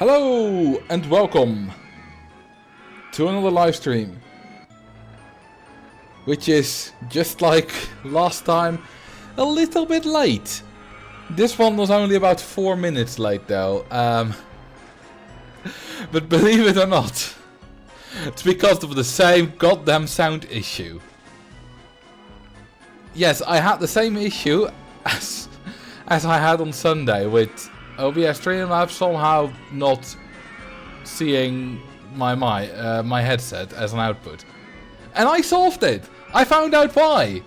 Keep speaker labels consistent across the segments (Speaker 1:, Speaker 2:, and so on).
Speaker 1: Hello and welcome to another live stream, which is just like last time, a little bit late. This one was only about 4 minutes late though, but believe it or not, it's because of the same goddamn sound issue. Yes, I had the same issue as I had on Sunday with OBS Streamlabs somehow not seeing my headset as an output. And I solved it! I found out why!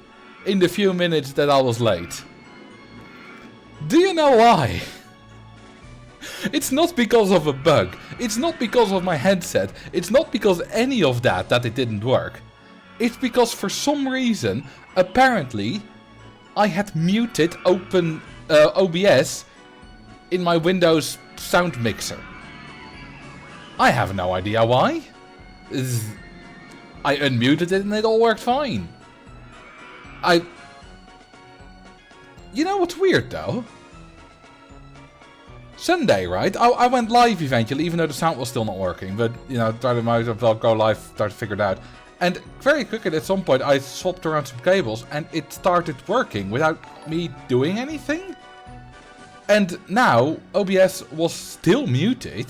Speaker 1: In the few minutes that I was late. Do you know why? It's not because of a bug. It's not because of my headset. It's not because any of that it didn't work. It's because for some reason, apparently, I had muted open OBS in my Windows sound mixer. I have no idea why. I unmuted it and it all worked fine. You know what's weird though? Sunday, right? I went live eventually, even though the sound was still not working. But, you know, might as well go live, start to figure it out. And very quickly at some point I swapped around some cables and it started working without me doing anything. And now OBS was still muted.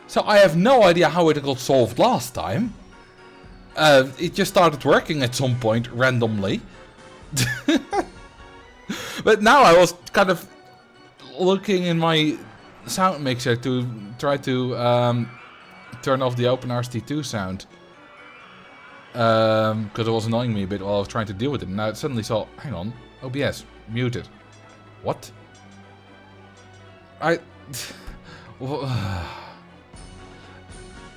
Speaker 1: So I have no idea how it got solved last time. It just started working at some point randomly. But now I was kind of looking in my sound mixer to try to turn off the OpenRST2 sound. Because it was annoying me a bit while I was trying to deal with it. And now it suddenly saw, hang on, OBS, muted. What? I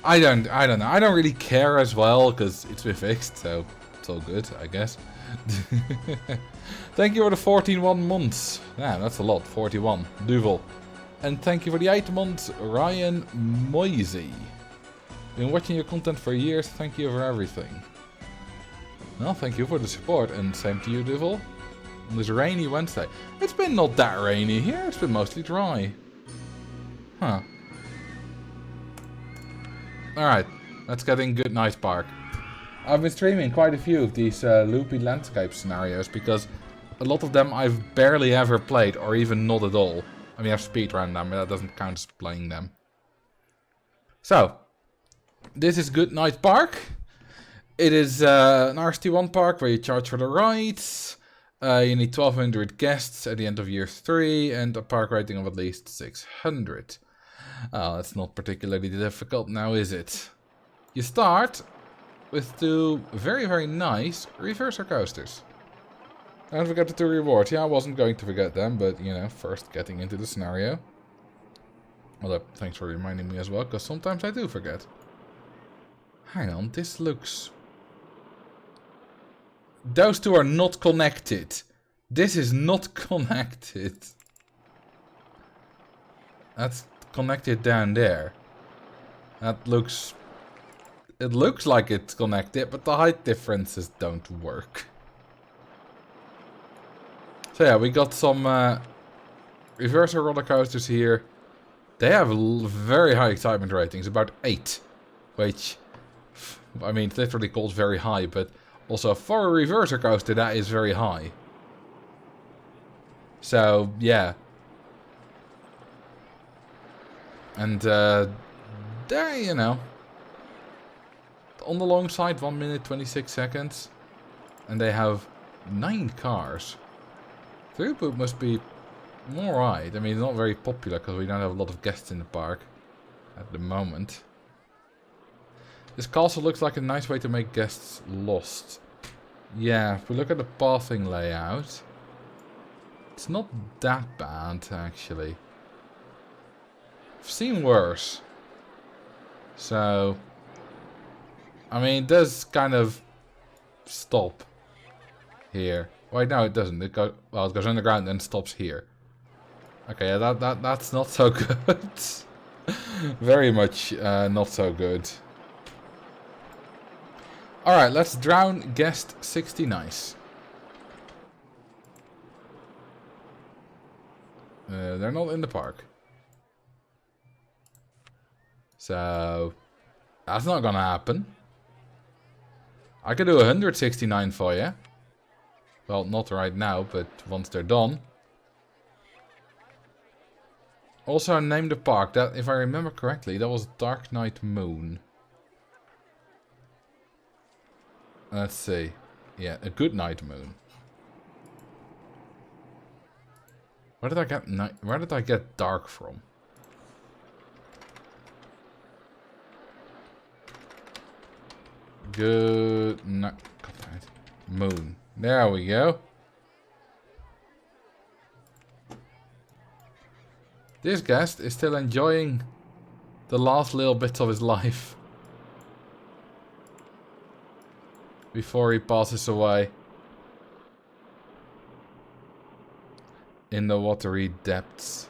Speaker 1: don't know. I don't really care as well, because it's been fixed, so it's all good, I guess. Thank you for the 14 months. Yeah, that's a lot, 41. Duvel. And thank you for the 8 months, Ryan Moisey. Been watching your content for years, thank you for everything. Well, thank you for the support, and same to you, Duvel. On this rainy Wednesday. It's been not that rainy here, it's been mostly dry. Huh. Alright, let's get in Good Night Park. I've been streaming quite a few of these loopy landscape scenarios because a lot of them I've barely ever played, or even not at all. I mean, I've speedrun them, but that doesn't count as playing them. So, this is Good Night Park. It is an RST1 park where you charge for the rides. You need 1200 guests at the end of year 3 and a park rating of at least 600. Oh, that's not particularly difficult now, is it? You start with 2 very, very nice reverser coasters. Don't forget the 2 rewards. Yeah, I wasn't going to forget them, but, you know, first getting into the scenario. Well, thanks for reminding me as well, because sometimes I do forget. Hang on, this looks... Those 2 are not connected. This is not connected. That's connected down there. That looks... It looks like it's connected, but the height differences don't work. So yeah, we got some reverser roller coasters here. They have very high excitement ratings, about 8. Which, I mean, literally calls very high, but also for a reverser coaster that is very high. So, yeah. And there, you know. On the long side, 1 minute 26 seconds. And they have 9 cars. Throughput must be alright. I mean, it's not very popular because we don't have a lot of guests in the park at the moment. This castle looks like a nice way to make guests lost. Yeah, if we look at the pathing layout, it's not that bad, actually. I've seen worse. So, I mean, it does kind of stop here. Wait, no, it doesn't. It goes underground and stops here. Okay, yeah, that's not so good. Very much not so good. Alright, let's drown guest 60 nice. They're not in the park. So, that's not gonna happen. I could do 169 for you. Well, not right now, but once they're done. Also, name the park. That, if I remember correctly, that was Dark Knight Moon. Let's see. Yeah, a good night moon. Where did I get night? Where did I get dark from? Good night. Moon. There we go. This guest is still enjoying the last little bits of his life before he passes away in the watery depths.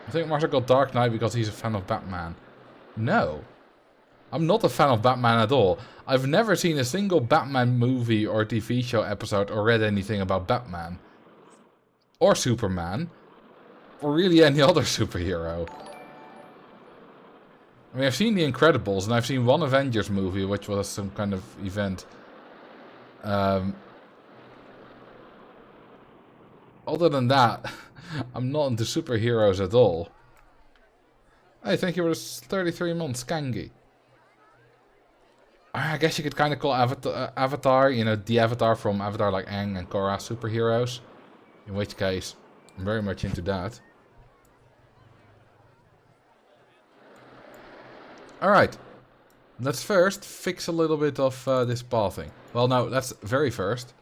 Speaker 1: I think Marcel got Dark Knight because he's a fan of Batman. No. I'm not a fan of Batman at all. I've never seen a single Batman movie or TV show episode or read anything about Batman. Or Superman. Or really any other superhero. I mean, I've seen The Incredibles and I've seen one Avengers movie, which was some kind of event. Other than that, I'm not into superheroes at all. Hey, thank you for this 33 months, Kangi. I guess you could kind of call Avatar, you know, the Avatar from Avatar, like Aang and Korra, superheroes. In which case, I'm very much into that. Alright. Let's first fix a little bit of this pathing. Well, no, that's very first.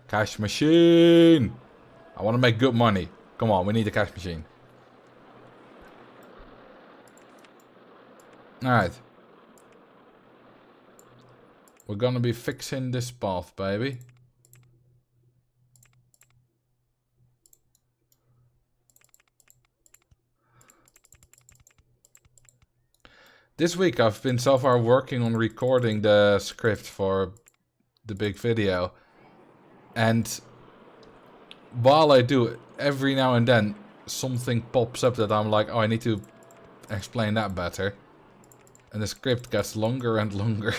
Speaker 1: Cash machine! I want to make good money. Come on, we need a cash machine. Alright. We're gonna be fixing this path, baby. This week I've been so far working on recording the script for the big video. And while I do it, every now and then something pops up that I'm like, oh, I need to explain that better. And the script gets longer and longer.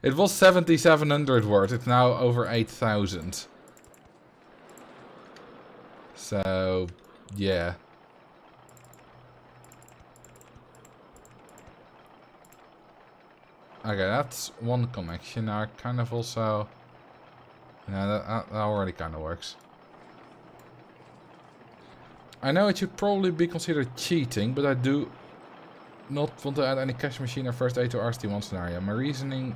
Speaker 1: It was 7,700 words. It's now over 8,000. So, yeah. Okay, that's one connection. Now, kind of also... Yeah, that already kind of works. I know it should probably be considered cheating, but I do not want to add any cash machine or first aid to RST1 scenario. My reasoning...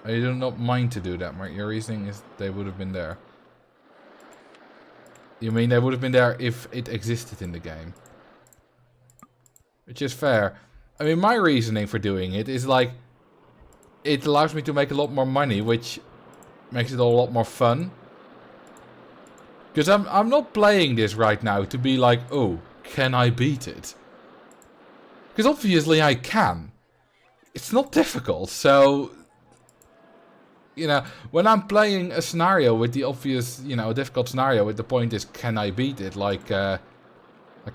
Speaker 1: I do not mind to do that. Your reasoning is they would have been there. You mean they would have been there if it existed in the game? Which is fair. I mean, my reasoning for doing it is like... It allows me to make a lot more money, which makes it a lot more fun. Because I'm not playing this right now to be like, oh, can I beat it? Because obviously I can. It's not difficult, so... You know, when I'm playing a scenario with the obvious, you know, a difficult scenario with the point is, can I beat it, like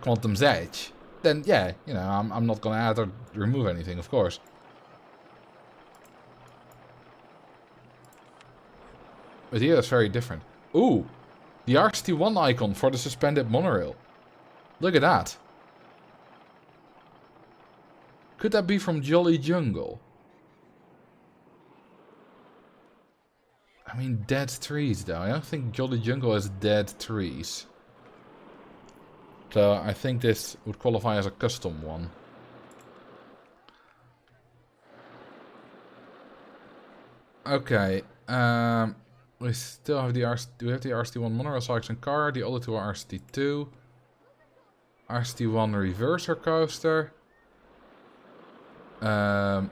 Speaker 1: Quantum's Edge? Then, yeah, you know, I'm not gonna add or remove anything, of course. But here it's very different. Ooh, the RST1 icon for the suspended monorail. Look at that. Could that be from Jolly Jungle? I mean, dead trees, though. I don't think Jolly Jungle has dead trees. So I think this would qualify as a custom one. Okay. We still have the RST. We have the RST1 monorail cycles and car. The other two are RST2. RST1 reverser coaster. I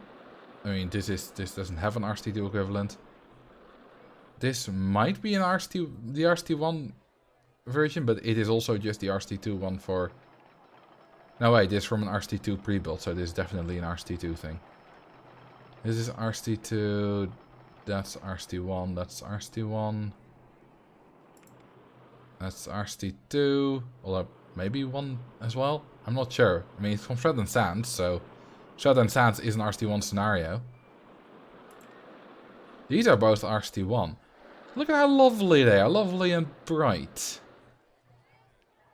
Speaker 1: mean, this doesn't have an RST2 equivalent. This might be an the RST1 version, but it is also just the RST2 one for... No, wait, this is from an RST2 pre-built, so this is definitely an RST2 thing. This is RST2, that's RST1, that's RST1. That's RST2. Or maybe one as well. I'm not sure. I mean, it's from Shred and Sands, so Shred and Sands is an RST1 scenario. These are both RST1. Look at how lovely they are. Lovely and bright.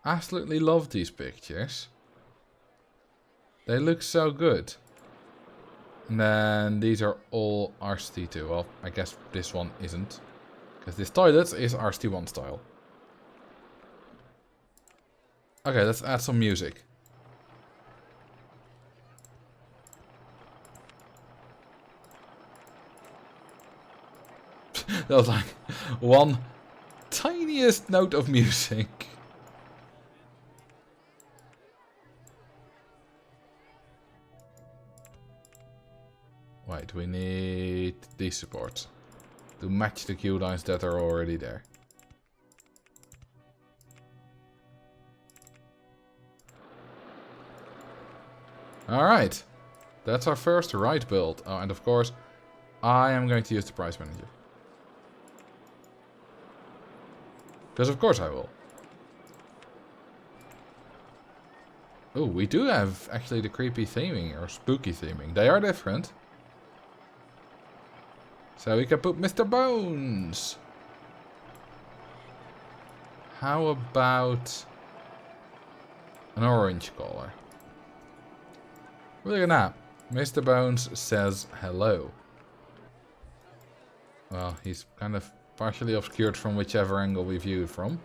Speaker 1: Absolutely love these pictures. They look so good. And then these are all RST2. Well, I guess this one isn't. Because this toilet is RST1 style. Okay, let's add some music. That was like one tiniest note of music. Wait, we need these supports to match the queue lines that are already there. Alright, that's our first ride build. Oh, and of course, I am going to use the price manager. Because of course I will. Oh, we do have actually the creepy theming or spooky theming. They are different. So we can put Mr. Bones. How about an orange color? Look at that. Mr. Bones says hello. Well, he's kind of partially obscured from whichever angle we view it from.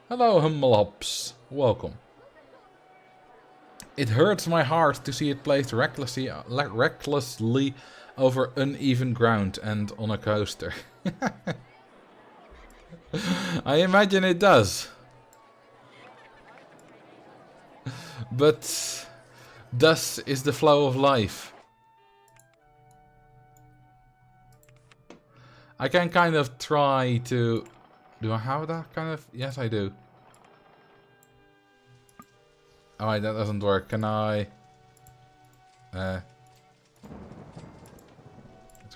Speaker 1: Hello, humble hops. Welcome. It hurts my heart to see it placed recklessly over uneven ground and on a coaster. I imagine it does. But thus is the flow of life. I can kind of try to... Do I have that kind of... Yes, I do. Alright, that doesn't work. Can I... It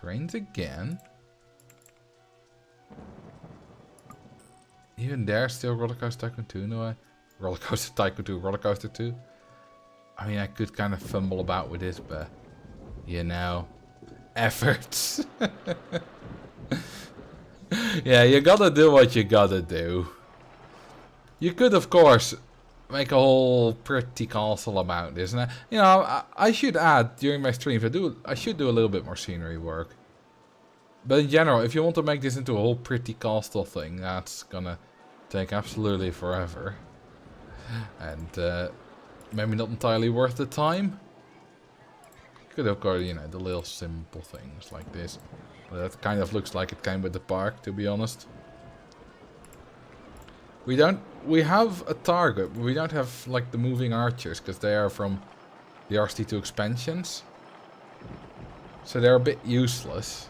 Speaker 1: rains again. Even there, still Roller Coaster Tycoon 2, no? Roller Coaster Tycoon 2, Roller Coaster 2. I mean, I could kind of fumble about with this, but... You know... Efforts. Yeah, you gotta do what you gotta do. You could, of course, make a whole pretty castle about this. And you know, I should add during my streams, I should do a little bit more scenery work. But in general, if you want to make this into a whole pretty castle thing, that's gonna take absolutely forever. And maybe not entirely worth the time. Could have got, you know, the little simple things like this. That kind of looks like it came with the park, to be honest. We have a target, but we don't have like the moving archers, because they are from the RST2 expansions. So they're a bit useless.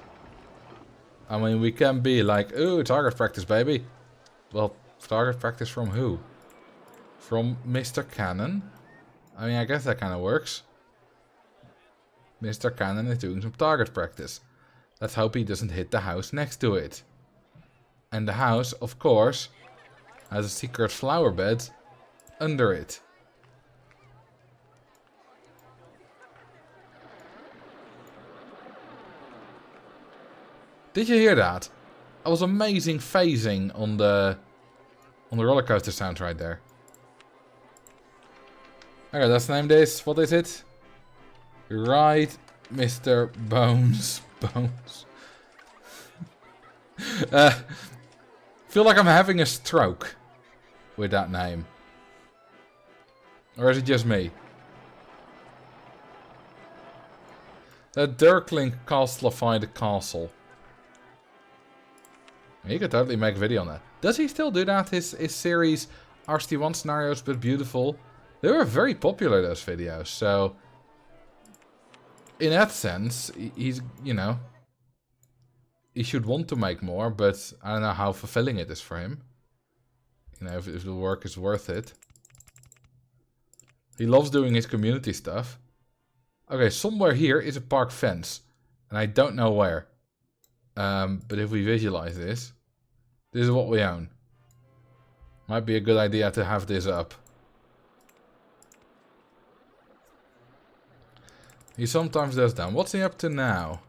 Speaker 1: I mean, we can be like, ooh, target practice, baby. Well, target practice from who? From Mr. Cannon? I mean, I guess that kind of works. Mr. Cannon is doing some target practice. Let's hope he doesn't hit the house next to it. And the house, of course, has a secret flower bed under it. Did you hear that? That was amazing phasing on the roller coaster sound right there. Okay, let's name this. What is it? Right, Mr. Bones. Bones. Feel like I'm having a stroke with that name. Or is it just me? That Dirkling Castlify the Castle. He could totally make a video on that. Does he still do that? His series RST1 scenarios but beautiful. They were very popular, those videos, so in that sense, he's, you know, he should want to make more, but I don't know how fulfilling it is for him. You know, if the work is worth it. He loves doing his community stuff. Okay, somewhere here is a park fence. And I don't know where. But if we visualize this. This is what we own. Might be a good idea to have this up. He sometimes does that. What's he up to now?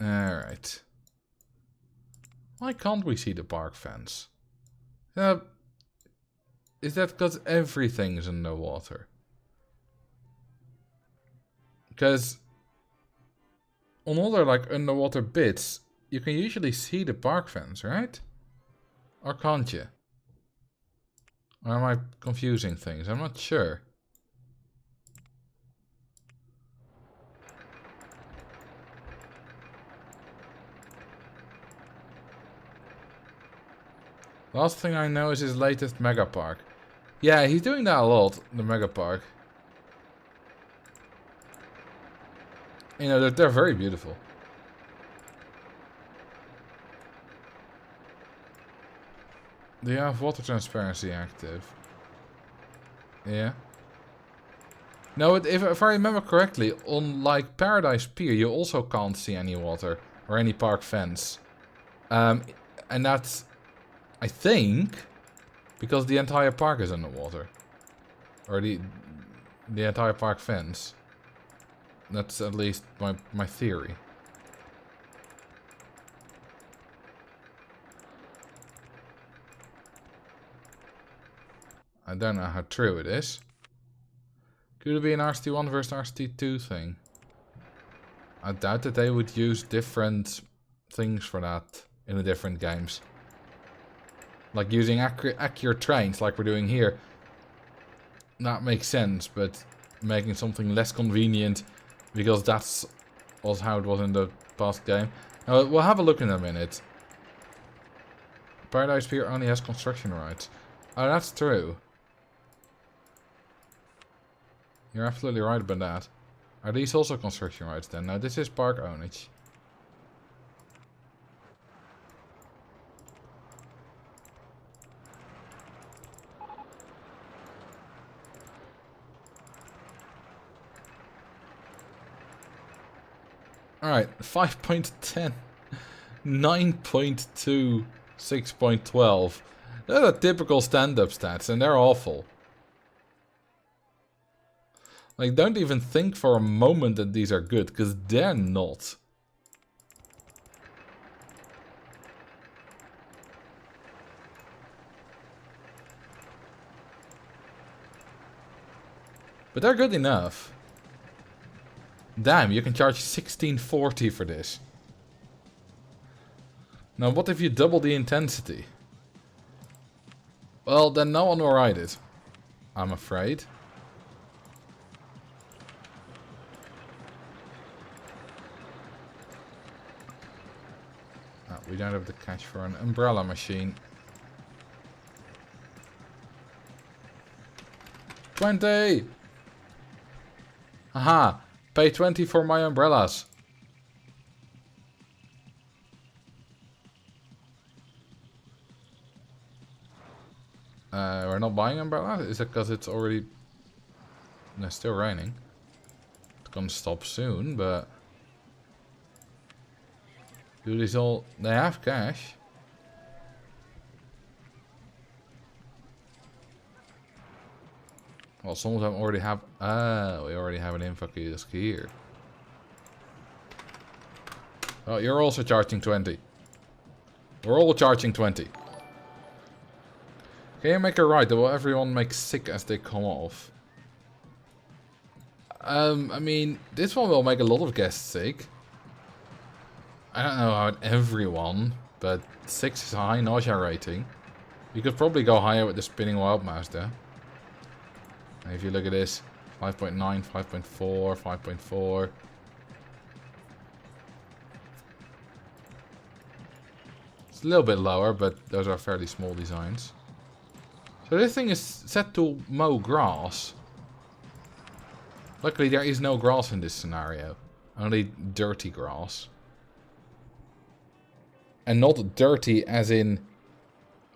Speaker 1: Alright. Why can't we see the park fence? Is that because everything's underwater? Because on other like underwater bits, you can usually see the park fence, right? Or can't you? Or am I confusing things? I'm not sure. Last thing I know is his latest mega park. Yeah, he's doing that a lot, the mega park. You know, they're very beautiful. Do you have water transparency active? Yeah. No, if I remember correctly, on like Paradise Pier, you also can't see any water or any park fence. And that's, I think, because the entire park is underwater. Or the entire park fence. That's at least my theory. I don't know how true it is. Could it be an RST1 versus RST2 thing? I doubt that they would use different things for that in the different games. Like using accurate trains like we're doing here. That makes sense, but making something less convenient because that's was how it was in the past game. Now, we'll have a look in a minute. Paradise Pier only has construction rights. Oh, that's true. You're absolutely right about that. Are these also construction rights then? No, this is park ownage. Alright, 5.10. 9.2. 6.12. They're the typical stand-up stats, and they're awful. Like, don't even think for a moment that these are good, because they're not. But they're good enough. Damn, you can charge 1640 for this. Now, what if you double the intensity? Well, then no one will ride it. I'm afraid. Oh, we don't have the cash for an umbrella machine. 20! Haha! Pay 20 for my umbrellas. We're not buying umbrellas? Is it because it's already... No, it's still raining. It's gonna stop soon, but... Do these all... They have cash. Well, some of them already have... Ah, we already have an info kiosk here. Oh, you're also charging 20. We're all charging 20. Can you make a ride that will everyone make sick as they come off? I mean, this one will make a lot of guests sick. I don't know about everyone, but 6 is a high nausea rating. You could probably go higher with the spinning wild mouse there. And if you look at this, 5.9, 5.4, 5.4. It's a little bit lower, but those are fairly small designs. So this thing is set to mow grass. Luckily there is no grass in this scenario. Only dirty grass. And not dirty as in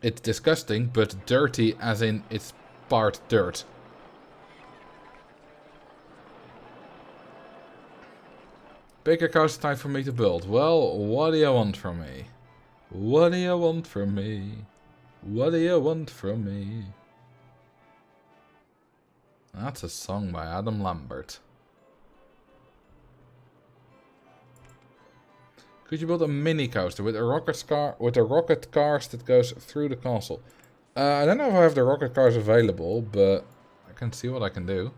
Speaker 1: It's disgusting, but dirty as in it's part dirt. Bigger coaster time for me to build. Well, what do you want from me? What do you want from me? What do you want from me? That's a song by Adam Lambert. Could you build a mini coaster with a rocket cars that goes through the castle? I don't know if I have the rocket cars available, but I can see what I can do.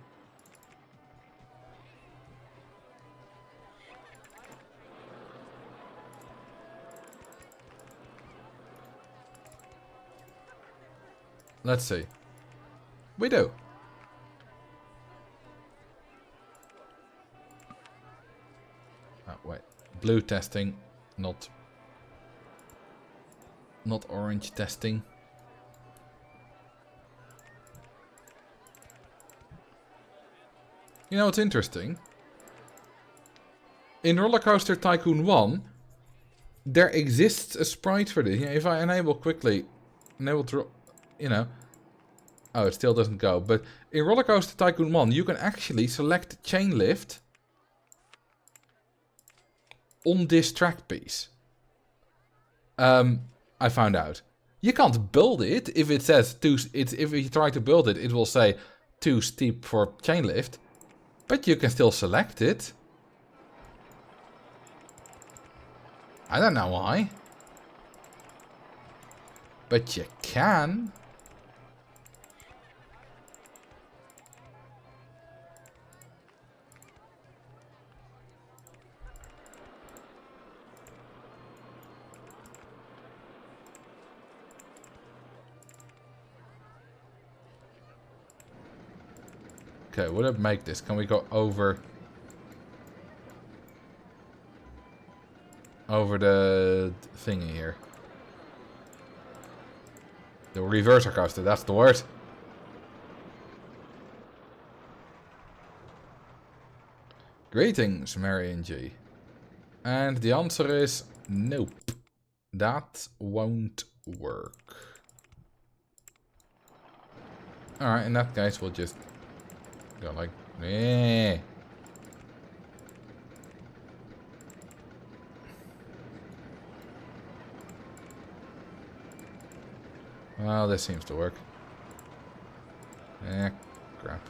Speaker 1: Let's see. We do. Oh, wait. Blue testing, not orange testing. You know what's interesting? In Roller Coaster Tycoon 1, there exists a sprite for this. If I enable quickly, you know. Oh, it still doesn't go. But in Roller Coaster Tycoon 1, you can actually select chain lift on this track piece. I found out. You can't build it if it says if you try to build it, it will say too steep for chain lift. But you can still select it. I don't know why. But you can. Okay, would it make this? Can we go over the thingy here? The reverser coaster, that's the word. Greetings, Marion G. And the answer is nope. That won't work. Alright, in that case we'll just go like, eh. Well, this seems to work. Eh, crap.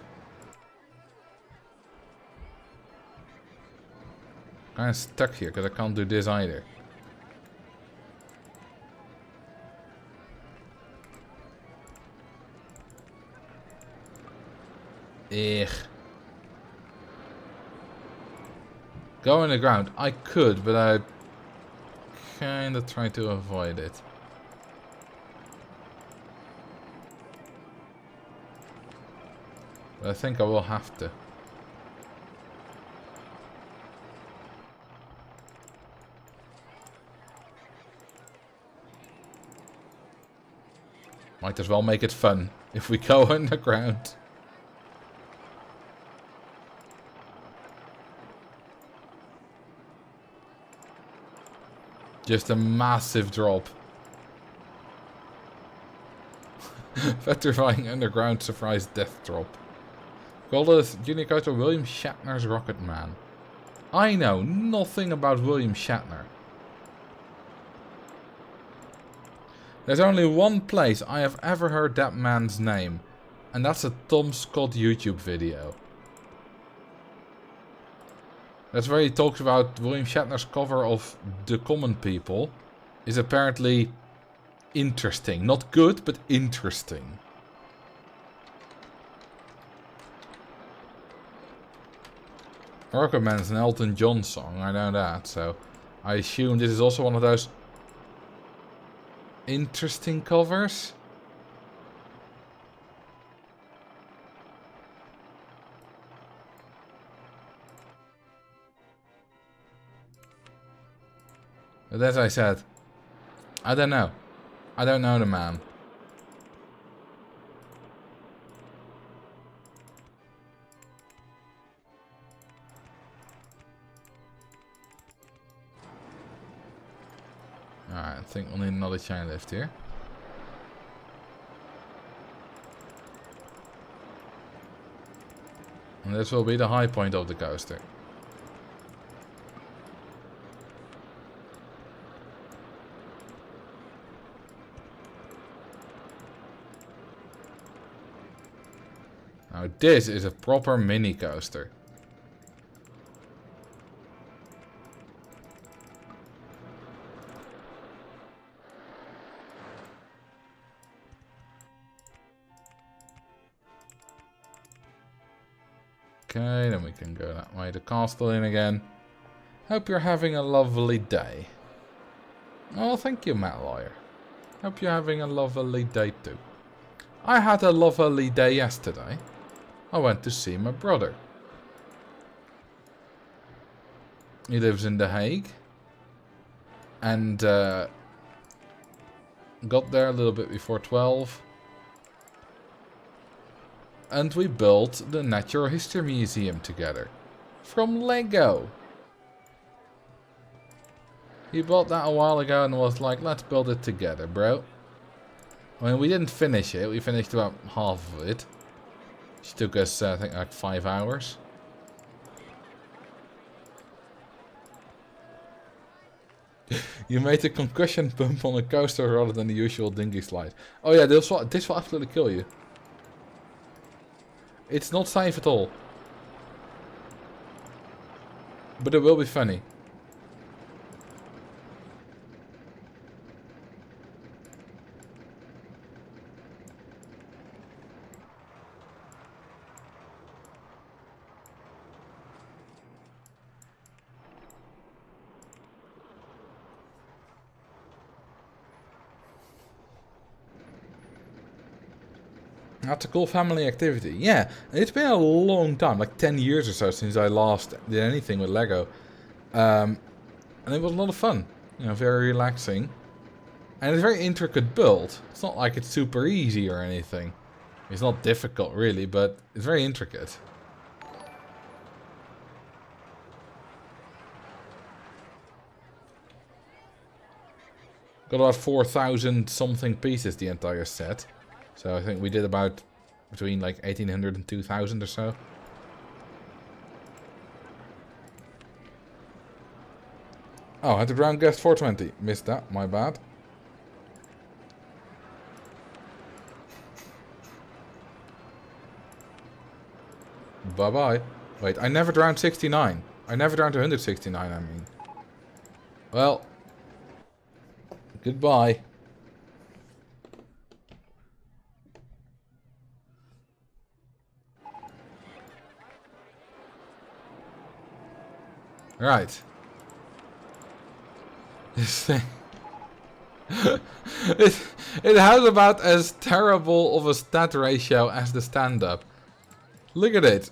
Speaker 1: I'm kind of stuck here because I can't do this either. Ugh. Go in the ground. I could, but I kind of try to avoid it. But I think I will have to. Might as well make it fun if we go underground. Just a massive drop. Petrifying underground surprise death drop. Call this junior coaster William Shatner's Rocket Man. I know nothing about William Shatner. There's only one place I have ever heard that man's name. And that's a Tom Scott YouTube video. That's where he talks about William Shatner's cover of The Common People. Is apparently interesting. Not good, but interesting. Rocket Man is an Elton John song, I know that, so I assume this is also one of those interesting covers. But as I said, I don't know. I don't know the man. Alright, I think we'll need another chain lift here. And this will be the high point of the coaster. Now this is a proper mini coaster. Okay, then we can go that way to Castle Inn again. Hope you're having a lovely day. Oh, thank you, Matt Lawyer. Hope you're having a lovely day too. I had a lovely day yesterday. I went to see my brother. He lives in The Hague. And got there a little bit before 12. And we built the Natural History Museum together. From Lego. He bought that a while ago and was like, let's build it together, bro. I mean, we didn't finish it. We finished about half of it. Which took us, I think, like 5 hours. You made a concussion bump on a coaster rather than the usual dinghy slide. Oh yeah, this will absolutely kill you. It's not safe at all. But it will be funny. That's a cool family activity. Yeah, it's been a long time, like 10 years or so since I last did anything with Lego. And it was a lot of fun. You know, very relaxing. And it's a very intricate build. It's not like it's super easy or anything. It's not difficult really, but it's very intricate. Got about 4,000 something pieces, the entire set. So I think we did about between like 1,800 and 2,000 or so. Oh, I had to ground guest 420. Missed that, my bad. Bye-bye. Wait, I never drowned 69. I never drowned 169, I mean. Well. Goodbye. Right. This thing. it has about as terrible of a stat ratio as the stand-up. Look at it.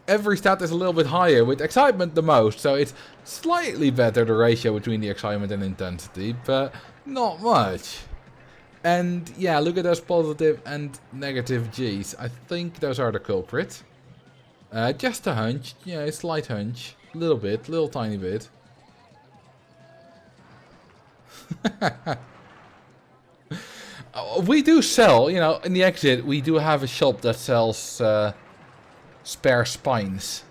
Speaker 1: Every stat is a little bit higher, with excitement the most, so it's slightly better, the ratio between the excitement and intensity, but not much. And yeah, look at those positive and negative G's. I think those are the culprit. Just a hunch, yeah, a slight hunch. A little bit, little tiny bit. We do sell, you know, in the exit, we do have a shop that sells spare spines.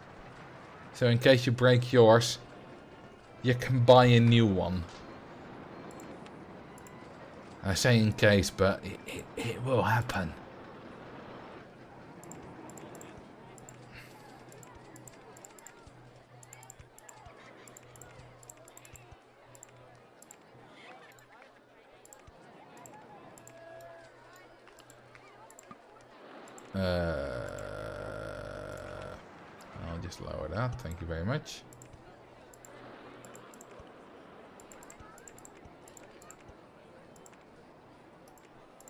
Speaker 1: So in case you break yours, you can buy a new one. I say in case, but it will happen. I'll just lower that, thank you very much.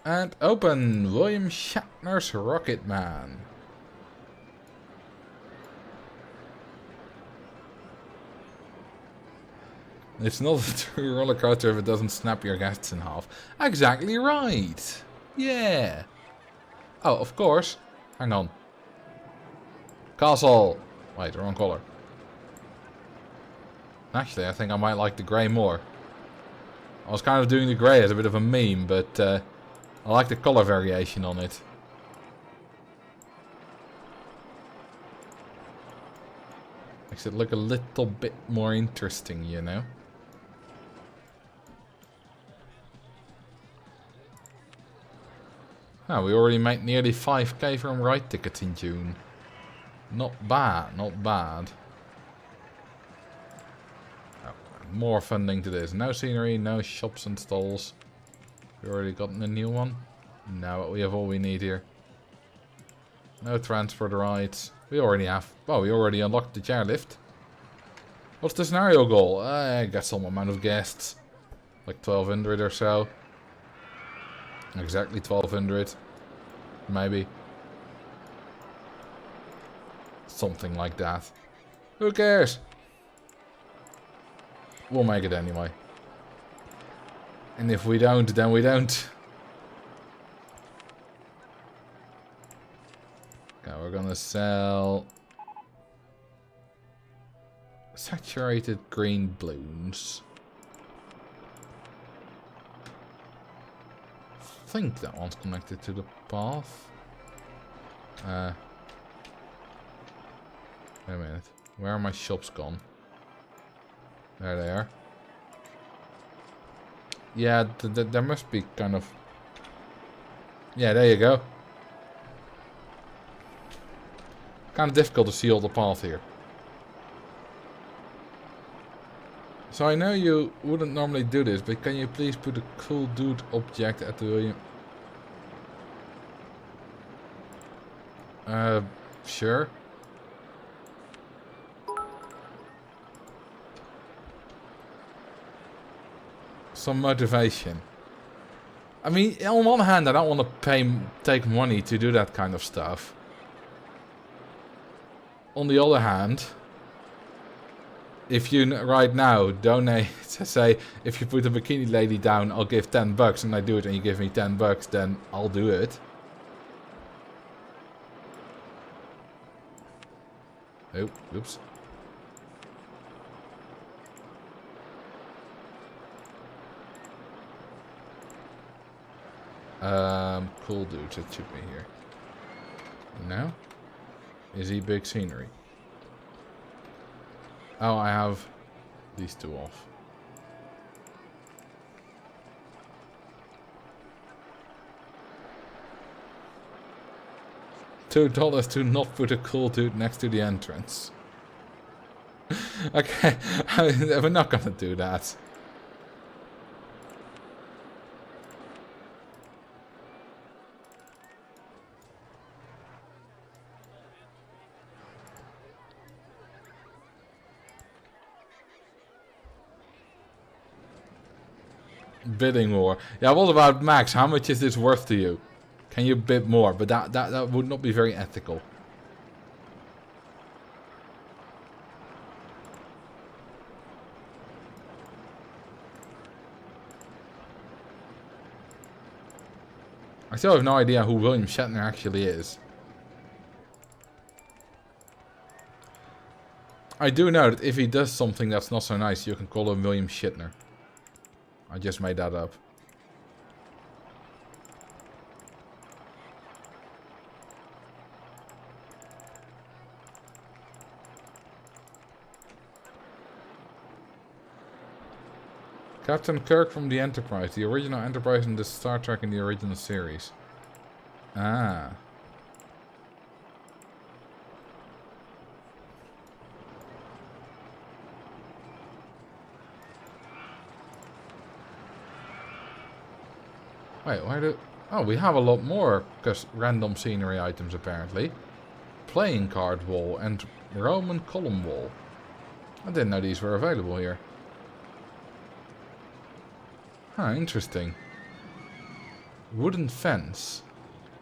Speaker 1: And open William Shatner's Rocket Man. It's not a true roller coaster if it doesn't snap your guests in half. Exactly right. Yeah. Oh, of course. Hang on. Castle. Wait, wrong color. Actually, I think I might like the grey more. I was kind of doing the grey as a bit of a meme, but I like the color variation on it. Makes it look a little bit more interesting, you know? Oh, we already made nearly 5k from ride tickets in June. Not bad, not bad. Oh, more funding to this. No scenery, no shops and stalls. We already gotten a new one? No, we have all we need here. No transport rides. We already have... Well, we already unlocked the chairlift. What's the scenario goal? I got some amount of guests. Like 1200 or so. Exactly 1200. Maybe. Something like that. Who cares? We'll make it anyway. And if we don't, then we don't. Okay, we're gonna sell... saturated green balloons. I think that one's connected to the path. Wait a minute. Where are my shops gone? There they are. Yeah, there must be kind of... Yeah, there you go. Kind of difficult to see all the path here. So I know you wouldn't normally do this, but can you please put a cool dude object at the William... Sure. Some motivation. I mean, on one hand, I don't want to take money to do that kind of stuff. On the other hand, if you right now donate, say, if you put a bikini lady down, I'll give 10 bucks, and I do it, and you give me 10 bucks, then I'll do it. Oh, oops. Cool dude, that should be here. No? Is he big scenery? Oh, I have these two off. $2 to not put a cool dude next to the entrance. Okay, we're not gonna do that. Bidding war. Yeah, what about Max? How much is this worth to you? Can you bid more? But that would not be very ethical. I still have no idea who William Shatner actually is. I do know that if he does something that's not so nice, you can call him William Shatner. I just made that up. Captain Kirk from the Enterprise. The original Enterprise in the Star Trek in the original series. Ah. Wait, why do... Oh, we have a lot more random scenery items apparently. Playing card wall and Roman column wall. I didn't know these were available here. Huh, interesting. Wooden fence.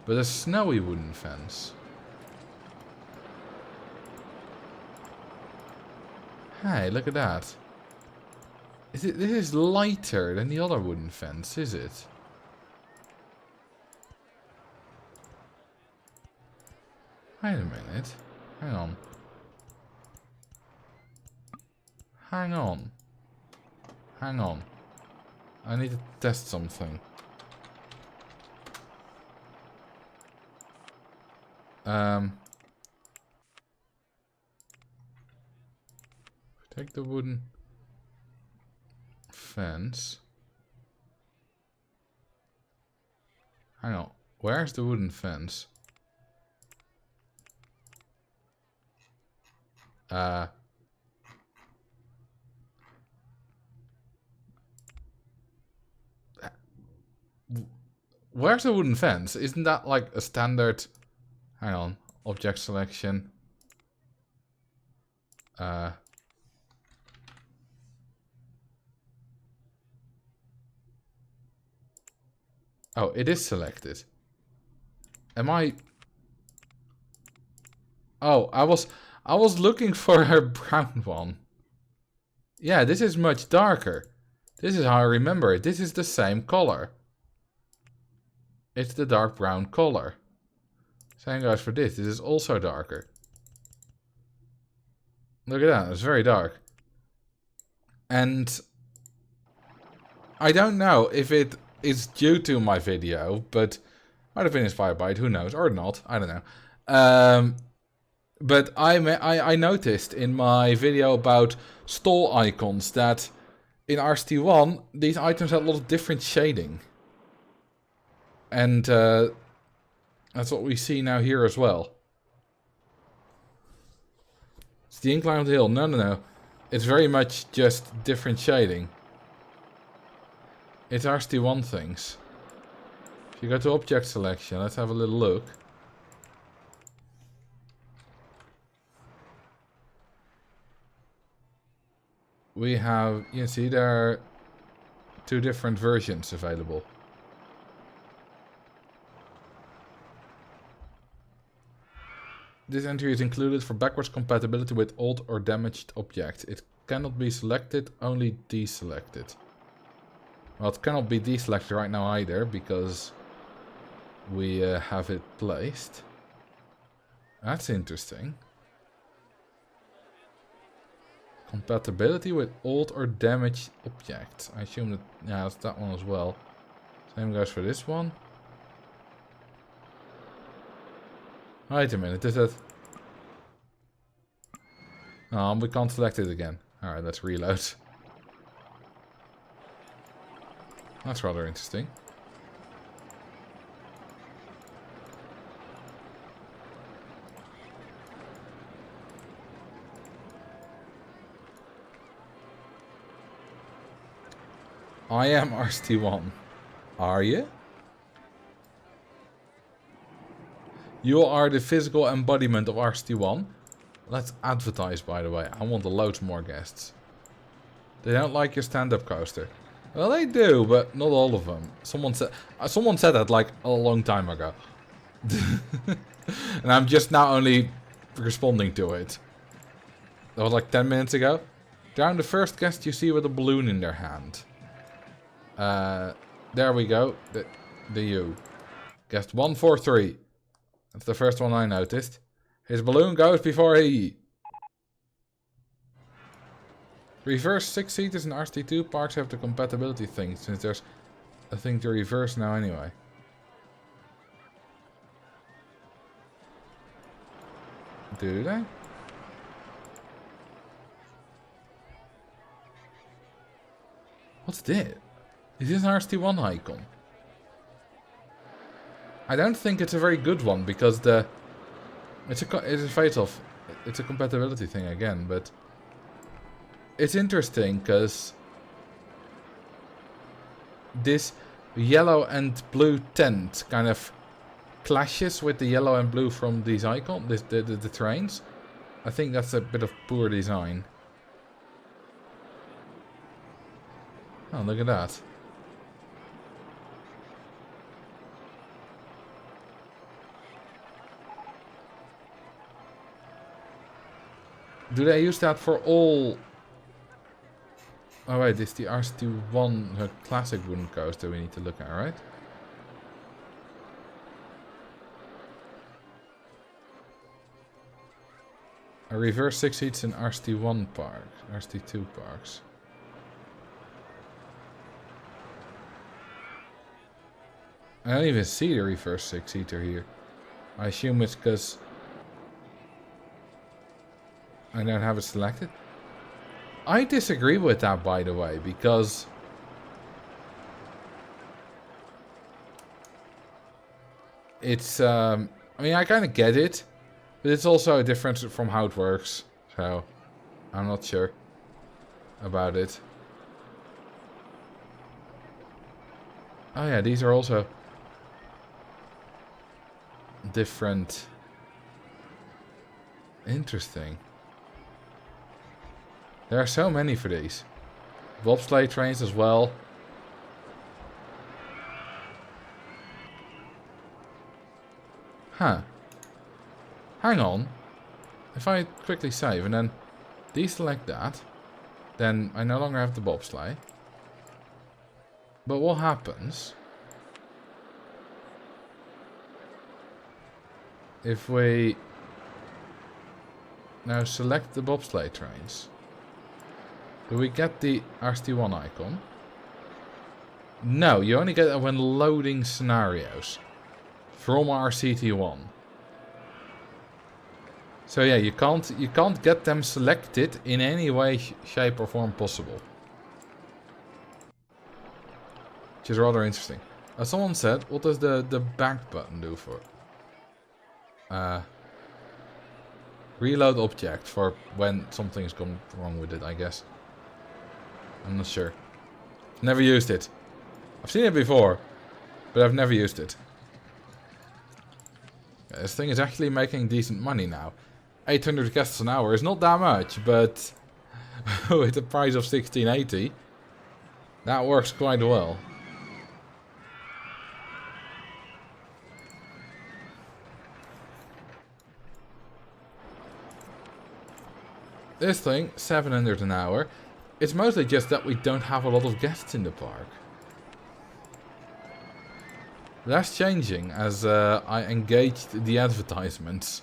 Speaker 1: But a snowy wooden fence. Hey, look at that. This is lighter than the other wooden fence, is it? Wait a minute. Hang on. Hang on. Hang on. I need to test something. Check the wooden fence. Hang on. Where's the wooden fence? Where's the wooden fence? Isn't that like a standard... Hang on. Object selection. Oh, it is selected. Am I... Oh, I was looking for a brown one. Yeah, this is much darker. This is how I remember it. This is the same color. It's the dark brown color. Same goes for this. This is also darker. Look at that. It's very dark. And I don't know if it is due to my video, but might have been inspired by it. Who knows? Or not. I don't know. But I noticed in my video about stall icons that in RST1 these items had a lot of different shading. And that's what we see now here as well. It's the incline of the hill. No. It's very much just different shading. It's RST1 things. If you go to object selection, let's have a little look. We have, you see there are 2 different versions available. This entry is included for backwards compatibility with old or damaged objects. It cannot be selected, only deselected. Well, it cannot be deselected right now either, because we have it placed. That's interesting. Compatibility with old or damaged objects. I assume that, yeah, that's that one as well. Same goes for this one. Wait a minute, is that... Oh, we can't select it again. Alright, let's reload. That's rather interesting. I am RST1. Are you? You are the physical embodiment of RST1. Let's advertise, by the way. I want loads more guests. They don't like your stand-up coaster. Well, they do, but not all of them. Someone said that like a long time ago. And I'm just now only responding to it. That was like 10 minutes ago. Down the first guest you see with a balloon in their hand. There we go. The U. Guest 143. That's the first one I noticed. His balloon goes before he... Reverse 6-seaters in RST2 parks have the compatibility thing, since there's a thing to reverse now anyway. Do they? What's this? Is this an RST1 icon? I don't think it's a very good one, because it's a compatibility thing again, but it's interesting because this yellow and blue tent kind of clashes with the yellow and blue from these icons, the trains. I think that's a bit of poor design. Oh, look at that. Do they use that for all... Oh wait, this is the RST1 classic wooden coaster we need to look at, right? A reverse 6 seats in RST1 park, RST2 parks. I don't even see the reverse 6-seater here. I assume it's because I don't have it selected. I disagree with that, by the way, because it's, I mean, I kind of get it, but it's also a difference from how it works, so I'm not sure about it. Oh yeah, these are also different. Interesting. There are so many for these. Bobsleigh trains as well. Huh. Hang on. If I quickly save and then deselect that, then I no longer have the bobsleigh. But what happens if we now select the bobsleigh trains? Do we get the RST1 icon? No, you only get it when loading scenarios from RCT1. So yeah, you can't get them selected in any way, shape or form possible. Which is rather interesting. As someone said, what does the back button do for? Reload object for when something's gone wrong with it, I guess. I'm not sure. Never used it. I've seen it before, but I've never used it. Yeah, this thing is actually making decent money now. 800 guests an hour is not that much, but with the price of 1680, that works quite well. This thing, 700 an hour. It's mostly just that we don't have a lot of guests in the park. That's changing as I engaged the advertisements.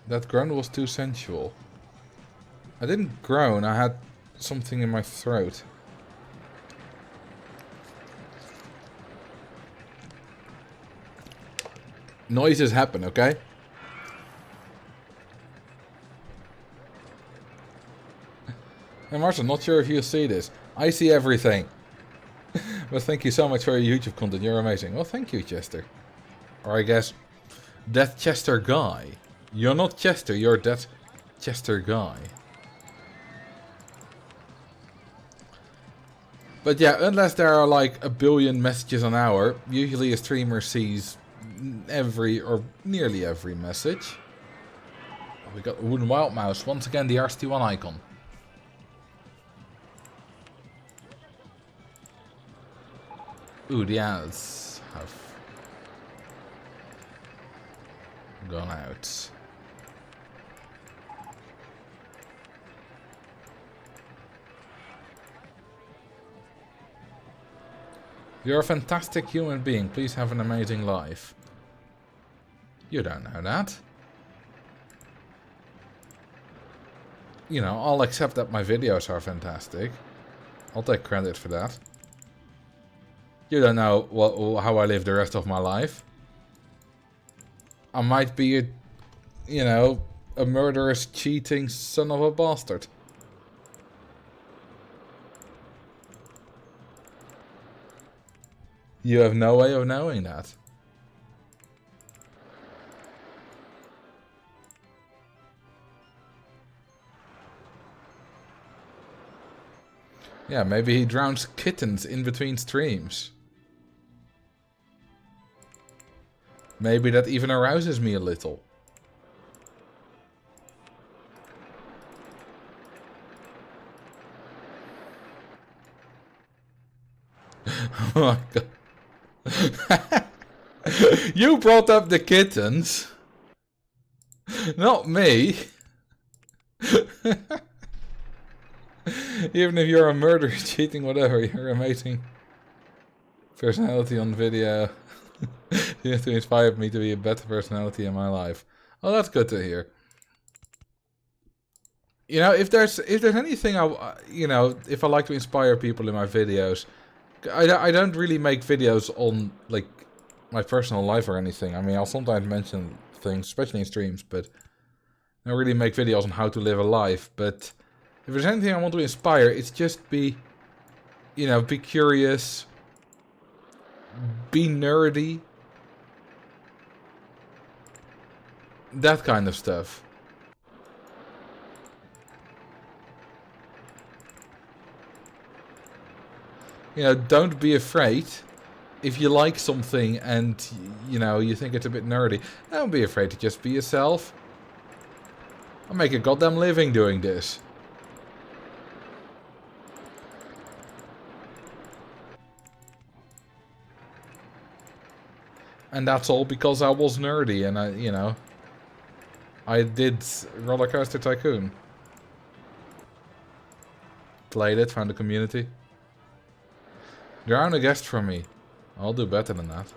Speaker 1: That groan was too sensual. I didn't groan, I had something in my throat. Noises happen, okay? Hey Marcel, not sure if you see this. I see everything. But thank you so much for your YouTube content, you're amazing. Well, thank you, Chester. Or I guess, that Chester guy. You're not Chester, you're that Chester guy. But yeah, unless there are like a billion messages an hour, usually a streamer sees every or nearly every message. Oh, we got a wooden wild mouse. Once again, the RST1 icon. Ooh, the ads have gone out. You're a fantastic human being. Please have an amazing life. You don't know that. You know, I'll accept that my videos are fantastic. I'll take credit for that. You don't know how I live the rest of my life. I might be a, you know, a murderous, cheating son of a bastard. You have no way of knowing that. Yeah, maybe he drowns kittens in between streams. Maybe that even arouses me a little. Oh my god. You brought up the kittens. Not me. Even if you're a murderer, cheating, whatever, you're amazing personality on video. You have to inspire me to be a better personality in my life. Oh, that's good to hear. You know, if there's anything if I like to inspire people in my videos, I don't really make videos on like my personal life or anything. I mean, I'll sometimes mention things, especially in streams, but I don't really make videos on how to live a life. But if there's anything I want to inspire, it's just be curious, be nerdy, that kind of stuff. You know, don't be afraid if you like something and, you think it's a bit nerdy. Don't be afraid to just be yourself. I'll make a goddamn living doing this. And that's all because I was nerdy and I did Roller Coaster Tycoon. Played it, found a community. Drown a guest for me. I'll do better than that.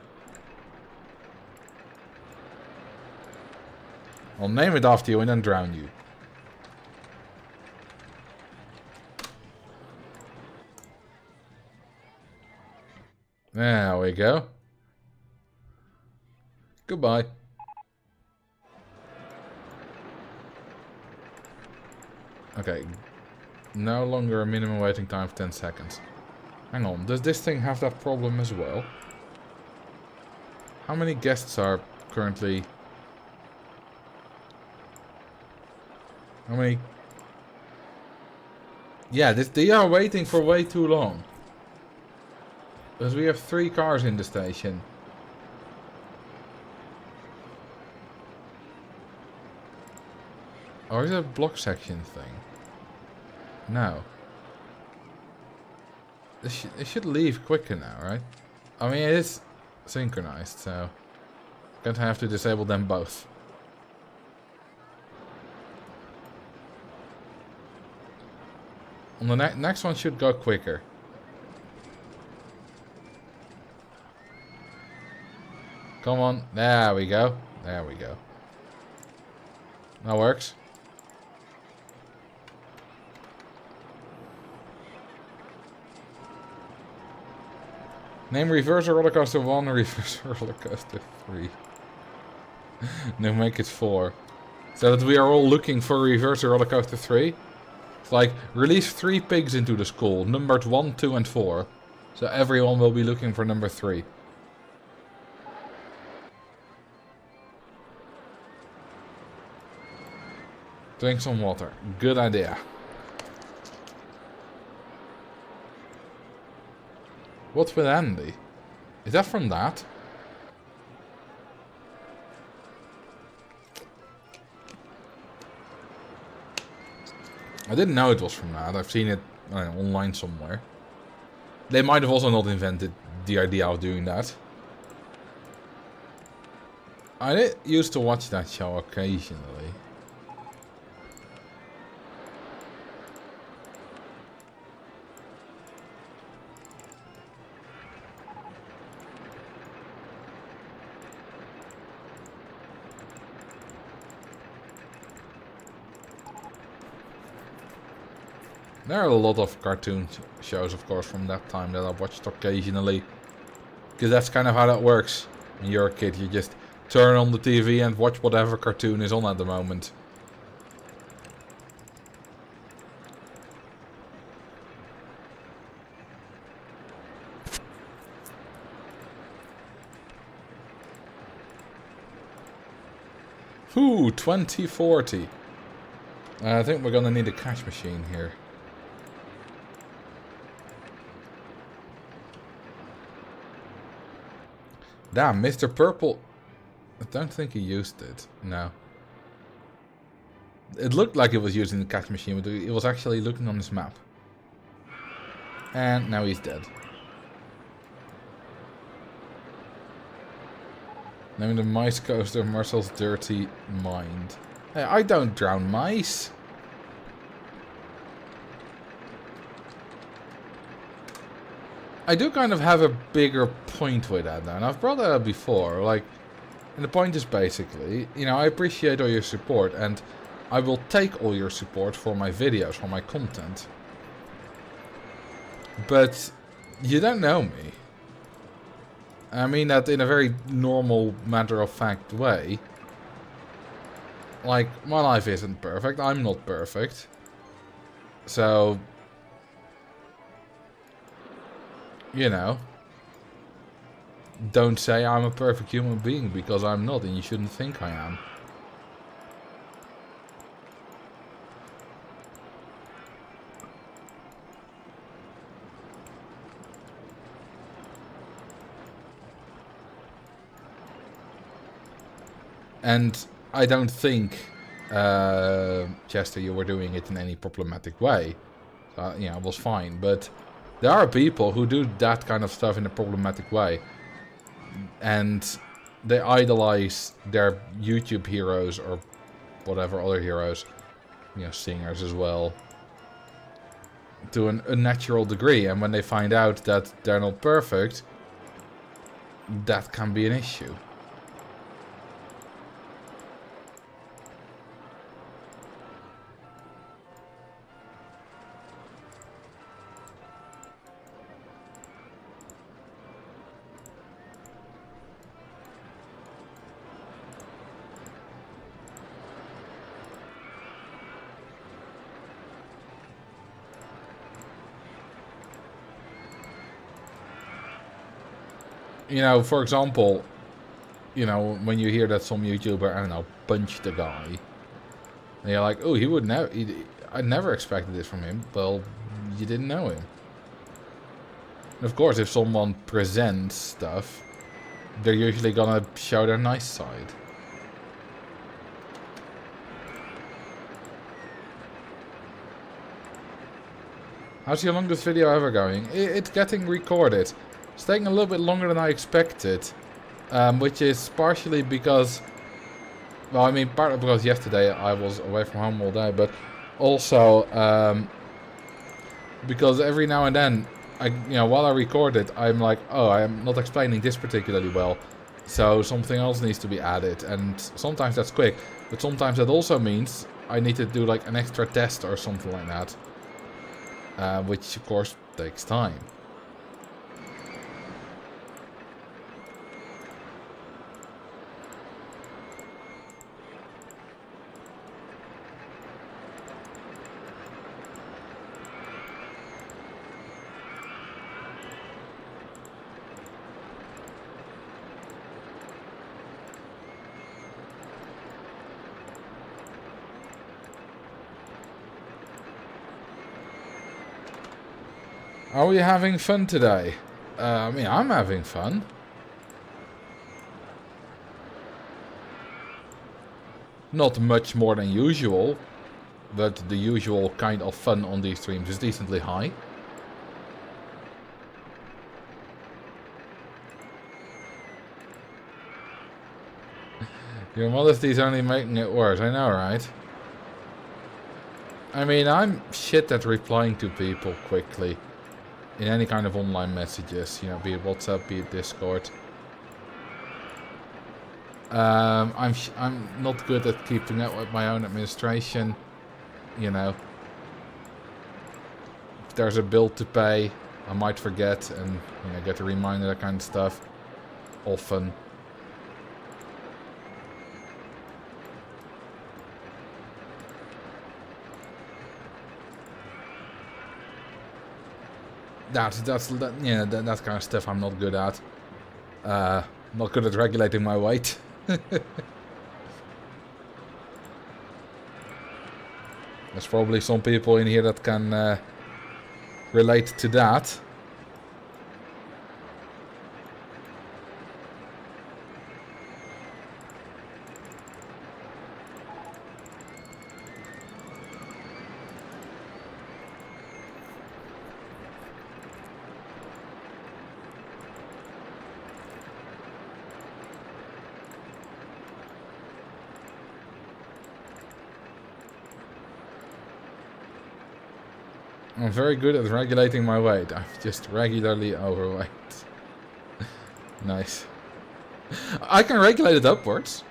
Speaker 1: I'll name it after you and then drown you. There we go. Goodbye. Okay. No longer a minimum waiting time of 10 seconds. Hang on, does this thing have that problem as well? How many guests are currently... How many... Yeah, they are waiting for way too long. Because we have 3 cars in the station. Or is it a block section thing? No. It should leave quicker now, right? I mean, it is synchronized, so... I'm going to have to disable them both. On the next one should go quicker. Come on. There we go. There we go. That works. Name Reverser Roller Coaster 1 and Reverser Roller Coaster 3. No, make it 4. So that we are all looking for Reverser Roller Coaster 3. It's like, release 3 pigs into the school, numbered 1, 2 and 4. So everyone will be looking for number 3. Drink some water. Good idea. What's with Andy? Is that from that? I didn't know it was from that. I've seen it online somewhere. They might have also not invented the idea of doing that. I did used to watch that show occasionally. There are a lot of cartoon shows, of course, from that time that I've watched occasionally. Because that's kind of how that works. When you're a kid, you just turn on the TV and watch whatever cartoon is on at the moment. Ooh, 2040. I think we're gonna need a cash machine here. Damn, Mr. Purple. I don't think he used it. No. It looked like it was using the cash machine, but it was actually looking on his map. And now he's dead. Naming the mice coaster of Marcel's dirty mind. Hey, I don't drown mice. I do kind of have a bigger point with that now, and I've brought that up before. Like, and the point is basically, you know, I appreciate all your support, and I will take all your support for my videos, for my content. But you don't know me. I mean that in a very normal, matter-of-fact way. Like, my life isn't perfect. I'm not perfect. So, you know, don't say I'm a perfect human being, because I'm not, and you shouldn't think I am. And I don't think, Chester, you were doing it in any problematic way. Yeah, it was fine. But there are people who do that kind of stuff in a problematic way. And they idolize their YouTube heroes or whatever other heroes, you know, singers as well, to an unnatural degree. And when they find out that they're not perfect, that can be an issue. You know, for example, you know, when you hear that some YouTuber, I don't know, punched the guy, and you're like, oh, he would never, I never expected this from him. Well, you didn't know him. And of course, if someone presents stuff, they're usually gonna show their nice side. How's your longest video ever going? It's getting recorded. It's taking a little bit longer than I expected. Which is partially because... Well, I mean, partly because yesterday I was away from home all day, but also because every now and then, you know, while I record it, I'm like, oh, I'm not explaining this particularly well, so something else needs to be added, and sometimes that's quick, but sometimes that also means I need to do like an extra test or something like that, which of course takes time. Are we having fun today? I mean, I'm having fun. Not much more than usual, but the usual kind of fun on these streams is decently high. Your modesty's only making it worse, I know, right? I mean, I'm shit at replying to people quickly. In any kind of online messages, you know, be it WhatsApp, be it Discord. I'm not good at keeping up with my own administration. You know, if there's a bill to pay, I might forget and, you know, get a reminder, that kind of stuff. Often. That kind of stuff I'm not good at. Not good at regulating my weight. There's probably some people in here that can relate to that. I'm very good at regulating my weight. I'm just regularly overweight. Nice. I can regulate it upwards.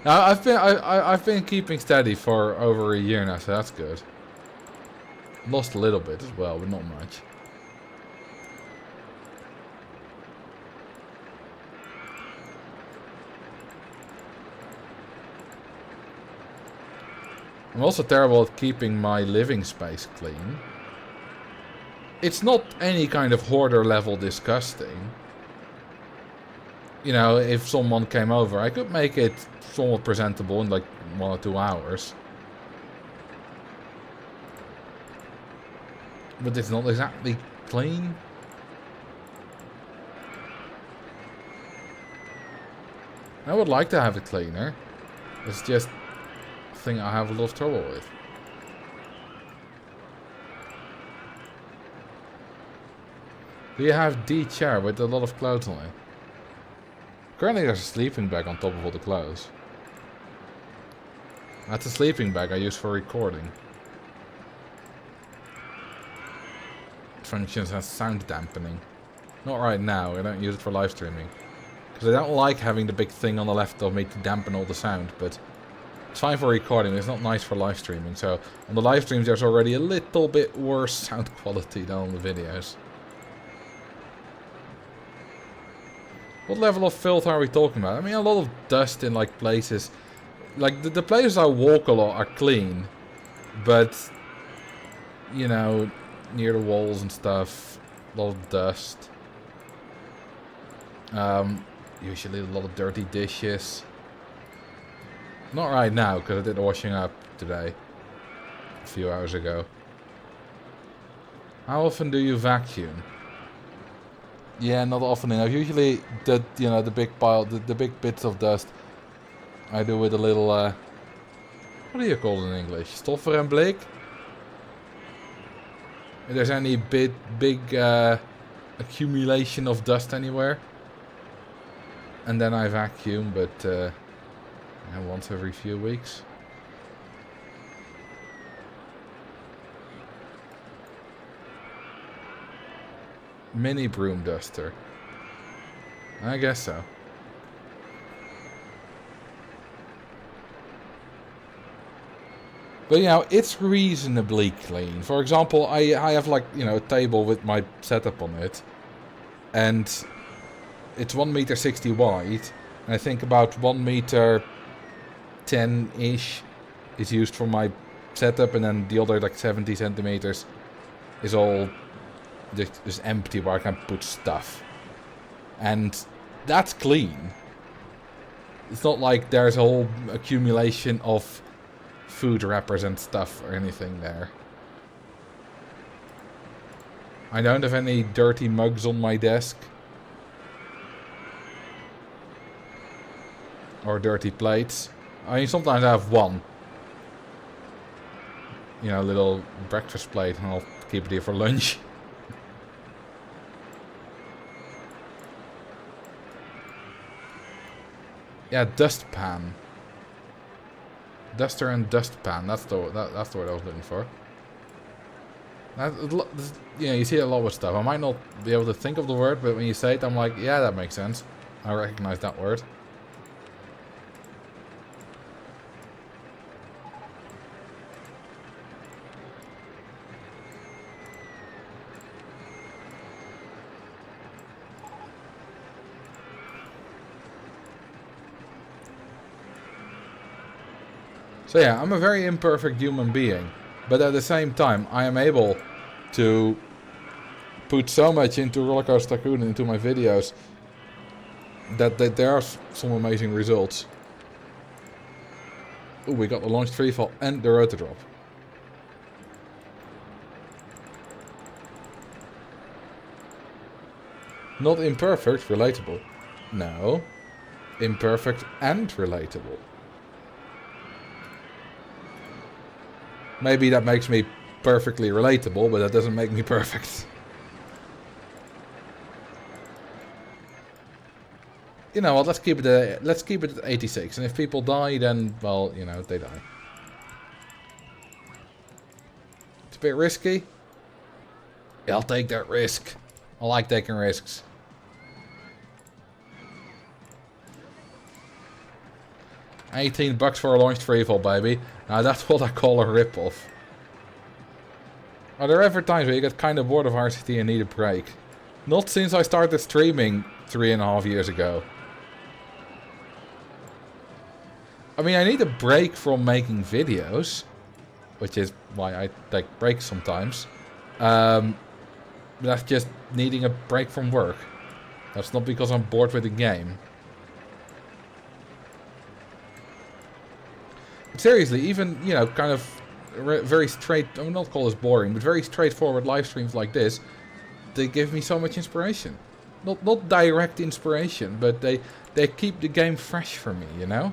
Speaker 1: Now I've been keeping steady for over a year now, so that's good. Lost a little bit as well, but not much. I'm also terrible at keeping my living space clean. It's not any kind of hoarder level disgusting. You know, if someone came over, I could make it somewhat presentable in like 1 or 2 hours. But it's not exactly clean. I would like to have it cleaner. It's just a thing I have a lot of trouble with. Do you have D chair with a lot of clothes on it? Currently there's a sleeping bag on top of all the clothes. That's a sleeping bag I use for recording. It functions as sound dampening. Not right now, I don't use it for live streaming. Because I don't like having the big thing on the left of me to dampen all the sound, but it's fine for recording, it's not nice for live streaming. So on the live streams there's already a little bit worse sound quality than on the videos. What level of filth are we talking about? I mean, a lot of dust in, like, places. Like, the places I walk a lot are clean. But, you know, near the walls and stuff, a lot of dust. Usually a lot of dirty dishes. Not right now, because I did the washing up today. A few hours ago. How often do you vacuum? Yeah, not often enough. Usually, the big pile, the big bits of dust, I do with a little, what do you call it in English? Stoffer en bleek? If there's any big accumulation of dust anywhere. And then I vacuum, but, yeah, once every few weeks. Mini broom duster. I guess so. But, you know, it's reasonably clean. For example, I have, like, you know, a table with my setup on it. And it's 1 meter 60 wide. And I think about 1 meter 10-ish is used for my setup. And then the other, like, 70 centimeters is all just empty where I can put stuff. And that's clean. It's not like there's a whole accumulation of food wrappers and stuff or anything there. I don't have any dirty mugs on my desk. Or dirty plates. I mean, sometimes I have one. You know, a little breakfast plate, and I'll keep it here for lunch. Yeah, dustpan. Duster and dustpan. That's the word I was looking for. Yeah, you see a lot of stuff. I might not be able to think of the word, but when you say it, I'm like, yeah, that makes sense. I recognize that word. So yeah, I'm a very imperfect human being, but at the same time, I am able to put so much into Rollercoaster Tycoon into my videos that there are some amazing results. Ooh, we got the launched freefall and the rotor drop. Not imperfect, relatable. No, imperfect and relatable. Maybe that makes me perfectly relatable, but that doesn't make me perfect. You know what? Let's keep it at 86, and if people die, then they die. It's a bit risky, I'll take that risk. I like taking risks. $18 for a launched freefall, baby. Now that's what I call a ripoff. Are there ever times where you get kind of bored of RCT and need a break? Not since I started streaming 3.5 years ago. I mean, I need a break from making videos, which is why I take breaks sometimes. That's just needing a break from work. That's not because I'm bored with the game. But seriously, even, you know, kind of very straight, I will not call this boring, but very straightforward live streams like this, they give me so much inspiration. Not direct inspiration, but they keep the game fresh for me, you know?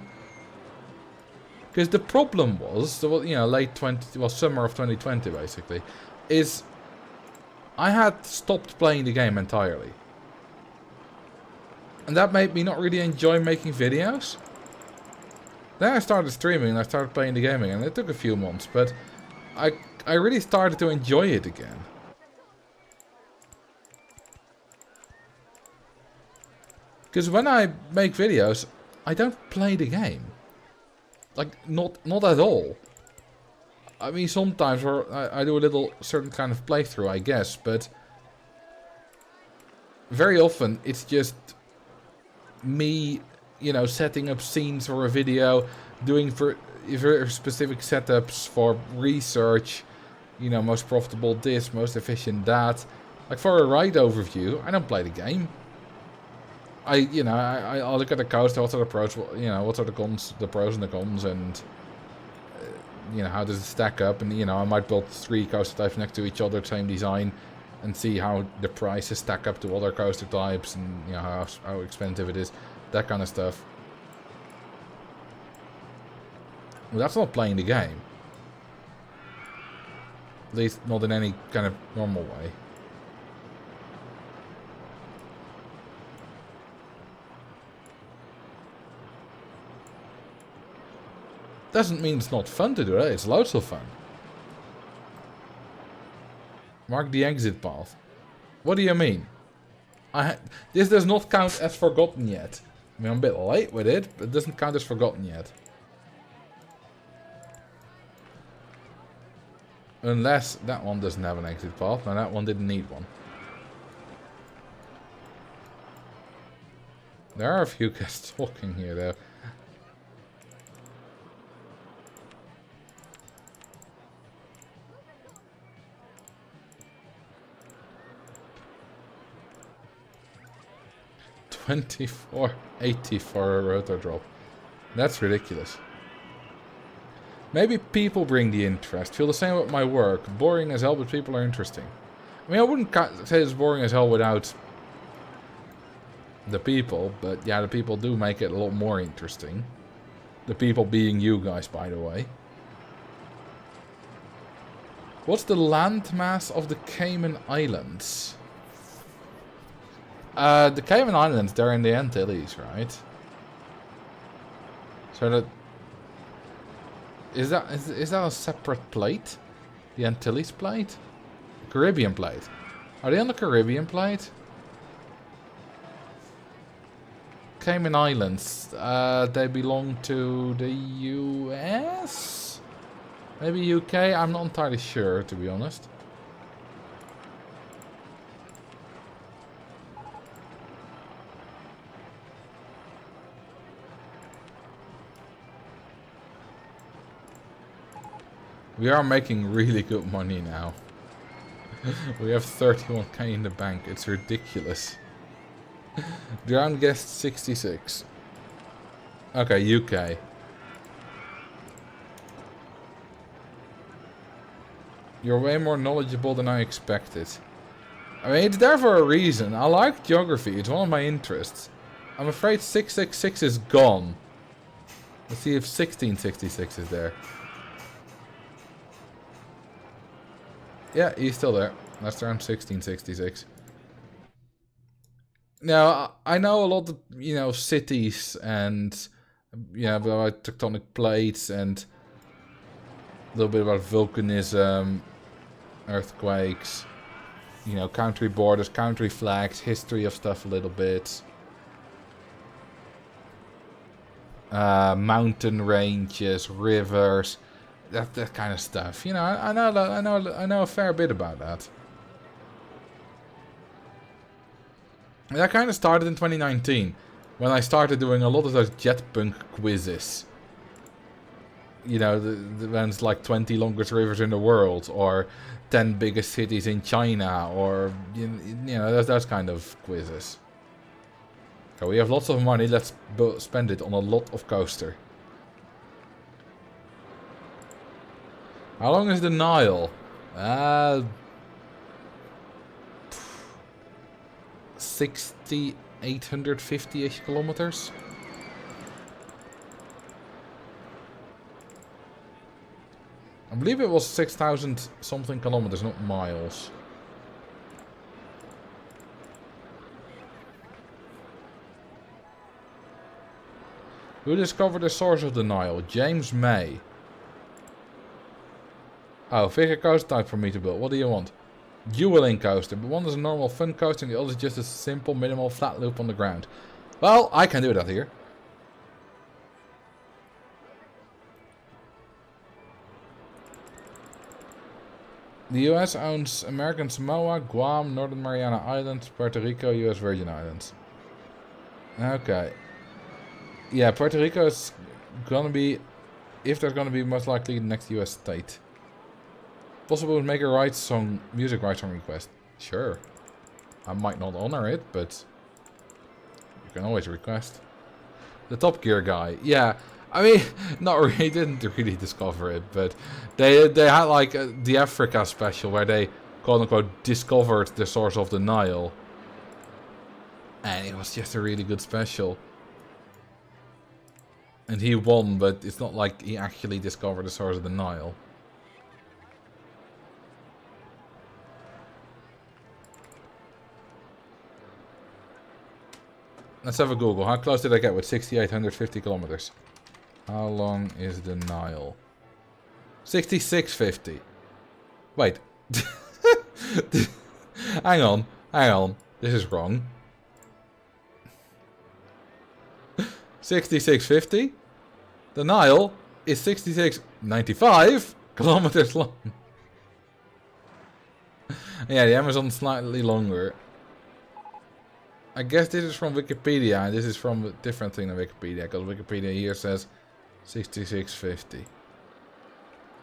Speaker 1: Because the problem was, you know, summer of 2020 basically, is I had stopped playing the game entirely. And that made me not really enjoy making videos. Then I started streaming and I started playing the game again. It took a few months, but I really started to enjoy it again. Because when I make videos, I don't play the game. Like, not at all. I mean, sometimes I do a little certain kind of playthrough, I guess, but very often it's just me, you know, setting up scenes for a video, doing very specific setups for research, you know, most profitable this, most efficient that. Like for a ride overview, I don't play the game. I'll look at the coaster, what are the pros, you know, what are the cons, the pros and the cons, and you know, how does it stack up, and you know, I might build 3 coaster types next to each other, same design, and see how the prices stack up to other coaster types, and you know, how expensive it is, that kind of stuff. Well, that's not playing the game. At least not in any kind of normal way. Doesn't mean it's not fun to do that, it's loads of fun. Mark the exit path. What do you mean? This does not count as forgotten yet. I mean, I'm a bit late with it, but it doesn't count as forgotten yet. Unless that one doesn't have an exit path. Now that one didn't need one. There are a few guys talking here though. $24.80 for a rotor drop. That's ridiculous. Maybe people bring the interest. Feel the same with my work. Boring as hell, but people are interesting. I mean, I wouldn't say it's boring as hell without the people, but yeah, the people do make it a lot more interesting. The people being you guys, by the way. What's the landmass of the Cayman Islands? The Cayman Islands, they're in the Antilles, right? So that... Is that a separate plate? The Antilles plate? Caribbean plate. Are they on the Caribbean plate? Cayman Islands. They belong to the US? Maybe UK? I'm not entirely sure, to be honest. We are making really good money now. We have 31k in the bank. It's ridiculous. Drown guest 66. Okay, UK. You're way more knowledgeable than I expected. I mean, it's there for a reason. I like geography. It's one of my interests. I'm afraid 666 is gone. Let's see if 1666 is there. Yeah, he's still there. That's around 1666. Now, I know a lot of, you know, cities and, you know, about tectonic plates and a little bit about volcanism, earthquakes. You know, country borders, country flags, history of stuff a little bit. Mountain ranges, rivers, that kind of stuff. You know, I know a fair bit about that. And that kind of started in 2019, when I started doing a lot of those jetpunk quizzes. You know, the ones like 20 longest rivers in the world, or 10 biggest cities in China, or you know those kind of quizzes. Okay, we have lots of money. Let's spend it on a lot of coaster. How long is the Nile? 850-ish kilometers. I believe it was 6,000 something kilometers, not miles. Who discovered the source of the Nile? James May. Oh, figure coaster type for me to build. What do you want? Dueling coaster, but one is a normal fun coaster and the other is just a simple minimal flat loop on the ground. Well, I can do that here. The US owns American Samoa, Guam, Northern Mariana Islands, Puerto Rico, US Virgin Islands. Okay. Yeah, Puerto Rico is gonna be, if there's gonna be, most likely the next US state. Possible to make a music rights song request. Sure. I might not honor it, but you can always request. The Top Gear guy. Yeah, I mean, not really, didn't really discover it, but they had like the Africa special where they quote unquote discovered the source of the Nile. And it was just a really good special. And he won, but it's not like he actually discovered the source of the Nile. Let's have a Google. How close did I get with 6,850 kilometers? How long is the Nile? 6,650. Wait. Hang on. This is wrong. 6,650? The Nile is 6,695 kilometers long. Yeah, the Amazon's slightly longer. I guess this is from Wikipedia, and this is from a different thing than Wikipedia, because Wikipedia here says 6650.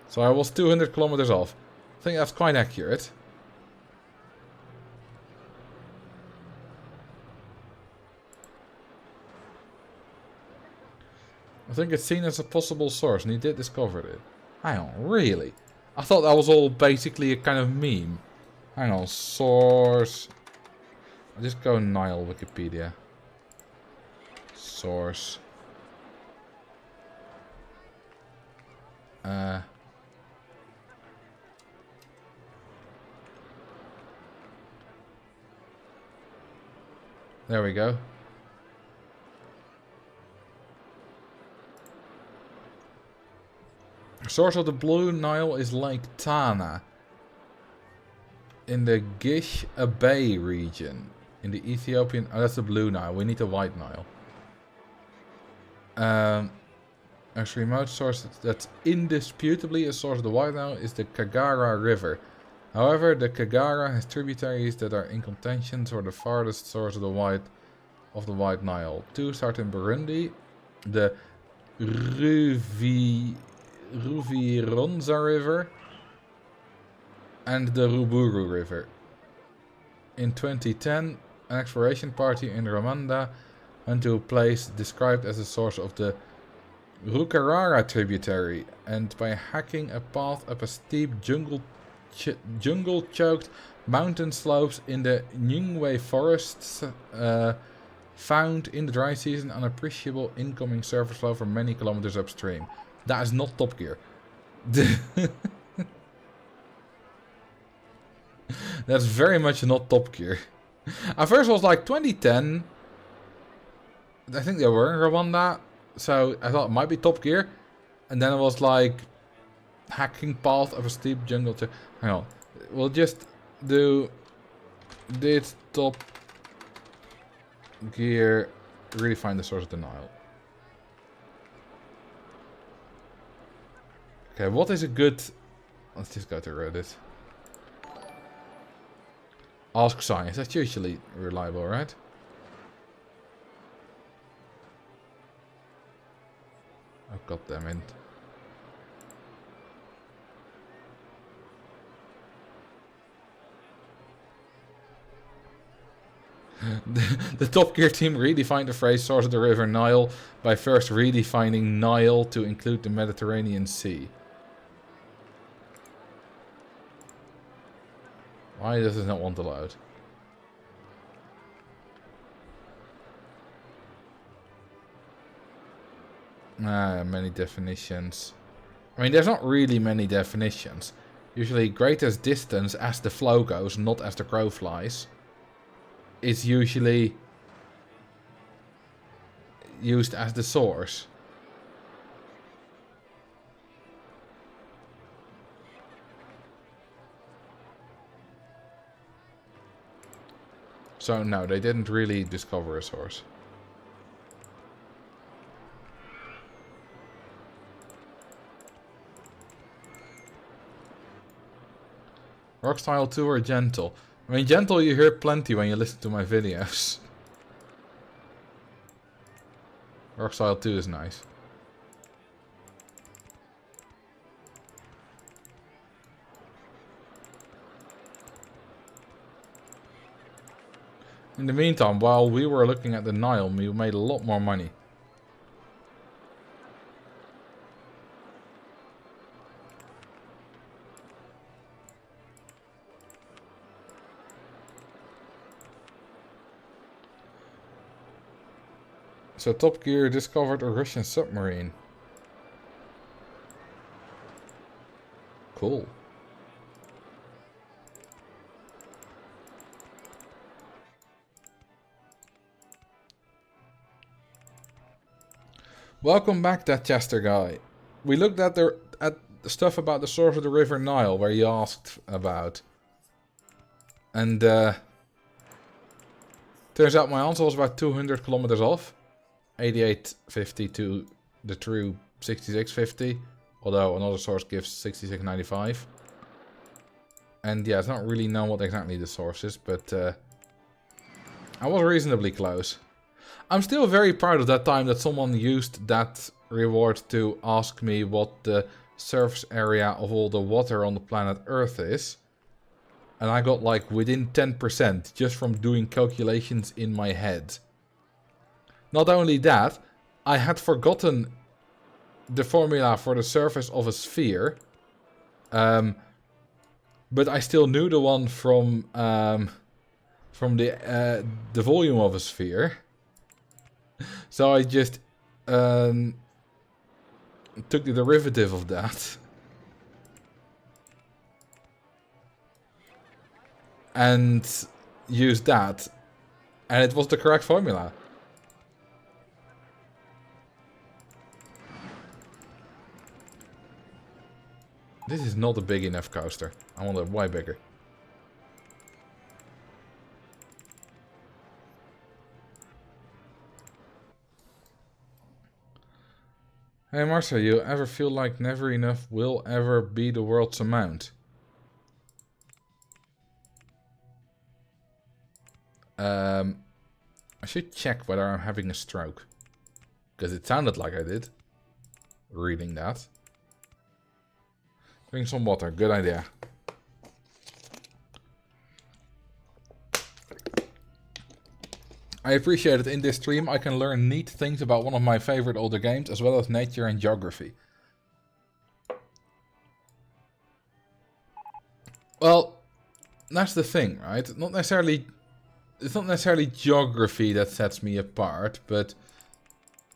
Speaker 1: So I was 200 kilometers off. I think that's quite accurate. I think it's seen as a possible source, and he did discover it. Hang on, really? I thought that was all basically a kind of meme. Hang on, source... I'll just go Nile Wikipedia. Source. There we go. The source of the Blue Nile is Lake Tana in the Gish Bay region. In the Ethiopian... Oh, that's the Blue Nile. We need the White Nile. A remote source that's indisputably a source of the White Nile is the Kagara River. However, the Kagara has tributaries that are in contention for the farthest source of the White Nile. Two start in Burundi. The Ruvironza River and the Ruburu River. In 2010, an exploration party in Rwanda went to a place described as the source of the Rukarara tributary, and by hacking a path up a steep jungle-choked mountain slopes in the Nyungwe forests, found in the dry season an appreciable incoming surface flow for many kilometers upstream. That is not Top Gear. That's very much not Top Gear. At first it was like 2010. I think they were in Rwanda. So I thought it might be Top Gear. And then it was like hacking path of a steep jungle to... Hang on. We'll just do Did Top Gear really find the source of the Nile? Okay, what is a good... Let's just go to Reddit. Ask Science. That's usually reliable, right? Oh, goddammit. The Top Gear team redefined the phrase source of the River Nile by first redefining Nile to include the Mediterranean Sea. Why does it not want to load? Many definitions. I mean, there's not really many definitions. Usually greatest distance as the flow goes, not as the crow flies, is usually used as the source. So no, they didn't really discover a source. Rock style 2 or gentle? I mean, gentle you hear plenty when you listen to my videos. Rock style 2 is nice. In the meantime, while we were looking at the Nile, we made a lot more money. So Top Gear discovered a Russian submarine. Cool. Welcome back, that Chester guy. We looked at the stuff about the source of the River Nile, where you asked about. And turns out my answer was about 200 kilometers off. 8850 to the true 6650. Although another source gives 6695. And yeah, it's not really known what exactly the source is, but I was reasonably close. I'm still very proud of that time that someone used that reward to ask me what the surface area of all the water on the planet Earth is. And I got like within 10% just from doing calculations in my head. Not only that, I had forgotten the formula for the surface of a sphere. But I still knew the one from the volume of a sphere. So I just took the derivative of that. And used that. And it was the correct formula. This is not a big enough coaster. I want a way bigger. Hey Marcel, you ever feel like never enough will ever be the world's amount? I should check whether I'm having a stroke. Because it sounded like I did. Reading that. Drink some water, good idea. I appreciate it. In this stream I can learn neat things about one of my favorite older games, as well as nature and geography. Well, that's the thing, right? It's not necessarily geography that sets me apart, but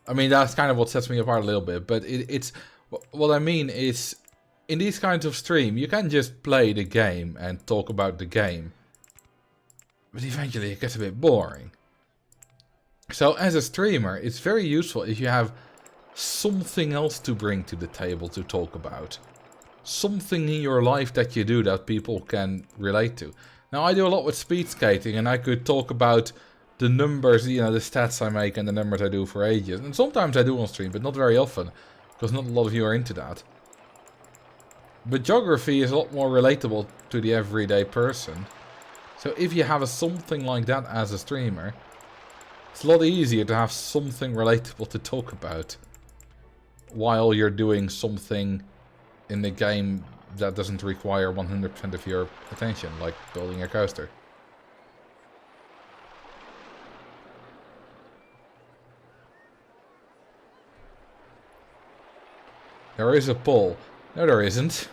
Speaker 1: I mean that's kind of what sets me apart a little bit. But it's what I mean is, in these kinds of stream, you can just play the game and talk about the game, but eventually it gets a bit boring. So as a streamer, it's very useful if you have something else to bring to the table to talk about. Something in your life that you do that people can relate to. Now, I do a lot with speed skating, and I could talk about the numbers, you know, the stats I make and the numbers I do for ages. And sometimes I do on stream, but not very often, because not a lot of you are into that. But geography is a lot more relatable to the everyday person. So if you have something like that as a streamer, it's a lot easier to have something relatable to talk about while you're doing something in the game that doesn't require 100% of your attention, like building a coaster. There is a pole. No, there isn't.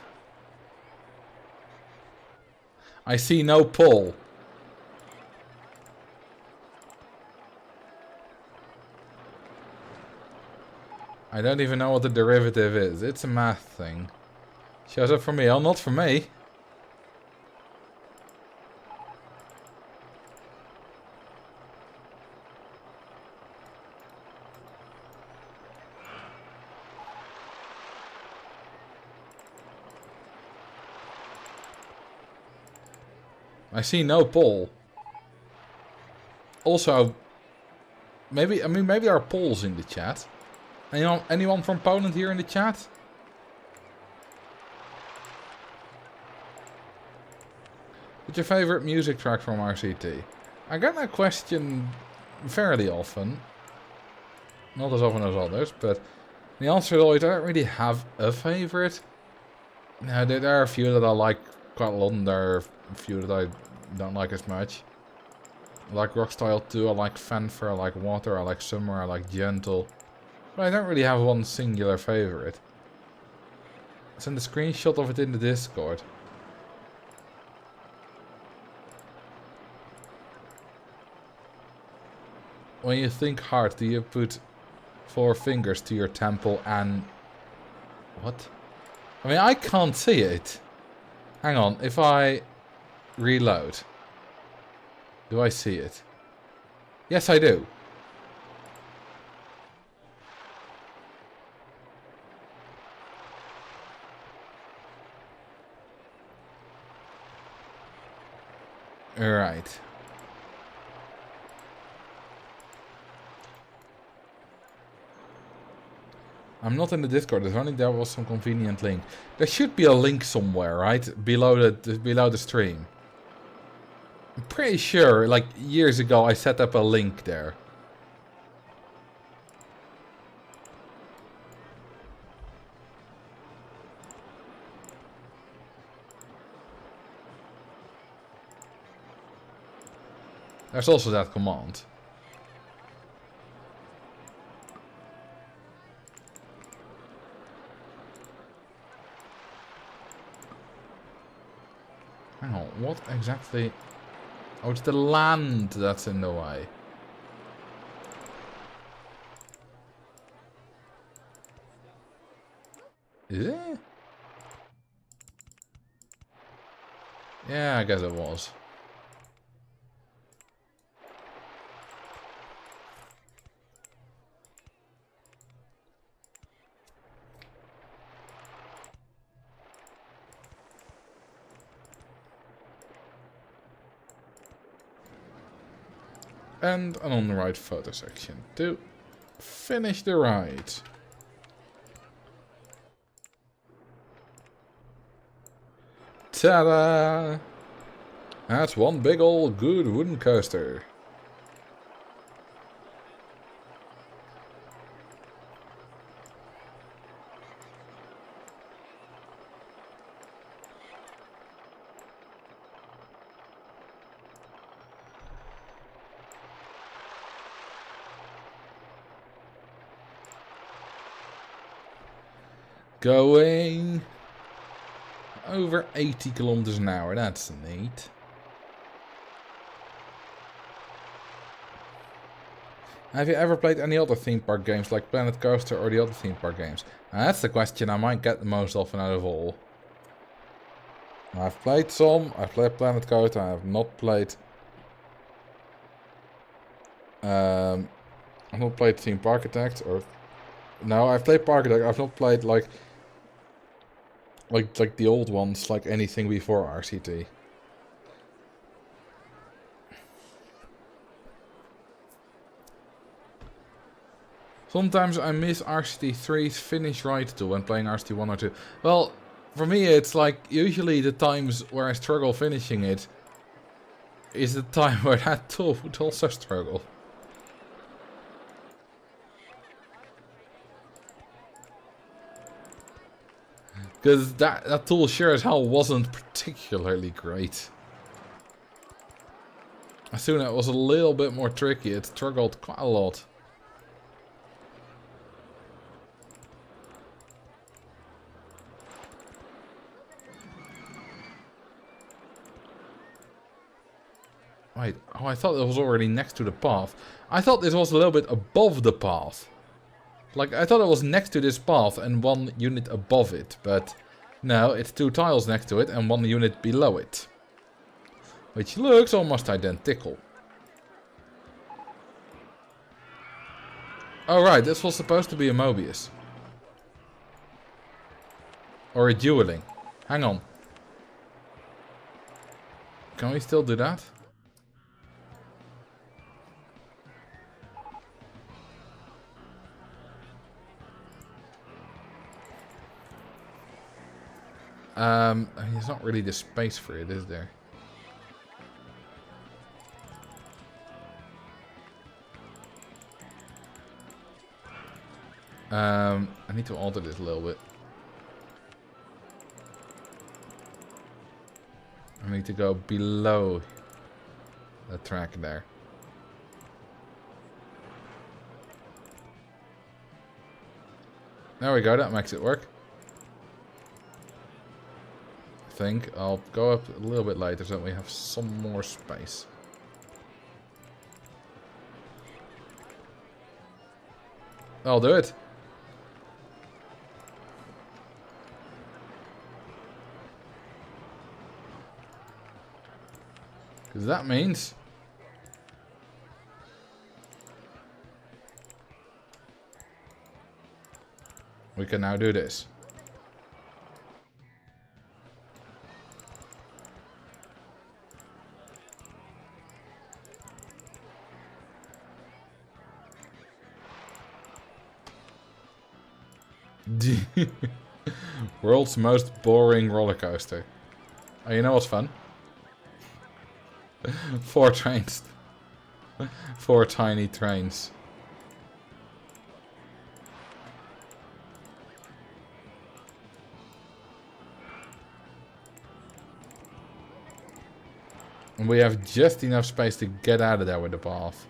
Speaker 1: I see no pole. I don't even know what the derivative is. It's a math thing. Shows up for me. Oh, not for me. I see no pole. Also, maybe there are polls in the chat. Anyone from Poland here in the chat? What's your favorite music track from RCT? I get that question fairly often. Not as often as others, but the answer is always I don't really have a favorite. No, there are a few that I like quite a lot, and there are a few that I don't like as much. I like Rockstyle 2, I like Fanfare, I like Water, I like Summer, I like Gentle. But I don't really have one singular favorite. Send a screenshot of it in the Discord. When you think hard, do you put 4 fingers to your temple and... What? I mean, I can't see it. Hang on, if I reload, do I see it? Yes, I do. Alright. I'm not in the Discord, if only there was some convenient link. There should be a link somewhere, right? Below the stream. I'm pretty sure, like, years ago I set up a link there. There's also that command. Hang on, what exactly... Oh, it's the land that's in the way. Is it? Yeah, I guess it was. And an on the right photo section to finish the ride. Ta-da! That's one big old good wooden coaster. Going over 80 kilometers an hour. That's neat. Have you ever played any other theme park games like Planet Coaster or the other theme park games? Now, that's the question I might get the most often out of all. I've played some. I've played Planet Coaster. I have not played... I've not played Theme Parkitect or... No, I've played Parkitect. I've not played like the old ones, like anything before RCT. Sometimes I miss RCT3's finish right tool when playing RCT1 or 2. Well, for me it's like usually the times where I struggle finishing it is the time where that tool would also struggle. Because that tool sure as hell wasn't particularly great. As soon as it was a little bit more tricky, it struggled quite a lot. Wait, oh, I thought it was already next to the path. I thought this was a little bit above the path. Like, I thought it was next to this path and one unit above it, but no, it's 2 tiles next to it and 1 unit below it. Which looks almost identical. Oh right, this was supposed to be a Mobius. Or a dueling. Hang on. Can we still do that? There's not really the space for it, is there? I need to alter this a little bit. I need to go below the track there. There we go, that makes it work. I think I'll go up a little bit later so that we have some more space. I'll do it. Because that means we can now do this. World's most boring roller coaster. Oh, you know what's fun? 4 trains. 4 tiny trains. And we have just enough space to get out of there with the path.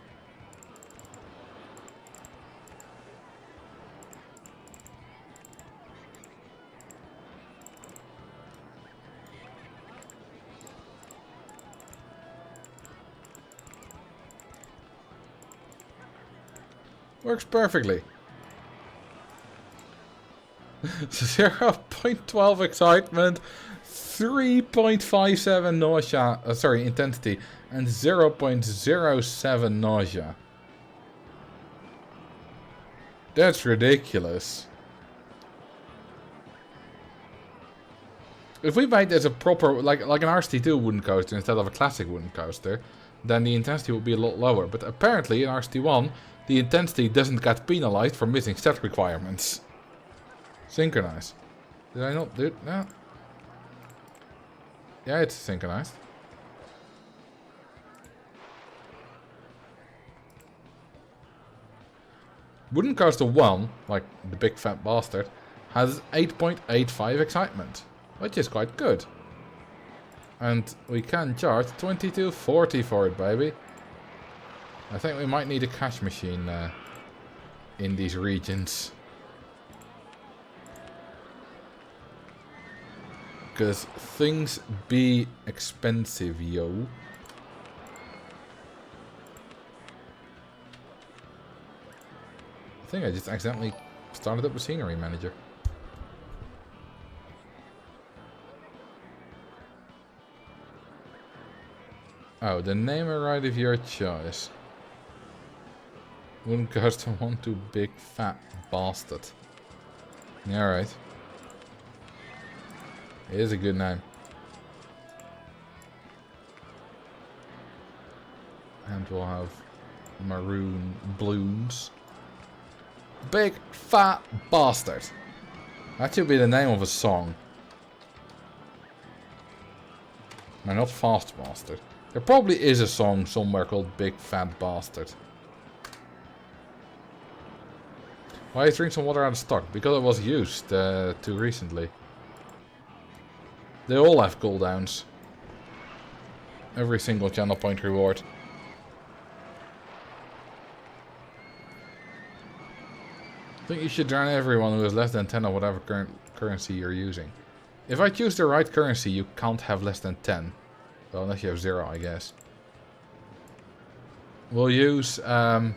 Speaker 1: Works perfectly. 0.12 excitement, 3.57 nausea, intensity, and 0.07 nausea. That's ridiculous. If we made this a proper, like an RCT2 wooden coaster instead of a classic wooden coaster, then the intensity would be a lot lower. But apparently in RCT1, the intensity doesn't get penalized for missing set requirements. Synchronize. Did I not do it? No. Yeah, it's synchronized. Wooden Coaster 1, like the big fat bastard, has 8.85 excitement, which is quite good. And we can charge 22.40 for it, baby. I think we might need a cash machine in these regions. Because things be expensive, yo. I think I just accidentally started up the scenery manager. Oh, the name and ride of your choice. Wooden Coaster 1 too big fat bastard. Yeah, alright. It is a good name. And we'll have maroon balloons. Big fat bastard. That should be the name of a song. No, not fast bastard. There probably is a song somewhere called Big Fat Bastard. Why is drink some water out of stock? Because it was used too recently. They all have cooldowns. Every single channel point reward. I think you should drown everyone who has less than 10 of whatever currency you're using. If I choose the right currency, you can't have less than 10. Well, unless you have 0, I guess. We'll use... oh,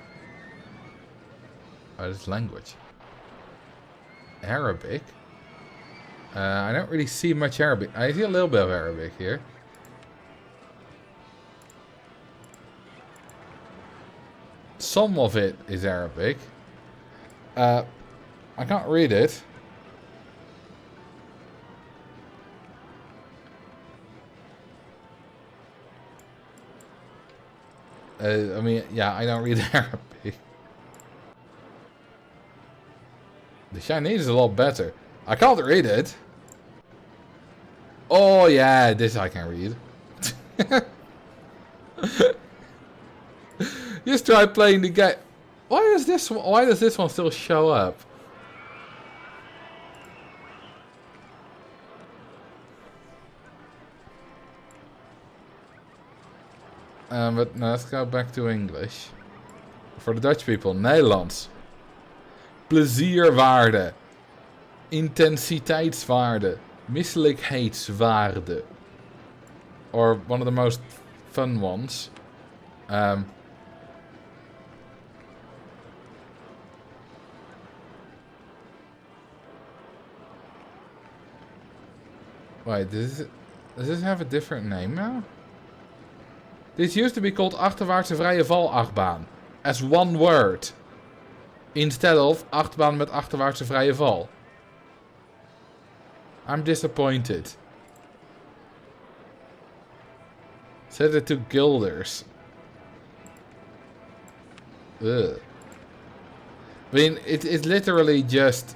Speaker 1: this language. Arabic? I don't really see much Arabic. I see a little bit of Arabic here. Some of it is Arabic. I can't read it. I mean, yeah, I don't read Arabic. The Chinese is a lot better. I can't read it. Oh yeah, this I can read. Just try playing the game. Why does this one still show up? But now let's go back to English. For the Dutch people, Nederlands. Plezierwaarde. Intensiteitswaarde. Misselijkheidswaarde. Or one of the most fun ones. Wait, does this have a different name now? This used to be called achterwaartse vrije val achtbaan. As one word. Instead of achtbaan met achterwaartse vrije val. I'm disappointed. Set it to guilders. Ugh. I mean, it's literally just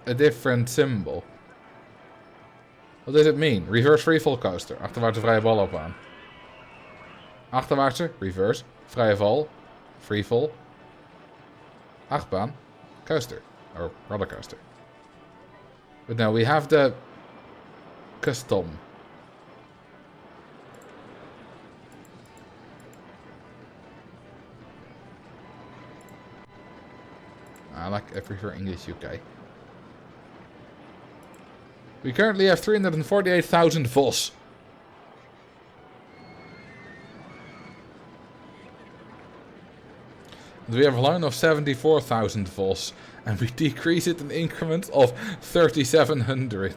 Speaker 1: a different symbol. What does it mean? Reverse freefall coaster. Achterwaartse vrije valachtbaan. Achterwaartse, reverse, vrije val, freefall, achtbaan, coaster, or roller coaster. But now we have the custom. I prefer English UK. We currently have 348,000 VOS. We have a line of 74,000 VOS, and we decrease it in increments of 3,700.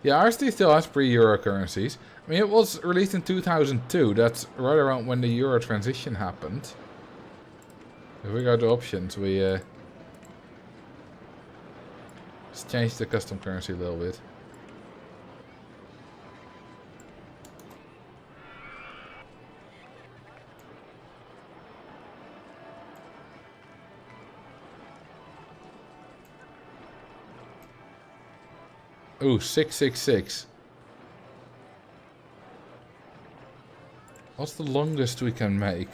Speaker 1: Yeah, RST still has pre-Euro currencies. I mean, it was released in 2002. That's right around when the Euro transition happened. If we go to options, we just change the custom currency a little bit. Ooh, 666. What's the longest we can make?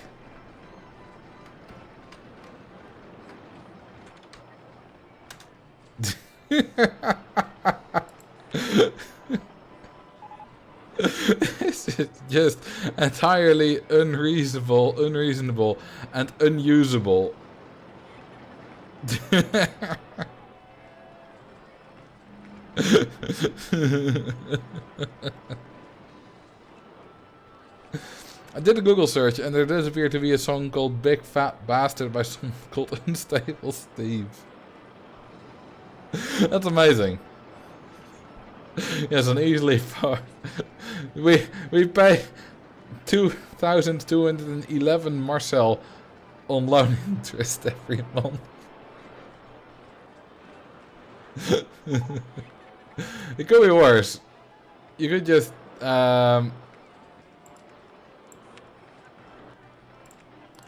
Speaker 1: This is just entirely unreasonable, and unusable. I did a Google search and there does appear to be a song called Big Fat Bastard by someone called Unstable Steve. That's amazing. Yes, an easily we pay 2,211 Marcel on loan interest every month. It could be worse. You could just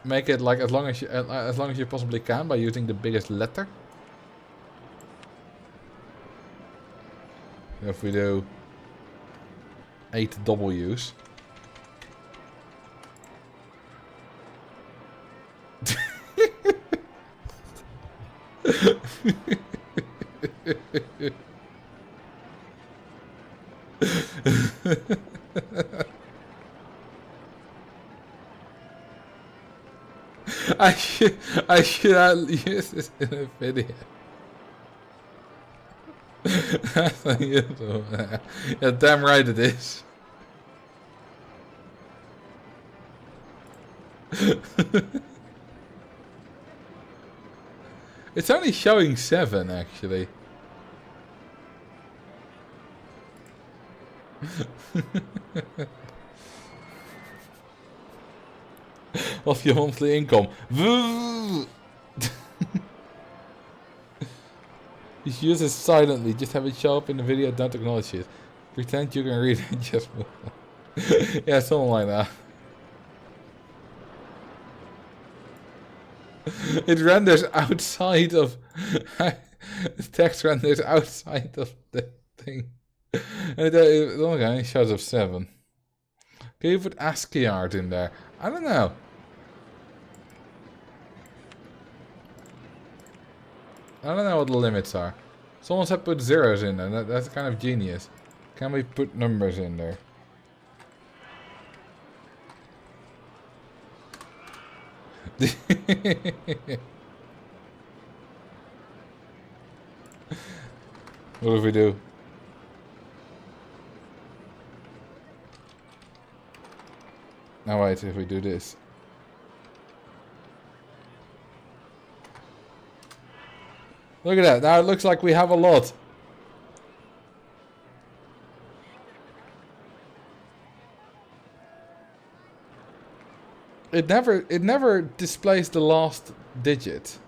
Speaker 1: make it like as long as you possibly can by using the biggest letter. If we do 8 W's. I should use this in a video. Yeah, damn right it is. It's only showing 7 actually. Of your monthly income. Just use it silently. Just have it show up in the video. Don't acknowledge it. Pretend you can read it. Just yeah, something like that. It renders outside of the text renders outside of the thing. And it only shows up 7. Can you put ASCII art in there? I don't know. I don't know what the limits are. Someone said put zeros in there. That's kind of genius. Can we put numbers in there? What if we do? Now wait, if we do this. Look at that. Now it looks like we have a lot. It never displays the last digit.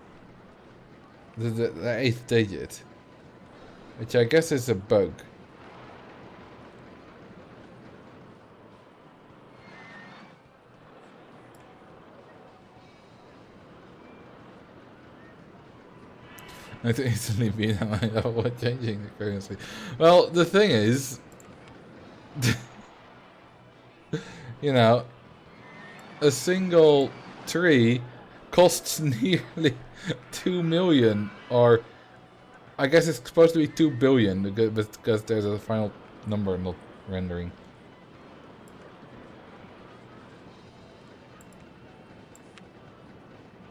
Speaker 1: The 8th digit. Which I guess is a bug. It instantly be what changing the currency. Well, the thing is, you know, a single tree costs nearly 2 million, or I guess it's supposed to be 2 billion because there's a final number not rendering.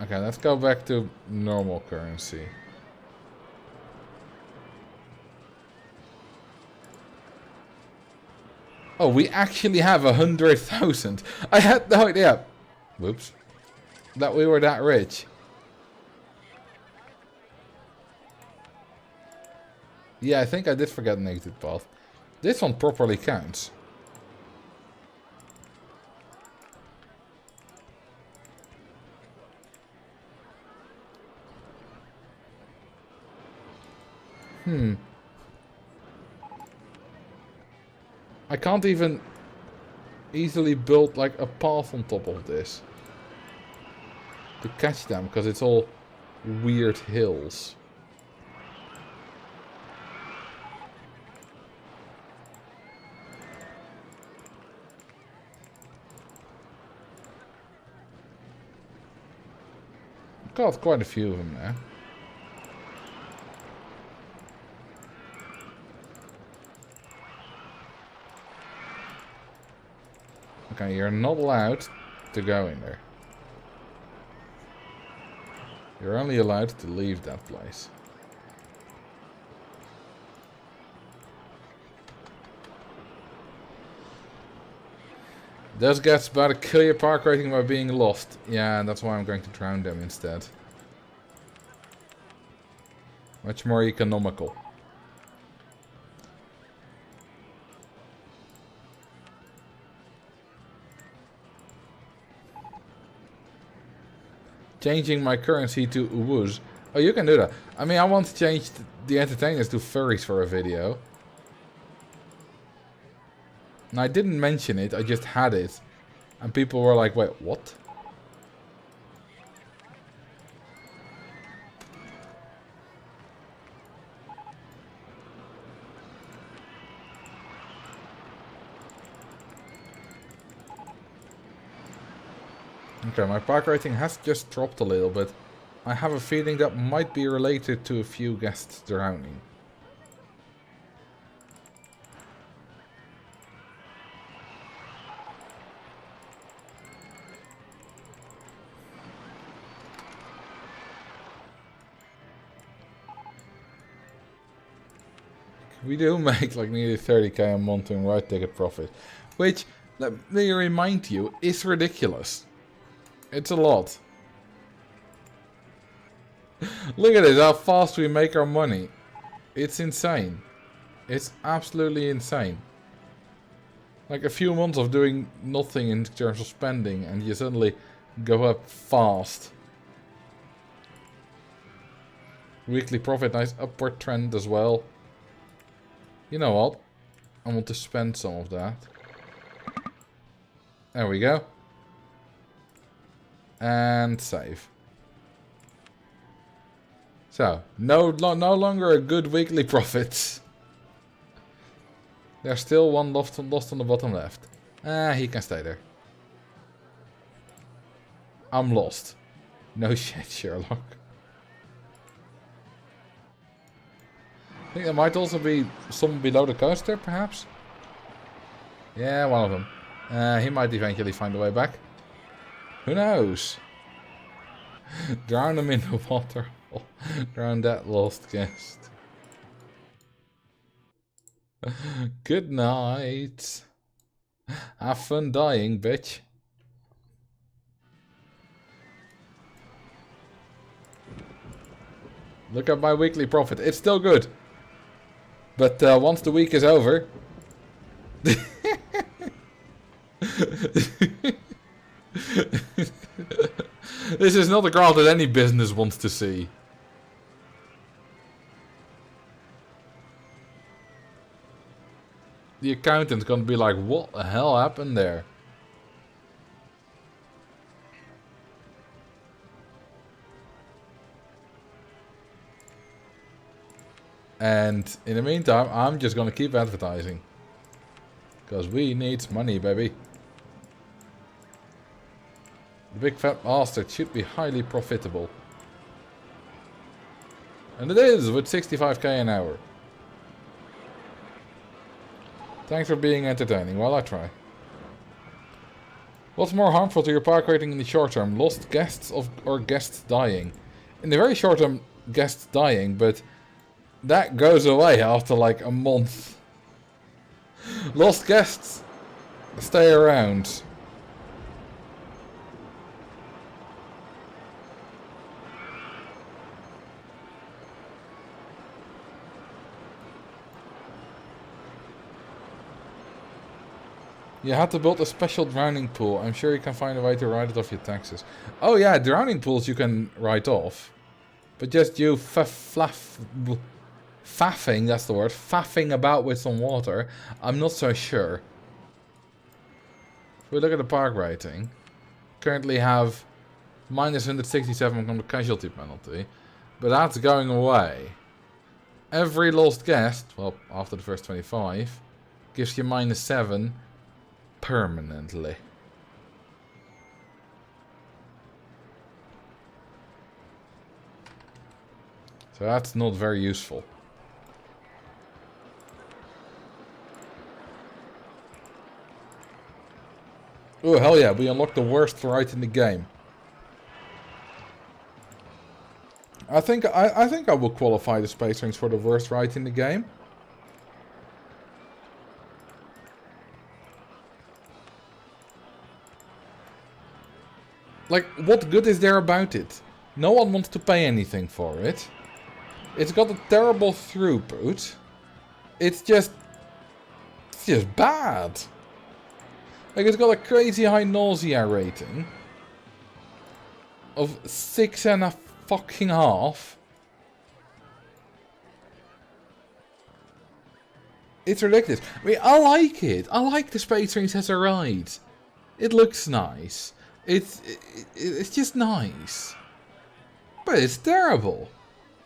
Speaker 1: Okay, let's go back to normal currency. Oh, we actually have 100,000. I had no idea. Whoops. That we were that rich. Yeah, I think I did forget an exit path. This one properly counts. I can't even easily build like a path on top of this to catch them because it's all weird hills. Got quite a few of them there. Okay, you're not allowed to go in there. You're only allowed to leave that place. Those guys about to kill your park rating by being lost. Yeah, and that's why I'm going to drown them instead. Much more economical. Changing my currency to Uwuz. Oh, you can do that. I mean, I want to change the entertainers to furries for a video. And I didn't mention it, I just had it. And people were like, wait, what? Okay, my park rating has just dropped a little bit. I have a feeling that might be related to a few guests drowning. We do make like nearly 30k a month in ride ticket profit. Which, let me remind you, is ridiculous. It's a lot. Look at this, how fast we make our money. It's insane. It's absolutely insane. Like a few months of doing nothing in terms of spending and you suddenly go up fast. Weekly profit, nice upward trend as well. You know what? I want to spend some of that. There we go. And save. So, no longer a good weekly profit. There's still one lost on the bottom left. He can stay there. I'm lost. No shit, Sherlock. I think there might also be some below the coaster, perhaps. Yeah, one of them. He might eventually find a way back. Who knows? Drown him in the water. Drown that lost guest. Good night. Have fun dying, bitch. Look at my weekly profit. It's still good. But once the week is over... This is not a graph that any business wants to see. The accountant's gonna be like, what the hell happened there? And in the meantime, I'm just gonna keep advertising. Because we need money, baby. The big fat bastard should be highly profitable. And it is, with 65k an hour. Thanks for being entertaining, while I try. What's more harmful to your park rating in the short term? Lost guests or guests dying? In the very short term, guests dying, but that goes away after like a month. Lost guests stay around. You had to build a special drowning pool. I'm sure you can find a way to write it off your taxes. Oh yeah, drowning pools you can write off. But just you faffing, that's the word, faffing about with some water, I'm not so sure. If we look at the park rating, currently have minus 167 on the casualty penalty, but that's going away. Every lost guest, well, after the first 25, gives you minus 7 permanently. So that's not very useful. Oh hell yeah, we unlocked the worst ride in the game. I think I will qualify the Space Rings for the worst ride in the game. Like, what good is there about it? No one wants to pay anything for it. It's got a terrible throughput. It's just bad. Like, it's got a crazy high nausea rating of 6.5. It's ridiculous. I mean, I like it. I like the Space Rings as a ride. It looks nice. It's just nice. But it's terrible.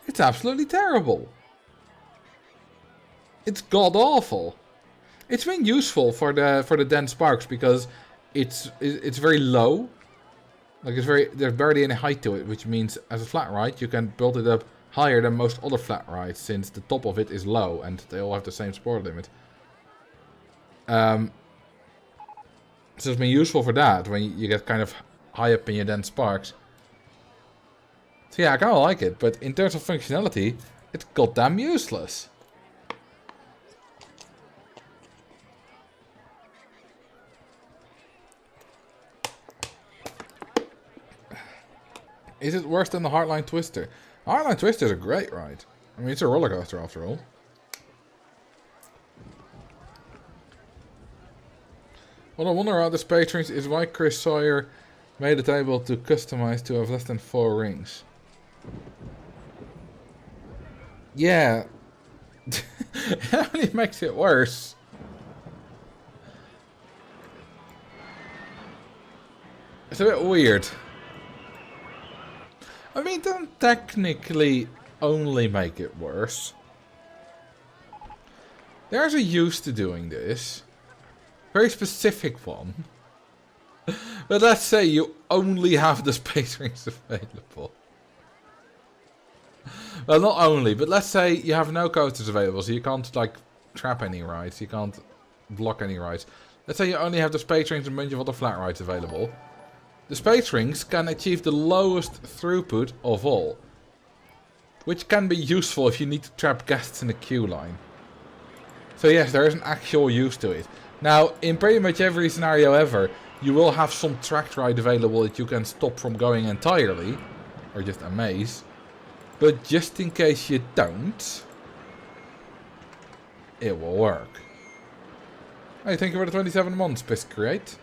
Speaker 1: It's absolutely terrible. It's god awful. It's been useful for the dense parks because it's very low. Like there's barely any height to it, which means as a flat ride you can build it up higher than most other flat rides, since the top of it is low and they all have the same support limit. So it's been useful for that when you get kind of high up in your dense parks. So yeah, I kind of like it, but in terms of functionality, it's goddamn useless. Is it worse than the Heartline Twister? Heartline Twister is a great ride. I mean, it's a roller coaster after all. What I wonder about this patrons is why Chris Sawyer made it able to customize to have less than 4 rings. Yeah. It only makes it worse. It's a bit weird. I mean, it doesn't technically only make it worse. There's a use to doing this. Very specific one. But let's say you only have the space rings available. Well, not only, but let's say you have no coasters available, so you can't, like, trap any rides, you can't block any rides. Let's say you only have the space rings and a bunch of other flat rides available. The space rings can achieve the lowest throughput of all, which can be useful if you need to trap guests in a queue line. So yes, there is an actual use to it. Now, in pretty much every scenario ever, you will have some tracked ride available that you can stop from going entirely, or just a maze. But just in case you don't, it will work. Hey, thank you for the 27 months, Piss Create.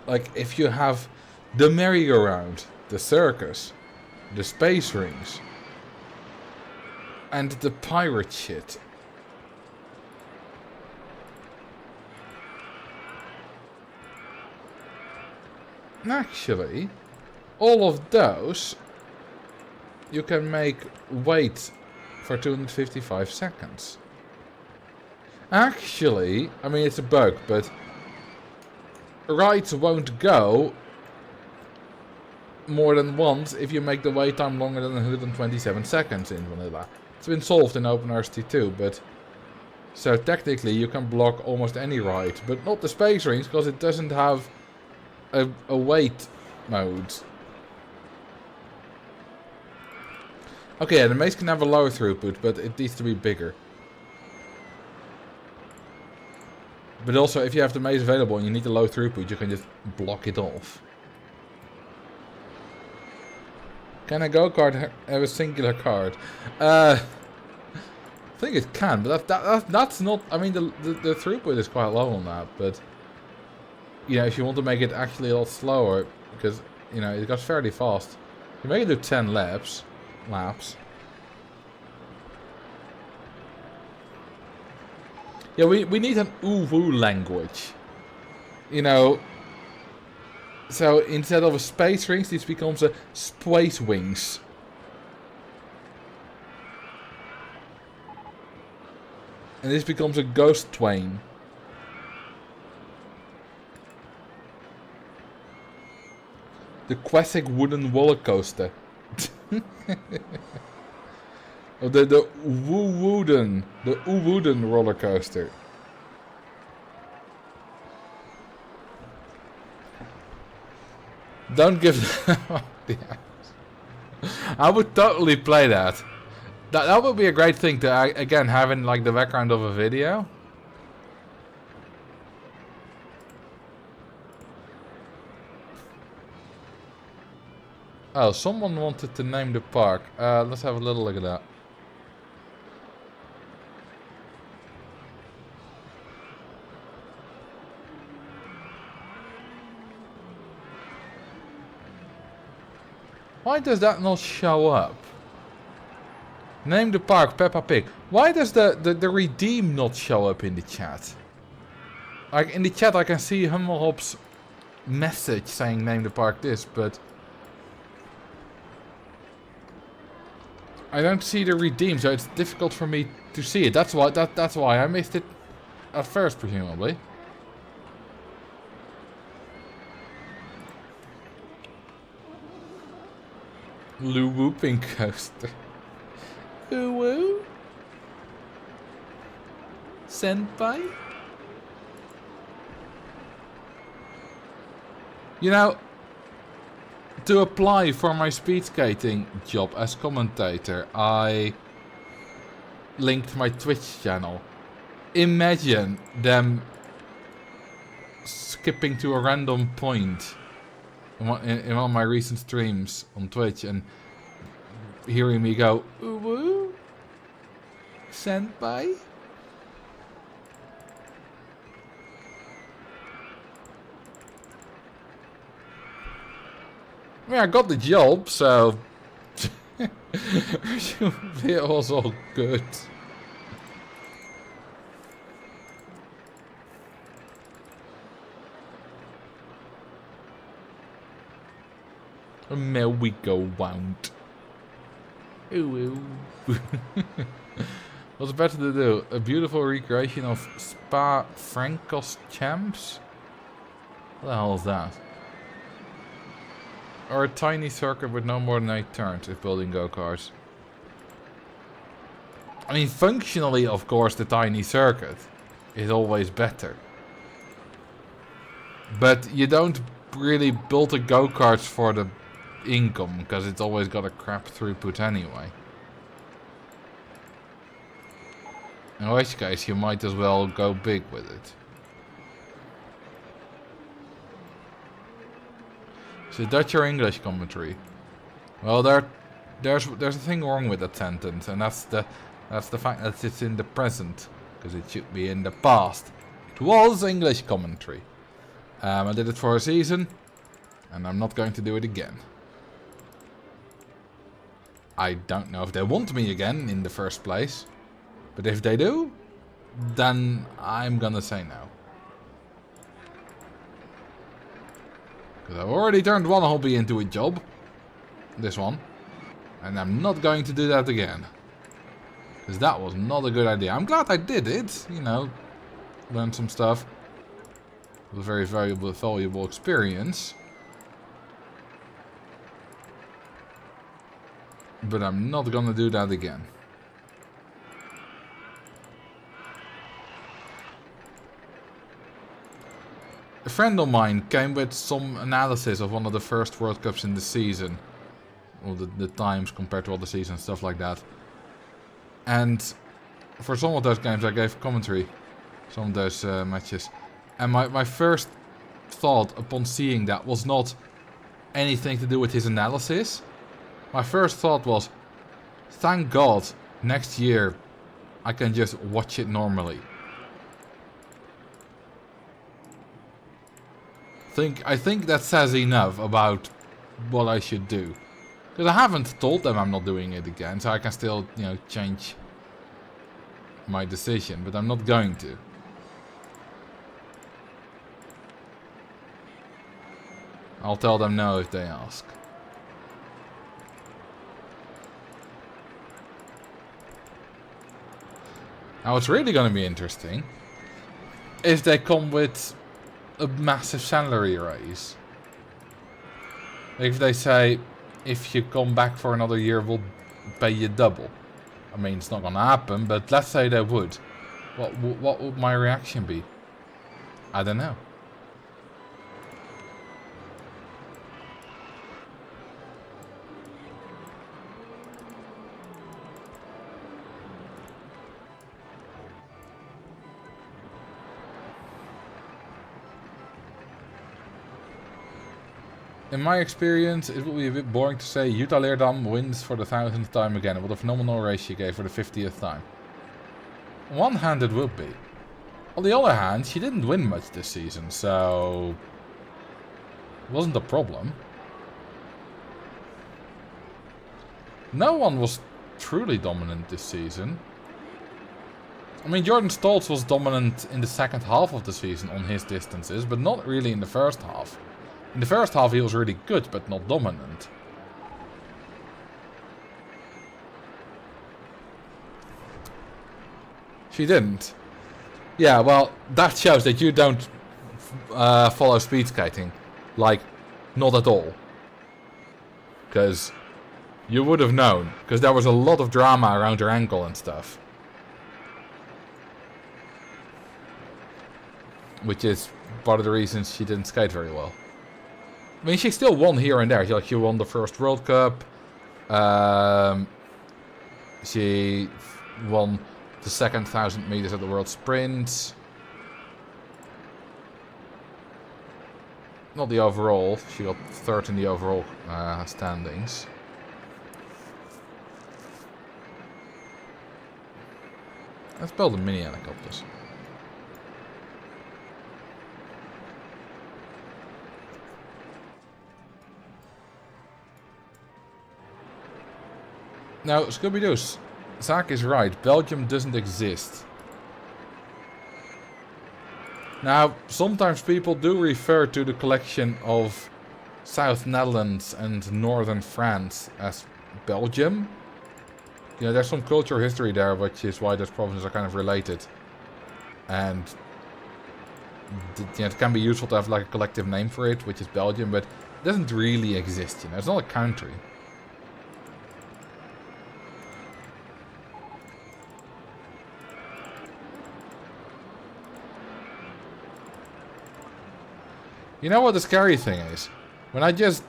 Speaker 1: Like, if you have the merry-go-round, the circus, the space rings, and the pirate shit. Actually, all of those you can make wait for 255 seconds. Actually, I mean, it's a bug, but rides won't go more than once if you make the wait time longer than 127 seconds in vanilla. It's been solved in OpenRST 2, but so technically you can block almost any ride, but not the space rings because it doesn't have a wait mode. Okay, yeah, the maze can have a lower throughput, but it needs to be bigger. But also, if you have the maze available and you need a low throughput, you can just block it off. Can a go-kart have a singular card? I think it can, but that's not... I mean, the throughput is quite low on that, but... You know, if you want to make it actually a lot slower, because, you know, it goes fairly fast. You make it do 10 laps. Yeah, we need an uwu language. You know, so instead of a space rings, this becomes a space wings. And this becomes a ghost twain. The classic wooden roller coaster. Oh, the wooden roller coaster. Don't give them I would totally play that. That would be a great thing to again have in like the background of a video. Oh, someone wanted to name the park. Let's have a little look at that. Why does that not show up? Name the park Peppa Pig. Why does the redeem not show up in the chat? Like in the chat I can see Hummelhop's message saying name the park this, but I don't see the redeem, so it's difficult for me to see it. That's why I missed it at first, presumably. Lou whooping coaster. Ooh woo. Senpai. You know, to apply for my speed skating job as commentator, I linked my Twitch channel. Imagine them skipping to a random point in one of my recent streams on Twitch and hearing me go, ooh woo, senpai. I mean, I got the job, so it was all good. And there we go, wound. Ooh, ooh. What's better to do? A beautiful recreation of Spa Francos Champs? What the hell is that? Or a tiny circuit with no more than 8 turns if building go-karts. I mean, functionally, of course, the tiny circuit is always better. But you don't really build the go-karts for the income, because it's always got a crap throughput anyway. In which case, you might as well go big with it. So Dutch or English commentary? Well, there's a thing wrong with that sentence, and that's the fact that it's in the present, because it should be in the past. It was English commentary. I did it for a season, and I'm not going to do it again. I don't know if they want me again in the first place, but if they do, then I'm gonna say no. Because I've already turned one hobby into a job. This one. And I'm not going to do that again. Because that was not a good idea. I'm glad I did it. You know, learned some stuff. It was a very valuable experience. But I'm not going to do that again. A friend of mine came with some analysis of one of the first World Cups in the season. Or the times compared to other seasons, stuff like that. And for some of those games I gave commentary. Some of those matches. And my first thought upon seeing that was not anything to do with his analysis. My first thought was, thank God, next year I can just watch it normally. I think that says enough about what I should do. Because I haven't told them I'm not doing it again, so I can still, you know, change my decision, but I'm not going to. I'll tell them no if they ask. Now what's really going to be interesting is they come with a massive salary raise. If they say, if you come back for another year, we'll pay you double. I mean, it's not gonna happen, but let's say they would. What would my reaction be? I don't know. In my experience, it will be a bit boring to say Jutta Leerdam wins for the 1000th time again. What a phenomenal race she gave for the 50th time. On one hand, it would be. On the other hand, she didn't win much this season, so it wasn't a problem. No one was truly dominant this season. I mean, Jordan Stoltz was dominant in the second half of the season on his distances, but not really in the first half. In the first half he was really good, but not dominant. She didn't. Yeah, well, that shows that you don't follow speed skating. Like, not at all. Because You would have known, because there was a lot of drama around her ankle and stuff. Which is part of the reasons she didn't skate very well. I mean, she still won here and there. She won the first World Cup. She won the second 1,000 meters at the World Sprint. Not the overall. She got third in the overall standings. Let's build a mini helicopters. Now, Scooby-Doo, Zach is right. Belgium doesn't exist. Now, sometimes people do refer to the collection of South Netherlands and Northern France as Belgium. You know, there's some cultural history there, which is why those provinces are kind of related. And it can be useful to have like a collective name for it, which is Belgium, but it doesn't really exist, you know. It's not a country. You know what the scary thing is? When I just,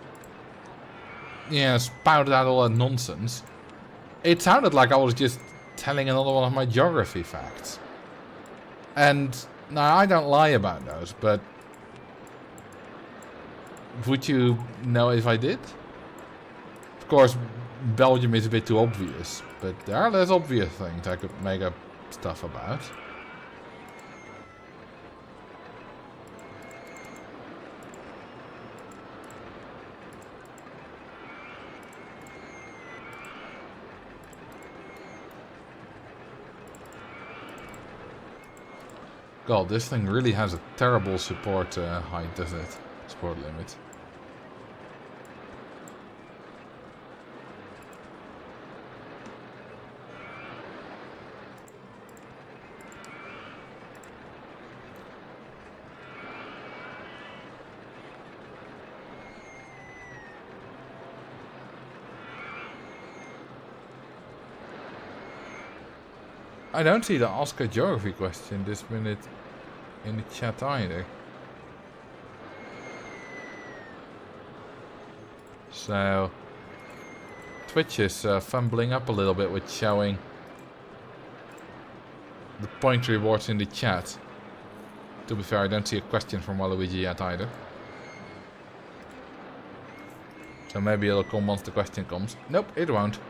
Speaker 1: spouted out all that nonsense, it sounded like I was just telling another one of my geography facts. And, now I don't lie about those, but would you know if I did? Of course, Belgium is a bit too obvious, but there are less obvious things I could make up stuff about. God, this thing really has a terrible support height, doesn't it? Support limit. I don't see the Ask a Geography question this minute in the chat either. So, Twitch is fumbling up a little bit with showing the point rewards in the chat. To be fair, I don't see a question from Waluigi yet either. So maybe it'll come once the question comes. Nope, it won't.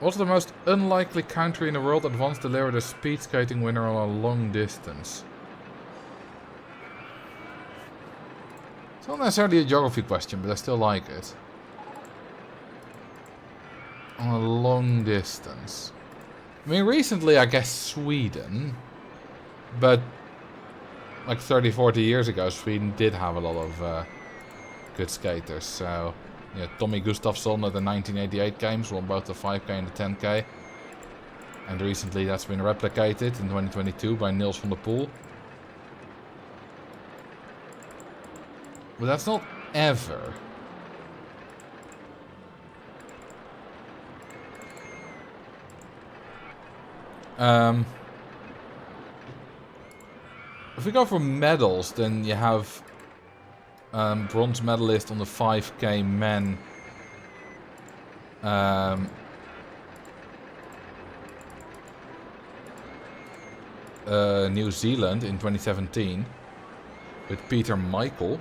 Speaker 1: What's the most unlikely country in the world that once delivered a speed skating winner on a long distance? It's not necessarily a geography question, but I still like it. On a long distance. I mean, recently I guess Sweden. But like 30, 40 years ago, Sweden did have a lot of good skaters, so... Yeah, Tommy Gustafsson at the 1988 games won both the 5k and the 10k. And recently that's been replicated in 2022 by Niels van der Poel. But that's not ever. If we go for medals, then you have bronze medalist on the 5k men. New Zealand in 2017 with Peter Michael.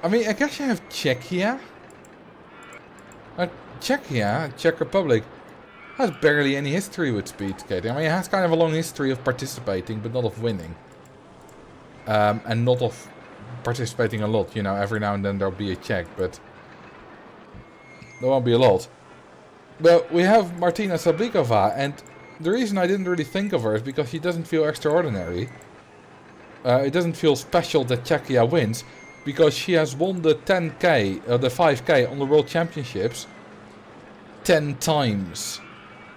Speaker 1: I mean, I guess you have Czechia. Czechia, Czech Republic, has barely any history with speed skating. I mean, it has kind of a long history of participating, but not of winning. And not of participating a lot, you know, every now and then there'll be a Czech, but there won't be a lot. But we have Martina Sablikova, and the reason I didn't really think of her is because she doesn't feel extraordinary. It doesn't feel special that Czechia wins, because she has won the 10k, the 5k on the World Championships 10 times.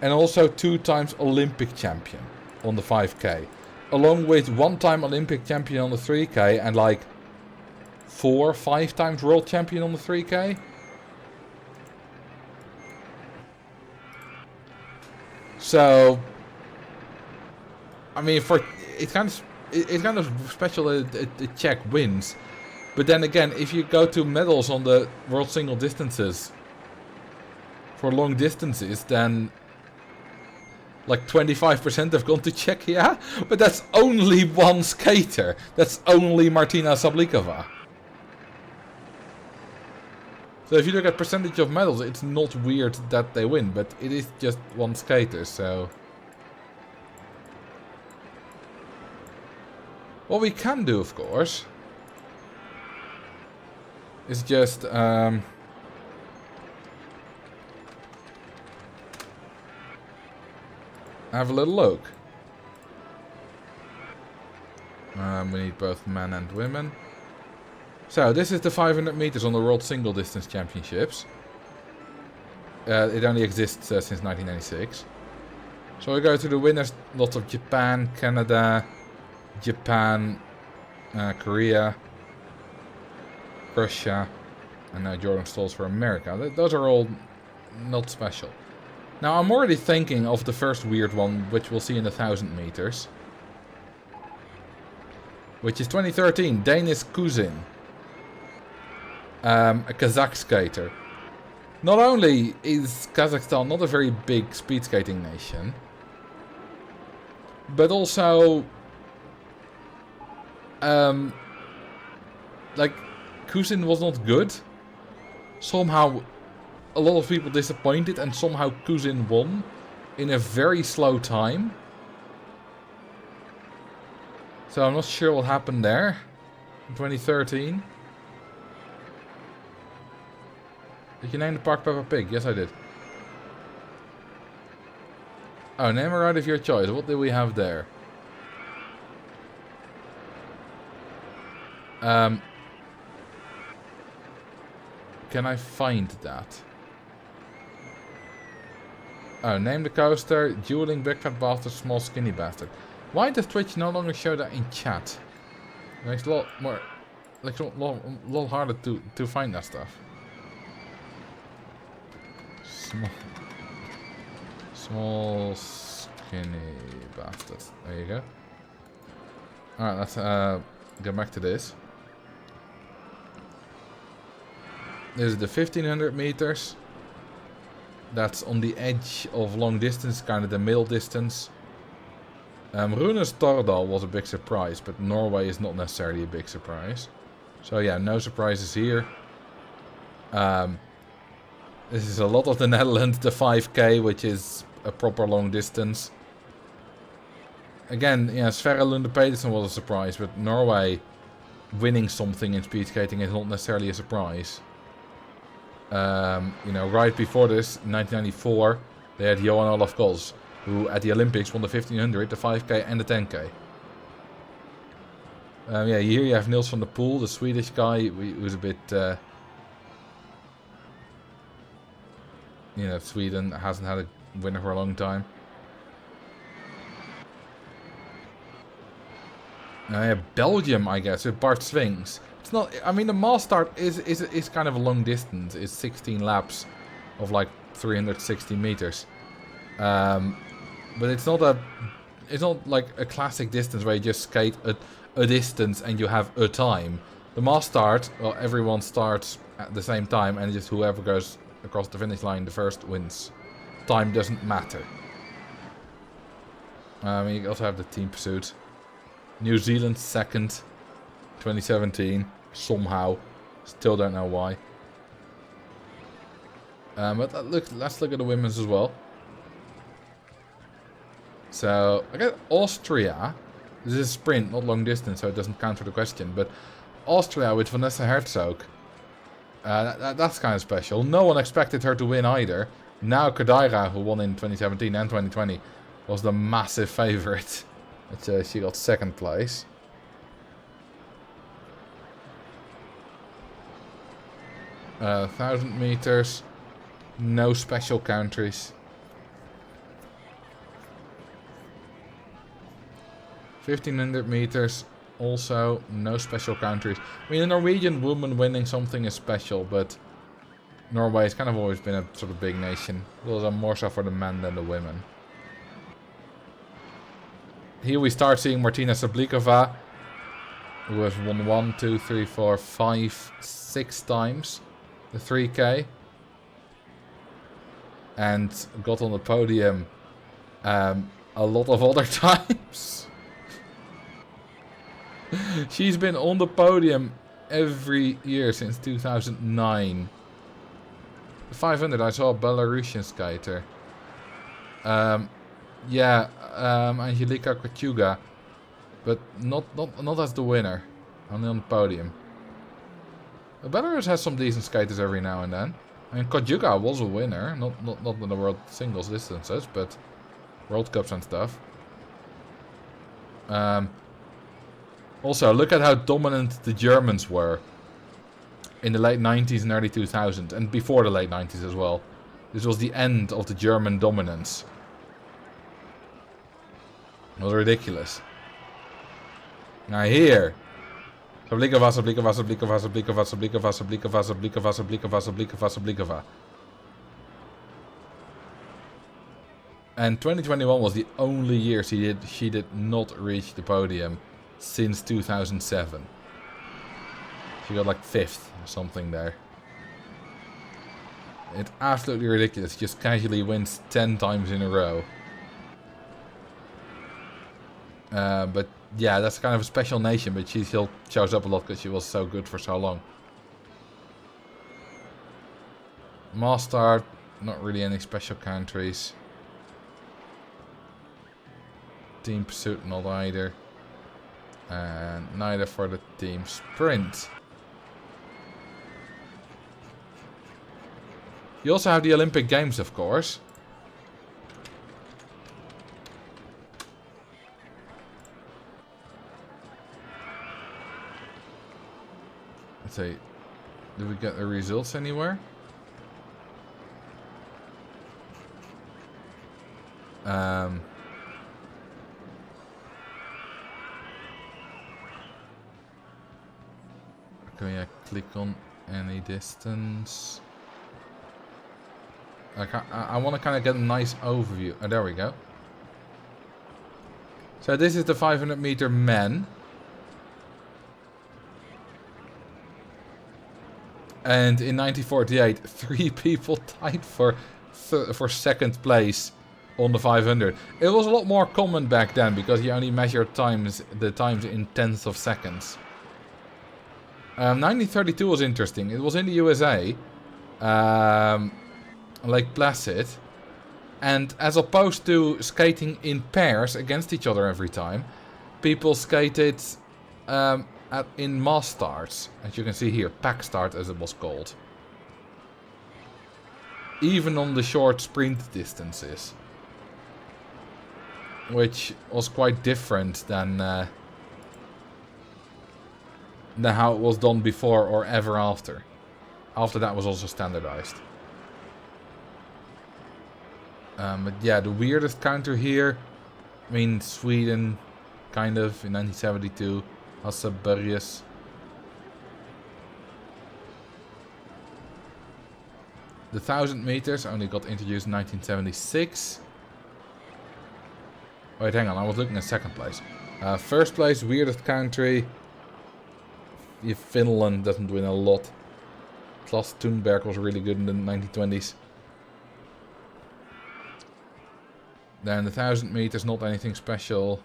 Speaker 1: And also 2 times Olympic champion on the 5k. Along with 1-time Olympic champion on the 3k and like 4, 5 times world champion on the 3K. So, I mean, it's kind of special that Czech wins. But then again, if you go to medals on the world single distances for long distances, then like 25% have gone to Czechia. But that's only one skater. That's only Martina Sablikova. So if you look at percentage of medals, it's not weird that they win, but it is just one skater, so... What we can do, of course, is just... have a little look. We need both men and women. So, this is the 500 meters on the World Single Distance Championships. It only exists since 1996. So we go to the winners, lots of Japan, Canada, Japan, Korea, Russia, and now Jordan Stolz for America. Those are all not special. Now I'm already thinking of the first weird one, which we'll see in the 1000 meters. Which is 2013, Denis Kuzin. A Kazakh skater. Not only is Kazakhstan not a very big speed skating nation, but also, like, Kuzin was not good. Somehow, a lot of people disappointed, and somehow Kuzin won in a very slow time. So I'm not sure what happened there in 2013. Did you name the park Peppa Pig? Yes, I did. Oh, name a ride of your choice. What do we have there? Can I find that? Oh, name the coaster. Dueling Big Fat Bastard, Small Skinny Bastard. Why does Twitch no longer show that in chat? It makes a lot more... Like, a lot harder to find that stuff. Small skinny bastard. There you go. Alright, let's get back to this. This is the 1500 meters. That's on the edge of long distance, kind of the middle distance. Runes Tordal was a big surprise, but Norway is not necessarily a big surprise. So yeah, no surprises here. This is a lot of the Netherlands, the 5K, which is a proper long distance. Again, yeah, Sverre Lunde Pedersen was a surprise, but Norway winning something in speed skating is not necessarily a surprise. You know, right before this, in 1994, they had Johan Olaf Kols, who at the Olympics won the 1500, the 5K and the 10K. Yeah, here you have Nils van der Poel, the Swedish guy, who's a bit... you know, Sweden hasn't had a winner for a long time. Yeah, Belgium, I guess, with Bart Swings. It's not. I mean, the mass start is kind of a long distance. It's 16 laps of like 360 meters. But it's not like a classic distance where you just skate a distance and you have a time. The mass start, well, everyone starts at the same time, and just whoever goes across the finish line, the first wins. Time doesn't matter. You also have the team pursuit. New Zealand second, 2017. Somehow, still don't know why. But let's look at the women's as well. So I got Austria. This is a sprint, not long distance, so it doesn't count for the question. But Austria with Vanessa Herzog. That's kind of special. No one expected her to win either. Now Kodaira, who won in 2017 and 2020, was the massive favourite. She got second place. Uh, 1000 meters. No special countries. 1500 meters. Also, no special countries. I mean, a Norwegian woman winning something is special, but Norway has kind of always been a sort of big nation. Those are more so for the men than the women. Here we start seeing Martina Sablikova, who has won 1, 2, 3, 4, 5, 6 times the 3K. And got on the podium a lot of other times. She's been on the podium every year since 2009. The 500, I saw a Belarusian skater. Angelika Kochuga. But not as the winner. Only on the podium. Belarus has some decent skaters every now and then. I mean, Kochuga was a winner. Not in the world singles distances, but World Cups and stuff. Also, look at how dominant the Germans were in the late 90s and early 2000s, and before the late 90s as well. This was the end of the German dominance. It was ridiculous. Now here, Sablikova, Sablikova, Sablikova, Sablikova, Sablikova, Sablikova, Sablikova, Sablikova, Sablikova, Sablikova. And 2021 was the only year she did not reach the podium since 2007. She got like 5th or something there. It's absolutely ridiculous. She just casually wins 10 times in a row. But yeah, that's kind of a special nation, but she still shows up a lot because she was so good for so long. Mastart, not really any special countries. Team Pursuit, not either. And neither for the team Sprint. You also have the Olympic Games, of course. Let's see. Did we get the results anywhere? Can we click on any distance? I want to kind of get a nice overview. Oh, there we go. So this is the 500 meter men. And in 1948, 3 people tied for second place on the 500. It was a lot more common back then because you only measured the times in tenths of seconds. 1932 was interesting. It was in the USA, Lake Placid, and as opposed to skating in pairs against each other every time, people skated in mass starts, as you can see here, pack start as it was called. Even on the short sprint distances, which was quite different than how it was done before or ever after. After that was also standardized. But yeah, the weirdest counter here, I mean, Sweden, kind of, in 1972, Hasse Börjes. The 1000 meters only got introduced in 1976. Wait, hang on, I was looking at second place. First place, weirdest country. Finland doesn't win a lot. Klas Thunberg was really good in the 1920s. Then the 1000 meters, not anything special.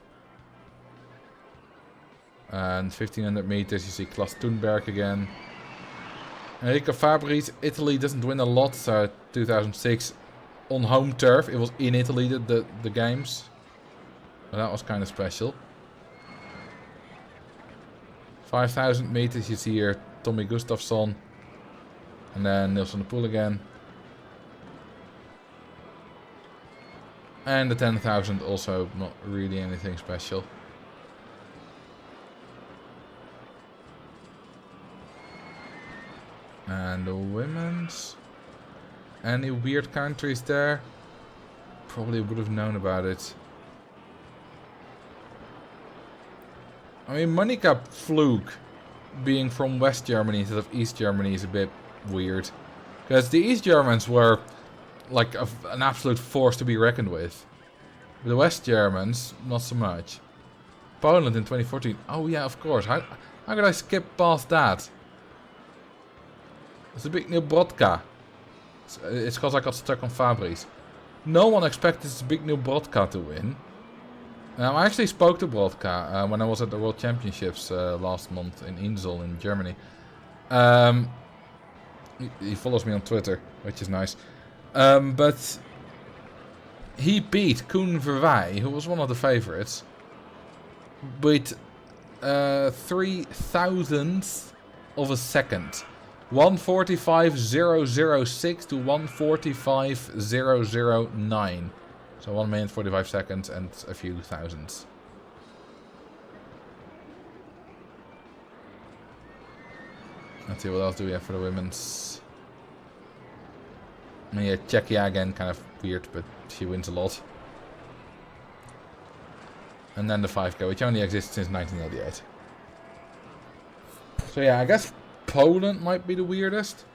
Speaker 1: And 1500 meters, you see Klas Thunberg again. Enrico Fabri's, Italy doesn't win a lot, so 2006 on home turf. It was in Italy, the games. But that was kind of special. 5000 meters, you see here Tommy Gustafsson. And then Nils van der Poel again. And the 10,000 also not really anything special. And the women's. Any weird countries there? Probably would have known about it. I mean, Monica Flug being from West Germany instead of East Germany is a bit weird. Because the East Germans were like an absolute force to be reckoned with. The West Germans, not so much. Poland in 2014. Oh yeah, of course. How could I skip past that? It's a big new Brodka. It's because I got stuck on Fabris. No one expected this big new Brodka to win. I actually spoke to Brodka when I was at the World Championships last month in Insel in Germany. He follows me on Twitter, which is nice. But he beat Koen Verwij, who was one of the favorites, with 3,000ths of a second. 1:45.006 to 1:45.009. So 1 minute 45 seconds and a few thousandths. Let's see, what else do we have for the women's? I mean, yeah, Czechia again, kind of weird, but she wins a lot. And then the 5K, which only exists since 1988. So yeah, I guess Poland might be the weirdest.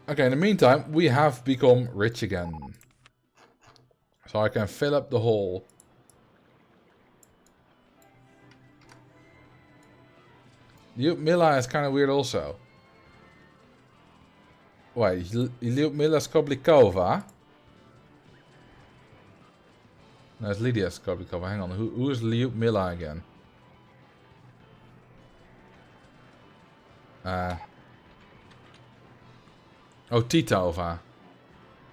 Speaker 1: Okay, in the meantime, we have become rich again. So I can fill up the hole. Lyudmila is kind of weird also. Wait, Lyudmila Skoblikova? No, it's Lydia Skoblikova. Hang on, who is Lyudmila again? Oh, Titova.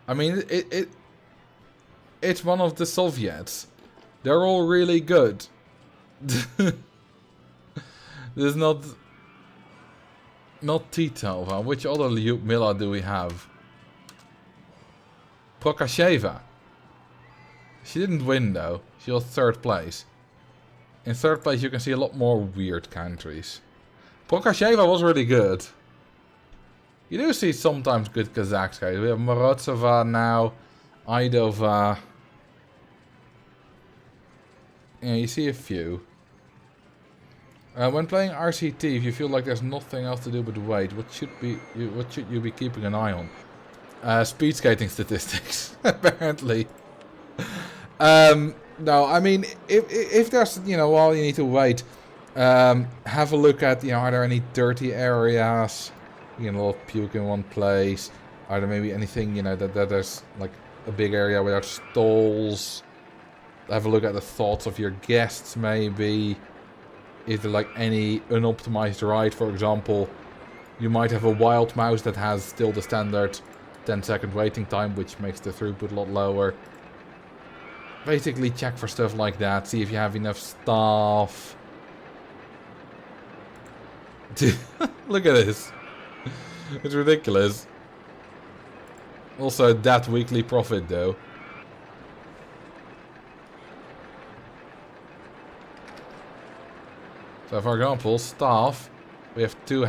Speaker 1: I mean, it's one of the Soviets. They're all really good. There's not Titova. Which other Lyudmila do we have? Prokasheva. She didn't win though. She was 3rd place. In 3rd place you can see a lot more weird countries. Prokasheva was really good. You do see sometimes good Kazakhs guys. We have Morozova now. Aidova. Yeah, you see a few. When playing RCT, if you feel like there's nothing else to do but wait, what should you be keeping an eye on? Speed skating statistics, apparently. No, I mean, if there's, while you need to wait, have a look at, are there any dirty areas? A lot of puke in one place. Are there maybe anything, that there's like a big area without stalls? Have a look at the thoughts of your guests, maybe. Is there like any unoptimized ride, for example? You might have a wild mouse that has still the standard 10-second waiting time, which makes the throughput a lot lower. Basically check for stuff like that. See if you have enough staff. Look at this. It's ridiculous. Also, that weekly profit though. So for example, staff, we have two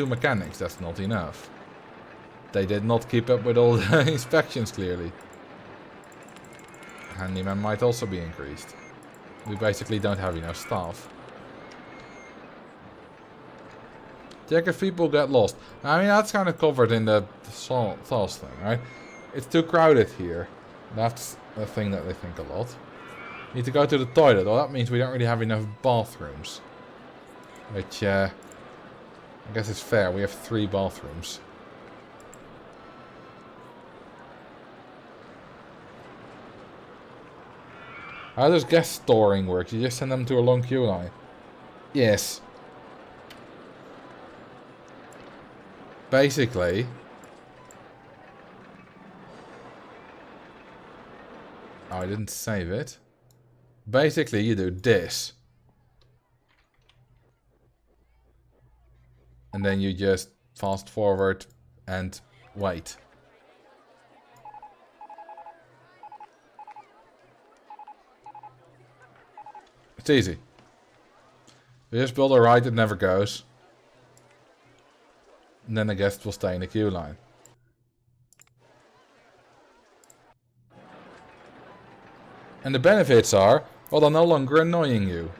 Speaker 1: mechanics, that's not enough. They did not keep up with all the inspections clearly. Handyman might also be increased. We basically don't have enough staff. Check if people get lost. I mean, that's kind of covered in the sauce thing, right? It's too crowded here. That's a thing that they think a lot. Need to go to the toilet. Well, that means we don't really have enough bathrooms. Which, I guess it's fair. We have 3 bathrooms. How does guest storing work? You just send them to a long queue line? Yes. Basically... Oh, I didn't save it. Basically, you do this. And then you just fast forward and wait. It's easy. You just build a ride that never goes. And then the guest will stay in the queue line. And the benefits are, well, they're no longer annoying you.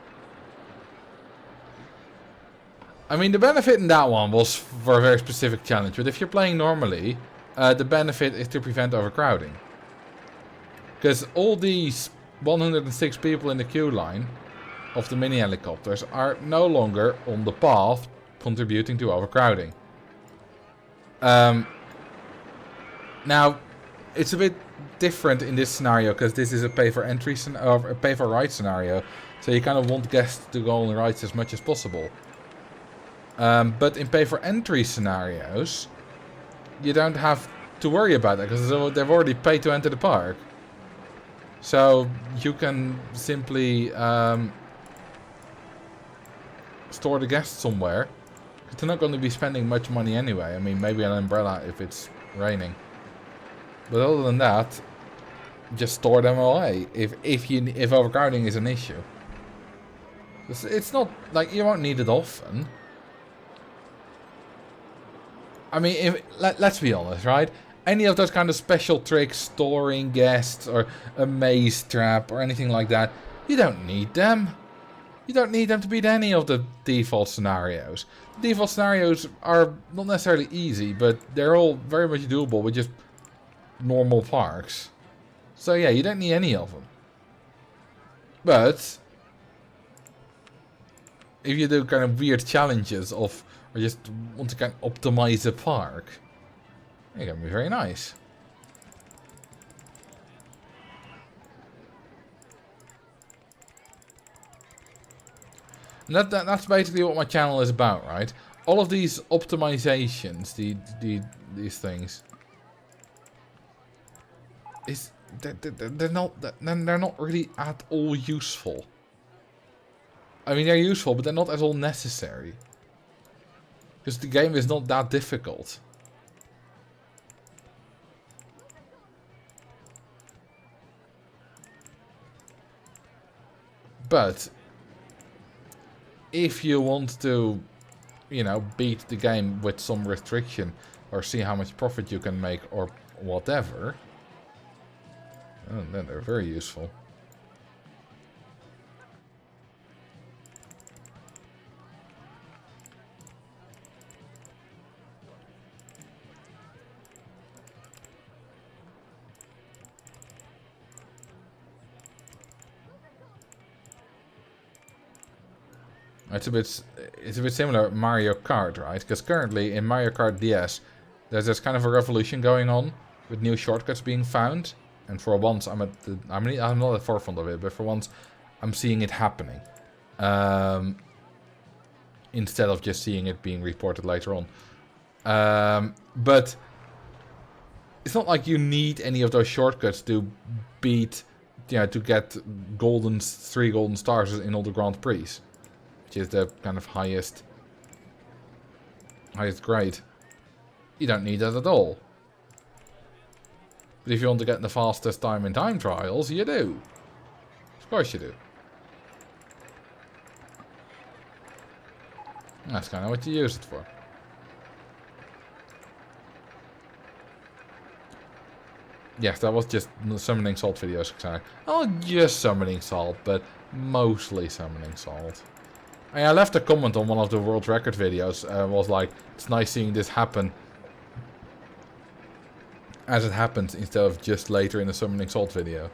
Speaker 1: I mean, the benefit in that one was for a very specific challenge, but if you're playing normally, the benefit is to prevent overcrowding. Because all these 106 people in the queue line of the mini helicopters are no longer on the path contributing to overcrowding. Now, it's a bit different in this scenario because this is a pay for entry or a pay for ride scenario, so you kind of want guests to go on rides as much as possible. But in pay for entry scenarios, you don't have to worry about that because they've already paid to enter the park. So you can simply store the guests somewhere. They're not going to be spending much money anyway. I mean, maybe an umbrella if it's raining. But other than that, just store them away if overcrowding is an issue. It's not like you won't need it often. I mean, let's be honest, right? Any of those kind of special tricks, storing guests or a maze trap or anything like that, you don't need them. You don't need them to beat any of the default scenarios. The default scenarios are not necessarily easy, but they're all very much doable with just normal parks. So yeah, you don't need any of them. But if you do kind of weird challenges of, or just want to kind of optimize a park, it can be very nice. And that's basically what my channel is about, right? All of these optimizations, these things, they're not really at all useful. I mean, they're useful, but they're not at all necessary. Because the game is not that difficult. But if you want to, you know, beat the game with some restriction or see how much profit you can make or whatever, then they're very useful. It's a bit similar to Mario Kart, right? Because currently in Mario Kart DS, there's this kind of a revolution going on with new shortcuts being found. And for once, I'm not at the forefront of it, but for once, I'm seeing it happening. Instead of just seeing it being reported later on. But it's not like you need any of those shortcuts to beat, you know, to get 3 golden stars in all the Grand Prix. Which is the kind of highest grade. You don't need that at all. But if you want to get the fastest time in time trials, you do. Of course you do. That's kind of what you use it for. Yes, that was just summoning salt videos. Not just summoning salt, but mostly summoning salt. I left a comment on one of the world record videos. Was like, it's nice seeing this happen as it happens instead of just later in the summoning salt video.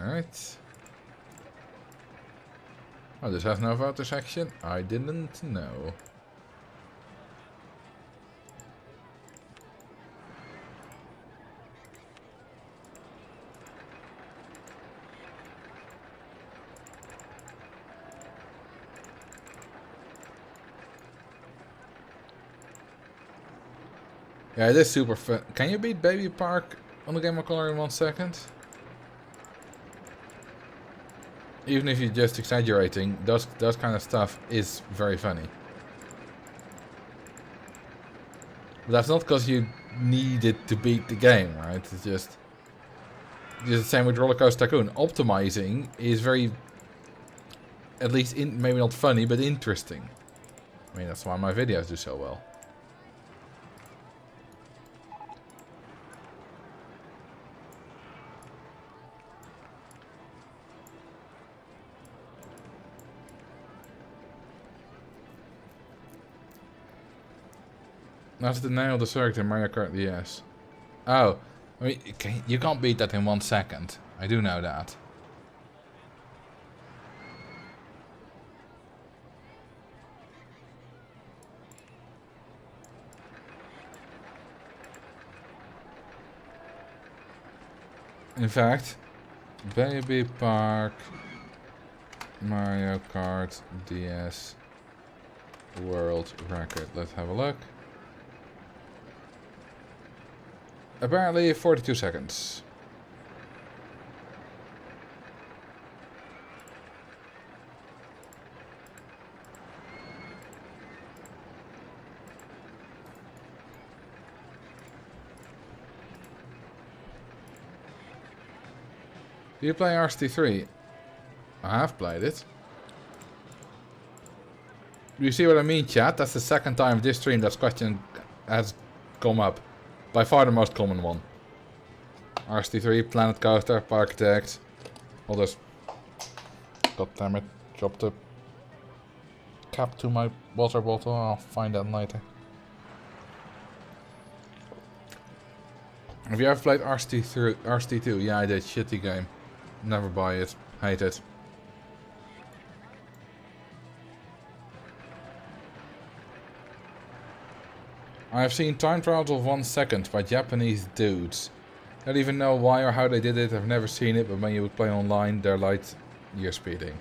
Speaker 1: Alright. Oh, this has no photo section? I didn't know. Yeah, it is super fun. Can you beat Baby Park on the Game of Color in 1 second? Even if you're just exaggerating, those kind of stuff is very funny. But that's not because you need it to beat the game, right? It's just the same with Roller Coaster Tycoon. Optimizing is very, at least maybe not funny, but interesting. I mean, that's why my videos do so well. That's the nail of the circuit in Mario Kart DS. Oh, I mean, you can't beat that in 1 second. I do know that. In fact, Baby Park, Mario Kart DS World Record. Let's have a look. Apparently 42 seconds. Do you play RST3? I have played it. Do you see what I mean, chat? That's the second time this stream that question has come up. By far the most common one. RST3, Planet Coaster, Parkitect, others. God damn it, dropped the cap to my water bottle. I'll find that later. Have you ever played RST2? Yeah, I did. Shitty game. Never buy it. Hate it. I have seen time trials of 1 second by Japanese dudes. Don't even know why or how they did it. I've never seen it, but when you would play online, they're like, you're speeding.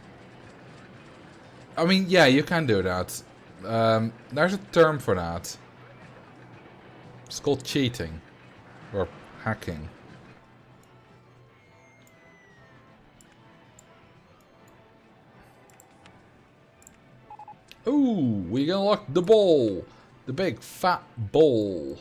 Speaker 1: I mean, yeah, you can do that. There's a term for that. It's called cheating. Or hacking. Ooh, we unlocked the ball. The big fat ball.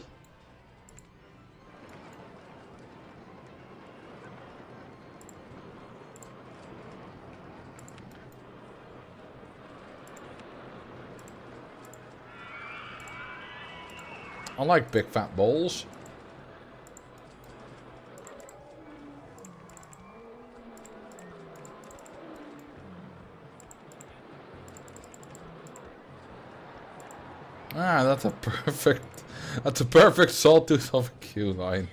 Speaker 1: I like big fat balls. Ah, that's a perfect sawtooth of a queue line.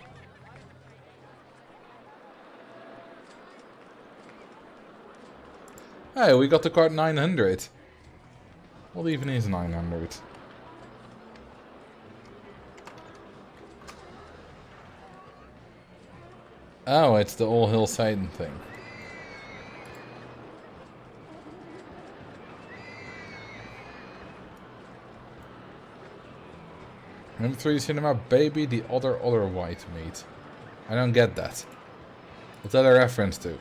Speaker 1: Hey, we got the card 900. What even is 900? Oh, it's the All Hill Satan thing. Number 3 cinema, baby, the other white meat. I don't get that. What's that a reference to?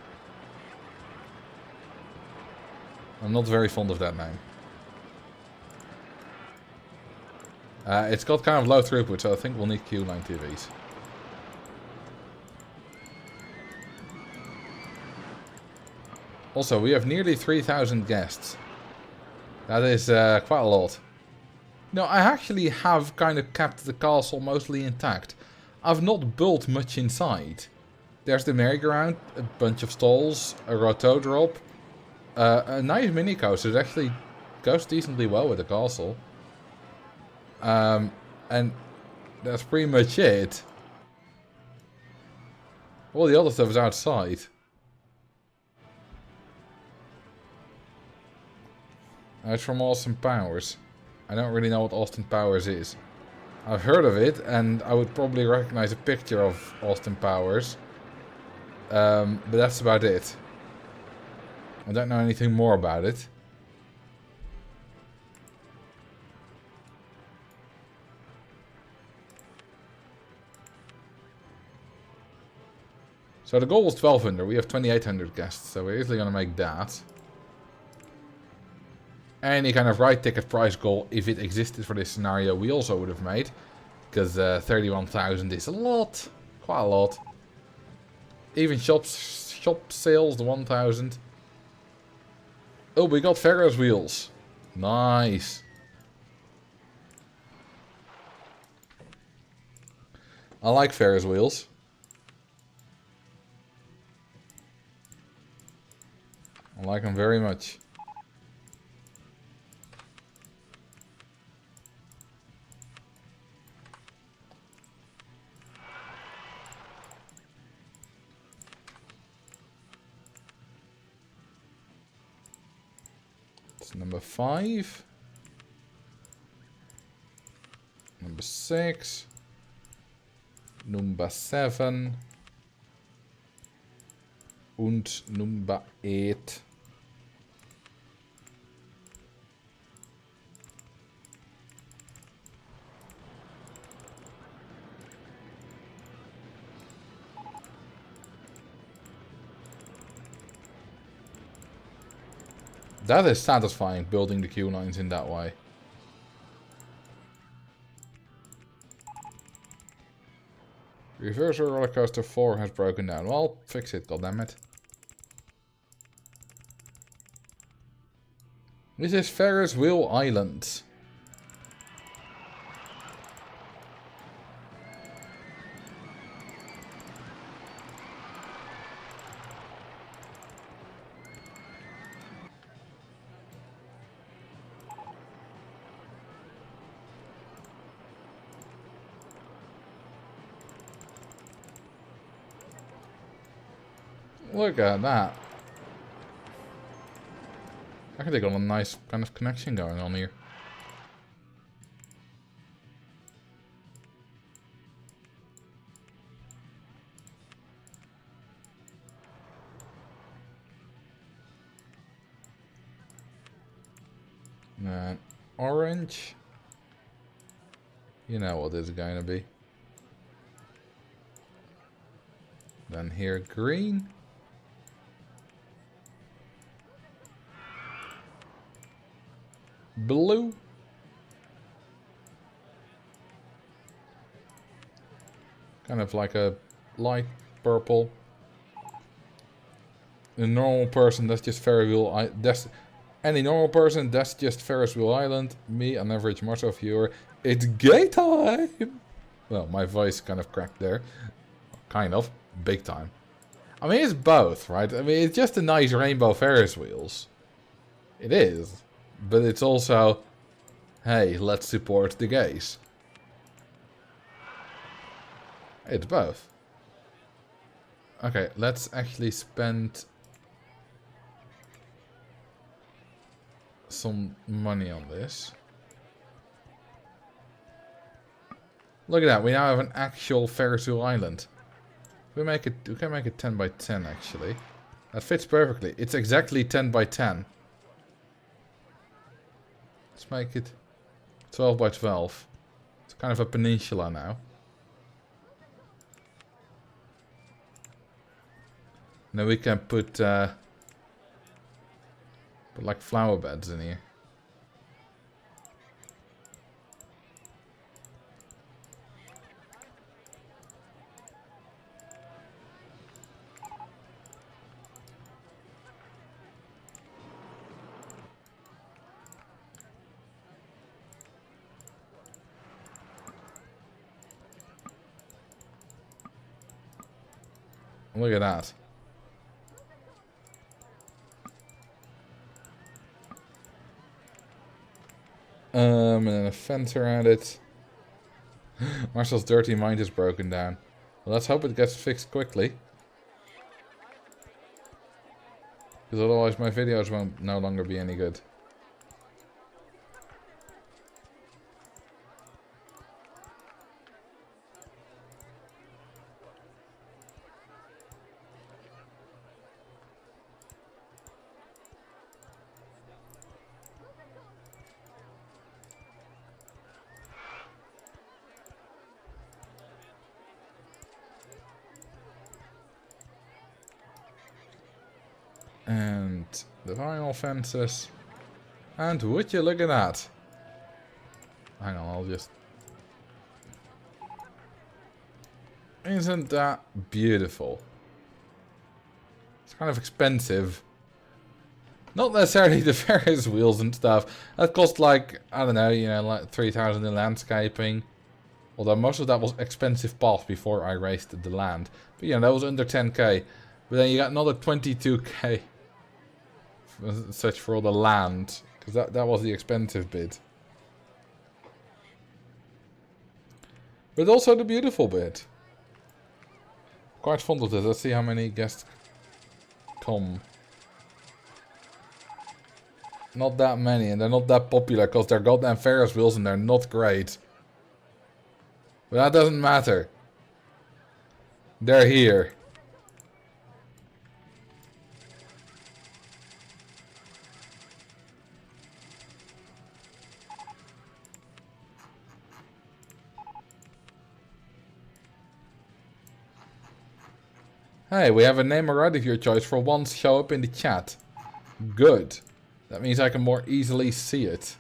Speaker 1: I'm not very fond of that name. It's got kind of low throughput, so I think we'll need Q-line TVs. Also, we have nearly 3,000 guests. That is quite a lot. No, I actually have kind of kept the castle mostly intact. I've not built much inside. There's the merry-go-round, a bunch of stalls, a roto drop, a nice mini coaster. It actually goes decently well with the castle. And that's pretty much it. All the other stuff is outside. It's from Austin Powers. I don't really know what Austin Powers is. I've heard of it, and I would probably recognize a picture of Austin Powers. But that's about it. I don't know anything more about it. So the goal was 1200. We have 2800 guests, so we're easily gonna make that. Any kind of ride ticket price goal, if it existed for this scenario, we also would have made. Because 31,000 is a lot. Quite a lot. Even shop sales, the 1,000. Oh, we got Ferris wheels. Nice. I like Ferris wheels. I like them very much. It's number 5. Number 6. Number 7. Und number 8. That is satisfying, building the Q9s in that way. Reverse roller coaster 4 has broken down. Well, fix it, goddammit. This is Ferris Wheel Island. Look at that. I think they got a nice kind of connection going on here. And orange. You know what this is going to be. Then here green. Blue. Kind of like a light purple. A normal person, that's just Ferris Wheel. Any normal person, that's just Ferris Wheel Island. Me, an average Marcel viewer. It's gay time! Well, my voice kind of cracked there. Kind of. Big time. I mean, it's both, right? I mean, it's just a nice rainbow Ferris wheels. It is. But it's also, hey, let's support the gays. It's both. Okay, let's actually spend some money on this. Look at that, we now have an actual Ferris wheel island. We can make it 10 by 10 actually. That fits perfectly. It's exactly 10 by 10. Let's make it 12 by 12. It's kind of a peninsula now. And then we can put like flower beds in here. Look at that. And then a fence around it. Marcel's dirty mind is broken down. Well, let's hope it gets fixed quickly. Because otherwise my videos won't no longer be any good. And the vinyl fences. And would you look at that? Hang on, I'll just... Isn't that beautiful? It's kind of expensive. Not necessarily the Ferris wheels and stuff. That cost like, I don't know, you know, like 3,000 in landscaping. Although most of that was expensive paths before I raised the land. But yeah, that was under 10k. But then you got another 22k. Such for all the land. Because that was the expensive bit. But also the beautiful bit. Quite fond of this. Let's see how many guests come. Not that many, and they're not that popular because they're goddamn Ferris wheels and they're not great. But that doesn't matter. They're here. Hey, we have a name already of your choice for once show up in the chat. Good. That means I can more easily see it.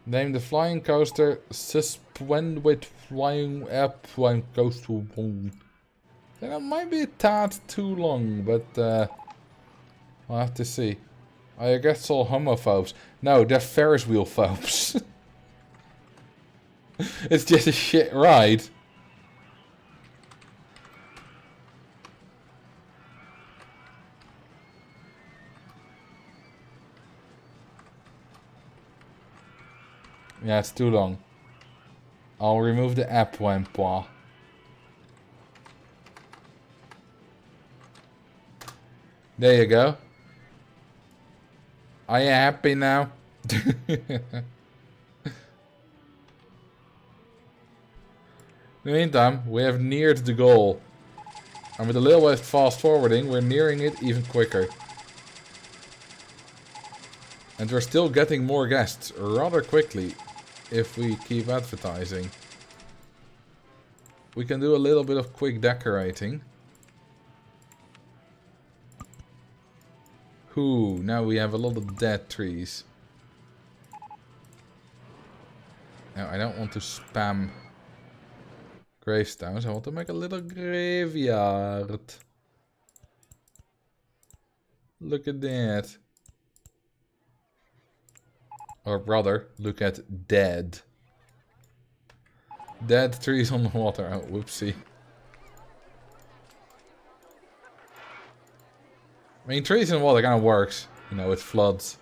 Speaker 1: Name the flying coaster suspend with flying airplane coaster. That might be a tad too long, but I'll have to see. I guess all homophobes. No, they're Ferris wheel phobes. It's just a shit ride. Yeah, it's too long. I'll remove the app wampa. There you go. Are you happy now? In the meantime, we have neared the goal. And with a little bit fast forwarding, we're nearing it even quicker. And we're still getting more guests rather quickly if we keep advertising. We can do a little bit of quick decorating. Ooh, now we have a lot of dead trees. Now I don't want to spam gravestones. I want to make a little graveyard. Look at that. Or rather, look at dead. Dead trees on the water. Oh, whoopsie. I mean, trees in the water kind of works. You know, with floods.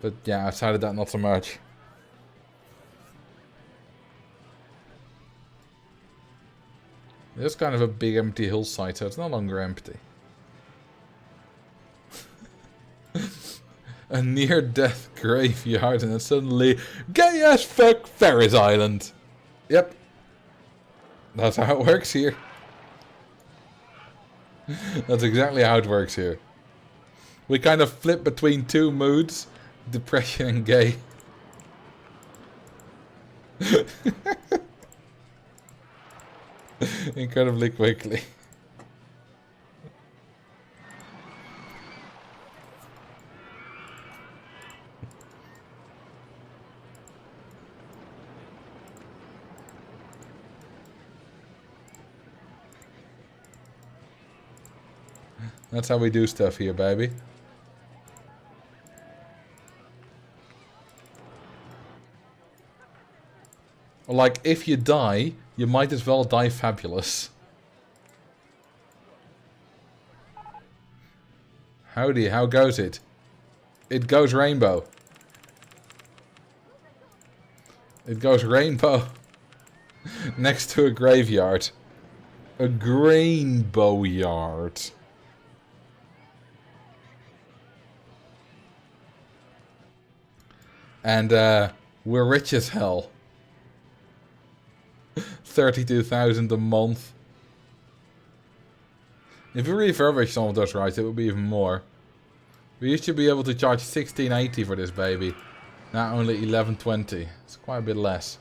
Speaker 1: But yeah, outside of that, not so much. There's kind of a big empty hillside, so it's no longer empty. A near-death graveyard and then suddenly gay as fuck Ferris Island. Yep. That's how it works here. That's exactly how it works here. We kind of flip between two moods. Depression and gay. Incredibly quickly. That's how we do stuff here, baby. Like, if you die, you might as well die fabulous. Howdy, how goes it? It goes rainbow. It goes rainbow next to a graveyard. A grainbow yard. And we're rich as hell. 32,000 a month. If we refurbish some of those rides, it would be even more. We used to be able to charge 1680 for this baby. Now only 1120. It's quite a bit less.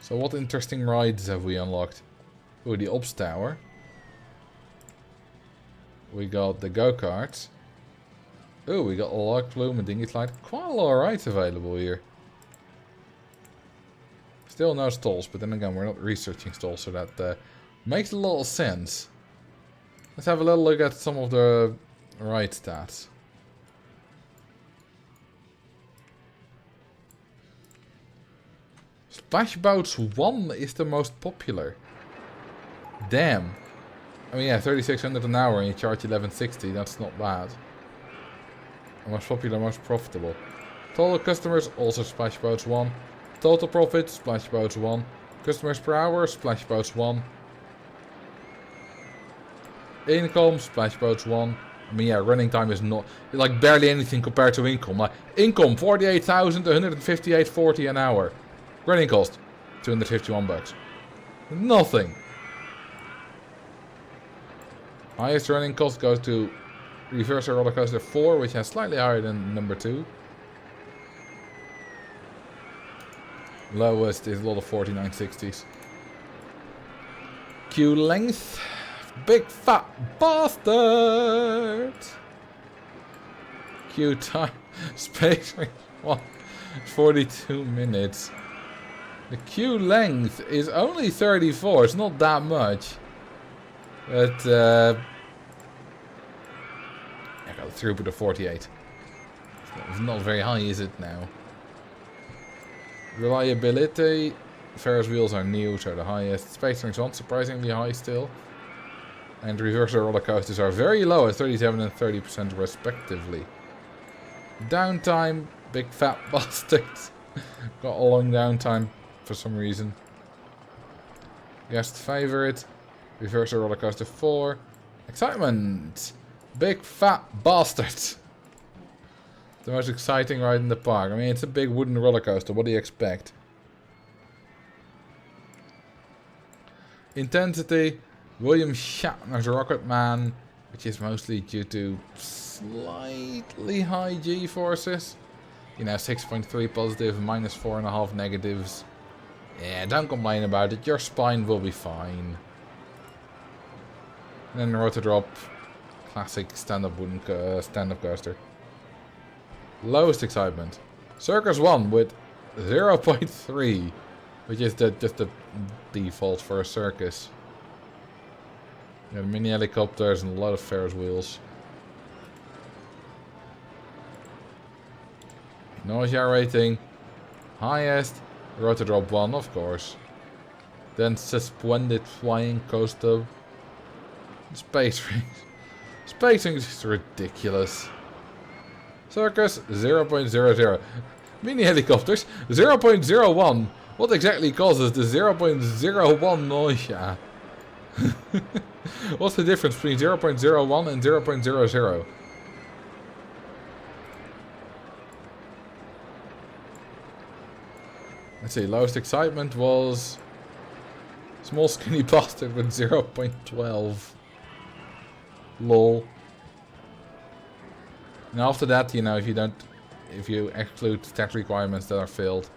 Speaker 1: So what interesting rides have we unlocked? Ooh, the Ops Tower. We got the go-karts. Ooh, we got a log plume, a dinghy slide. Quite a lot of rides available here. Still no stalls, but then again, we're not researching stalls, so that makes a lot of sense. Let's have a little look at some of the ride stats. Splashboats 1 is the most popular. Damn. I mean, yeah, 3,600 an hour and you charge 1160. That's not bad. Most popular, most profitable. Total customers, also Splashboats 1. Total profit, Splashboats 1. Customers per hour, Splashboats 1. Income, Splashboats 1. I mean, yeah, running time is not like barely anything compared to income. Like income, 48,000, 158.40 an hour. Running cost, 251 bucks. Nothing. Highest running cost goes to Reverser Roller Coaster 4, which has slightly higher than number 2. Lowest is a lot of 4960s. Queue length. Big fat bastard. Queue time. Space 42 minutes. The queue length is only 34. It's not that much. But I got a throughput of 48. It's not very high, is it now? Reliability. Ferris wheels are new, so the highest. Space rings on, surprisingly high still. And reverser roller coasters are very low at 37 and 30% respectively. Downtime, big fat bastards. Got a long downtime for some reason. Guest favorite. Reverser roller coaster 4. Excitement. Big fat bastards. The most exciting ride in the park. I mean, it's a big wooden roller coaster. What do you expect? Intensity. William Shatner's Rocket Man, which is mostly due to slightly high G-forces. You know, 6.3 positive, minus 4.5 negatives. Yeah, don't complain about it. Your spine will be fine. And then Rotor Drop. Classic stand-up wooden stand-up coaster. Lowest excitement. Circus 1 with 0.3. Which is just the default for a circus. Yeah, mini helicopters and a lot of Ferris wheels. Nausea rating. Highest. Rotor Drop 1, of course. Then Suspended Flying Coaster. Space Rings. Space Rings is ridiculous. Circus 0.00. Mini helicopters 0.01. What exactly causes the 0.01 nausea? What's the difference between 0.01 and 0.00? Let's see, lowest excitement was small skinny bastard with 0.12. Lol. And after that, you know, if you exclude tax requirements that are filled,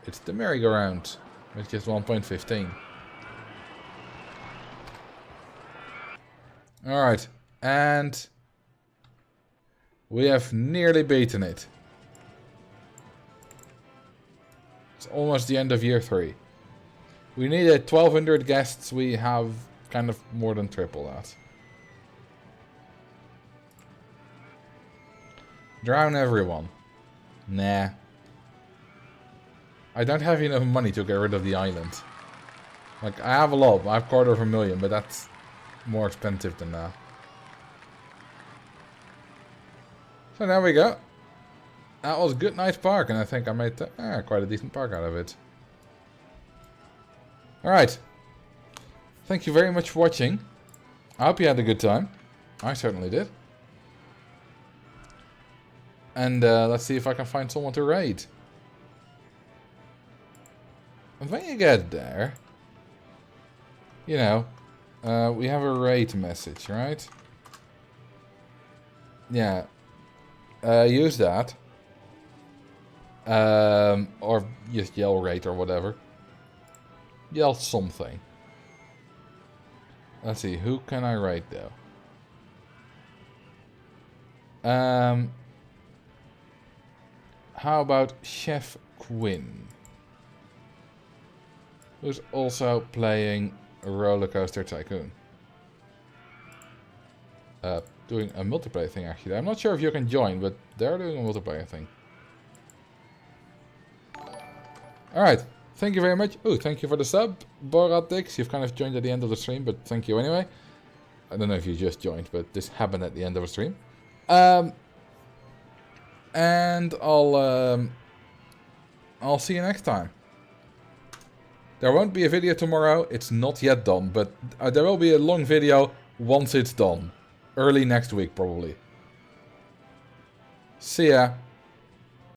Speaker 1: it's the merry-go-round, which is 1.15. Alright, and we have nearly beaten it. It's almost the end of year 3. We needed 1,200 guests, we have kind of more than triple that. Drown everyone. Nah. I don't have enough money to get rid of the island. Like, I have a lot, I have $250,000, but that's more expensive than that. So there we go. That was a good, nice park, and I think I made quite a decent park out of it. Alright. Thank you very much for watching. I hope you had a good time. I certainly did. And let's see if I can find someone to raid. And when you get there, you know, we have a raid message, right? Yeah. Use that. Or just yell raid or whatever. yell something. Let's see, who can I rate though? How about Chef Quinn? Who's also playing Roller Coaster Tycoon. Doing a multiplayer thing actually. I'm not sure if you can join, but they're doing a multiplayer thing. Alright, thank you very much. Oh, thank you for the sub, Boratix. You've kind of joined at the end of the stream, but thank you anyway. I don't know if you just joined, but this happened at the end of the stream. And I'll see you next time. There won't be a video tomorrow, it's not yet done, but there will be a long video once it's done. Early next week, probably. See ya.